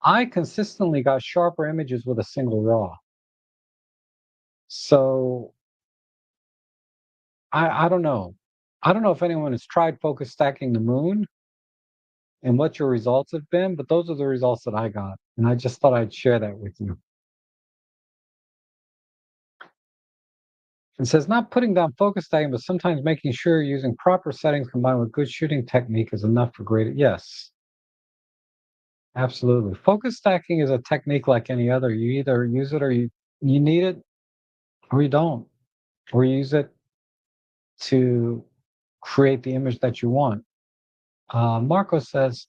I consistently got sharper images with a single RAW. So I don't know. I don't know if anyone has tried focus stacking the moon and what your results have been, but those are the results that I got. And I just thought I'd share that with you. It says not putting down focus stacking, but sometimes making sure you're using proper settings combined with good shooting technique is enough for great. Yes, absolutely. Focus stacking is a technique like any other. You either use it or you need it or you don't, or you use it to create the image that you want. Marco says,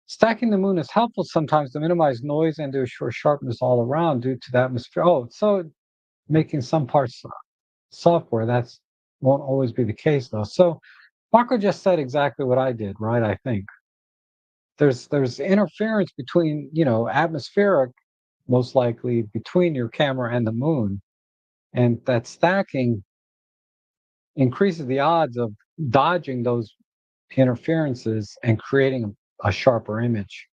stacking the moon is helpful sometimes to minimize noise and to assure sharpness all around due to the atmosphere. Oh, so making some parts software, that's won't always be the case though. So Marco just said exactly what I did, right? I think there's interference between, atmospheric, most likely between your camera and the moon, and that stacking increases the odds of dodging those interferences and creating a sharper image.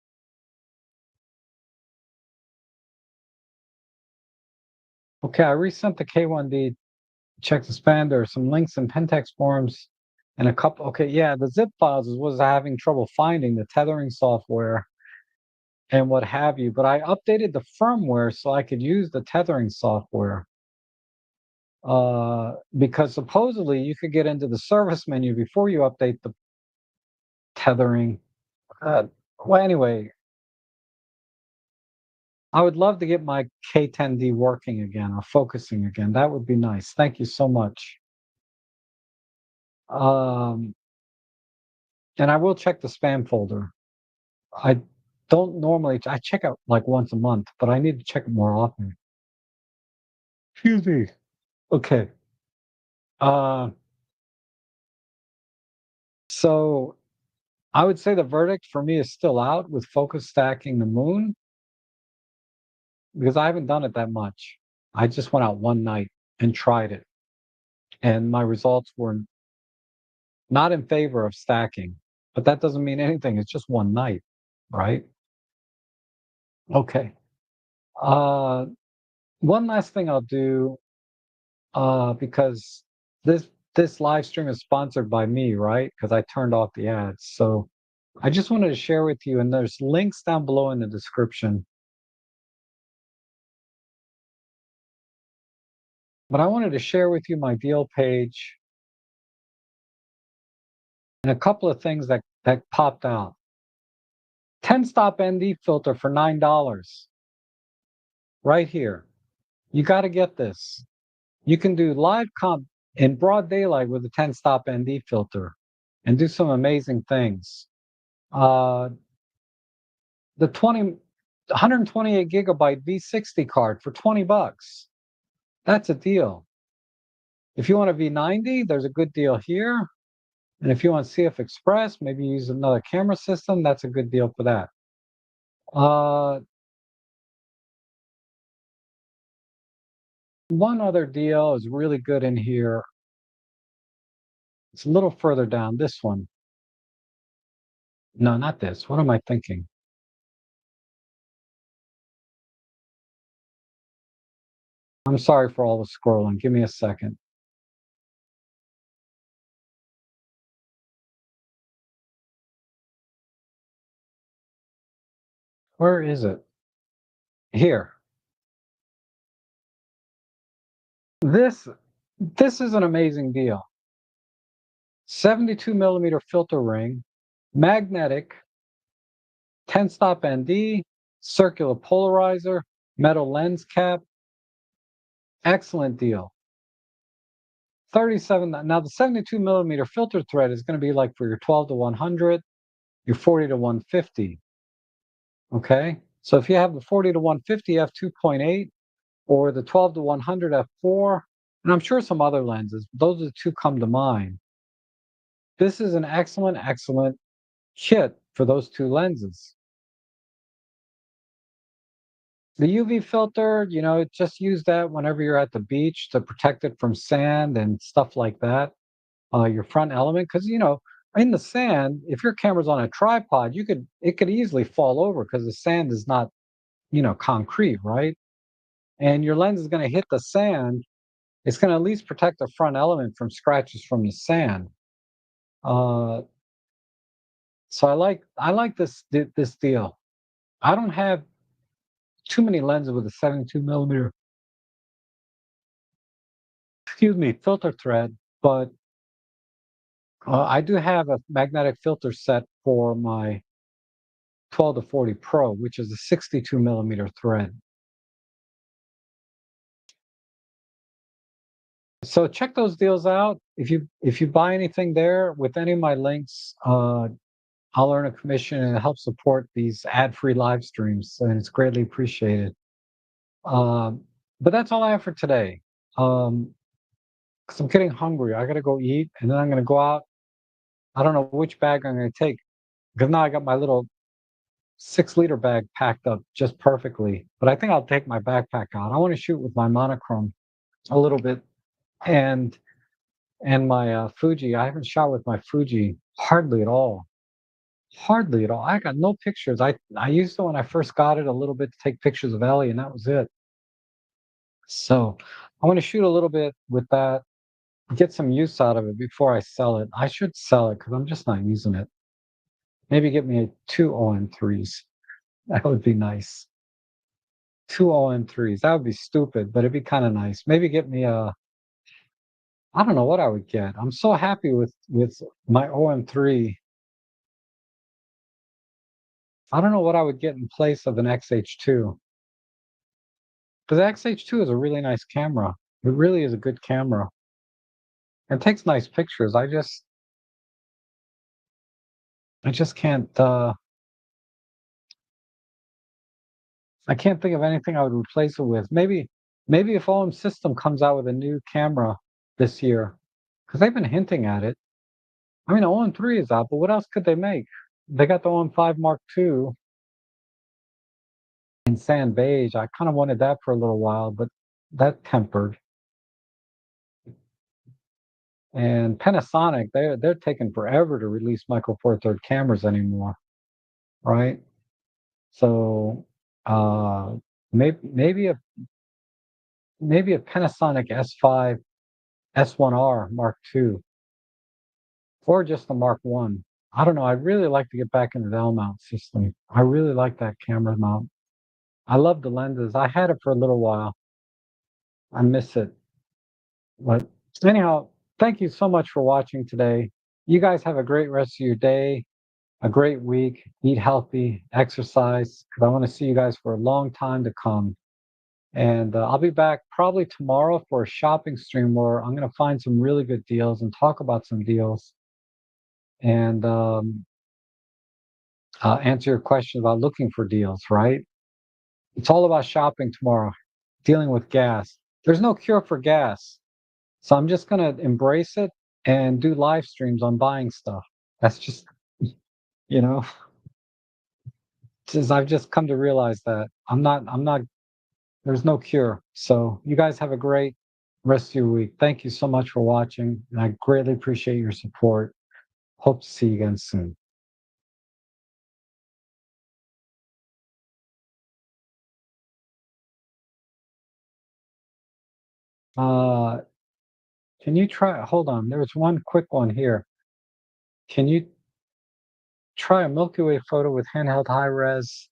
Okay, I resent the K1D. Check the spam. There are some links in Pentex forums and a couple. Okay, yeah, the zip files is was having trouble finding the tethering software. and what have you. But I updated the firmware so I could use the tethering software. Because supposedly you could get into the service menu before you update the tethering. Uh, well, anyway, I would love to get my K10D working again or focusing again. That would be nice. Thank you so much. Um, and I will check the spam folder. I don't normally, I check out like once a month, but I need to check it more often. Excuse me. Okay. Uh, so I would say the verdict for me is still out with focus stacking the moon because I haven't done it that much. I just went out one night and tried it, and my results were not in favor of stacking. But that doesn't mean anything. It's just one night, right? Okay. Uh, one last thing I'll do, because this live stream is sponsored by me, right? Because I turned off the ads. So I just wanted to share with you, and there's links down below in the description. But I wanted to share with you my deal page and a couple of things that popped out. 10 stop ND filter for $9 right here. You got to get this. You can do live comp in broad daylight with a 10 stop ND filter and do some amazing things. Uh, the 128 gigabyte V60 card for 20 bucks. That's a deal. If you want a V90, there's a good deal here. And if you want CF Express, maybe use another camera system, that's a good deal for that. Uh, one other deal is really good in here. It's a little further down, this one. No, not this. What am I thinking? I'm sorry for all the scrolling. Give me a second. Where is it? Here. This this is an amazing deal. 72 millimeter filter ring, magnetic, 10 stop ND, circular polarizer, metal lens cap. Excellent deal. 37. Now the 72 millimeter filter thread is going to be like for your 12 to 100, your 40 to 150. Okay. So if you have the 40 to 150 f2.8 or the 12 to 100 f4, and I'm sure some other lenses, those are the two come to mind. This is an excellent kit for those two lenses. The UV filter, just use that whenever you're at the beach to protect it from sand and stuff like that. Your front element, because in the sand, if your camera's on a tripod, it could easily fall over because the sand is not concrete, right? And your lens is going to hit the sand. It's going to at least protect the front element from scratches from the sand. Uh, so I like this deal. I don't have too many lenses with a 72 millimeter, excuse me, filter thread, but I do have a magnetic filter set for my 12 to 40 Pro, which is a 62 millimeter thread. So check those deals out. If you buy anything there with any of my links, I'll earn a commission and help support these ad-free live streams, and it's greatly appreciated. Um, but that's all I have for today. Because I'm getting hungry. I gotta go eat, and then I'm gonna go out. I don't know which bag I'm gonna take because now I got my little 6-liter bag packed up just perfectly. But I think I'll take my backpack out. I want to shoot with my monochrome a little bit, and my Fuji. I haven't shot with my Fuji hardly at all. Hardly at all. I got no pictures. I used to when I first got it a little bit to take pictures of Ellie, and that was it. So I want to shoot a little bit with that, get some use out of it before I sell it. I should sell it because I'm just not using it. Maybe get me two OM3s. That would be nice. 2 OM3s. That would be stupid, but it'd be kinda nice. Maybe get me a I don't know what I would get. I'm so happy with my OM3. I don't know what I would get in place of an XH2. 'Cause the XH2 is a really nice camera. It really is a good camera. It takes nice pictures. I just I can't think of anything I would replace it with. Maybe if OM System comes out with a new camera this year, because 'cause they've been hinting at it. I mean, OM3 is out, but what else could they make? They got the OM5 Mark II in sand beige. I kinda wanted that for a little while, but that tempered. And Panasonic, they're taking forever to release Micro Four Third cameras anymore, right? So, uh, maybe a Panasonic S5 S1R Mark II, or just the Mark One. I don't know. I'd really like to get back into the L mount system. I really like that camera mount. I love the lenses. I had it for a little while. I miss it. But anyhow, thank you so much for watching today. You guys have a great rest of your day, a great week. Eat healthy, exercise, because I want to see you guys for a long time to come. And I'll be back probably tomorrow for a shopping stream where I'm going to find some really good deals and talk about some deals and answer your question about looking for deals, right? It's all about shopping tomorrow, dealing with gas. There's no cure for gas. So I'm just going to embrace it and do live streams on buying stuff. That's just, you know, I've just come to realize that I'm not, there's no cure. So you guys have a great rest of your week. Thank you so much for watching. And I greatly appreciate your support. Hope to see you again soon. Uh, can you try, hold on, there was one quick one here. Can you try a Milky Way photo with handheld high res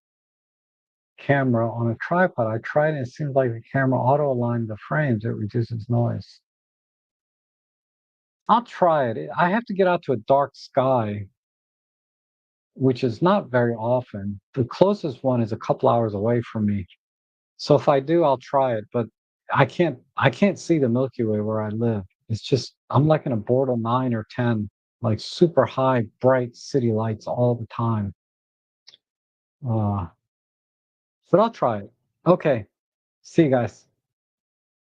camera on a tripod? I tried and it seems like the camera auto aligned the frames. It reduces noise. I'll try it. I have to get out to a dark sky, which is not very often. The closest one is a couple hours away from me. So if I do, I'll try it, but I can't see the Milky Way where I live. It's just I'm like in a Bortle 9 or 10, like super high, bright city lights all the time. Uh, but I'll try it. Okay. See you guys.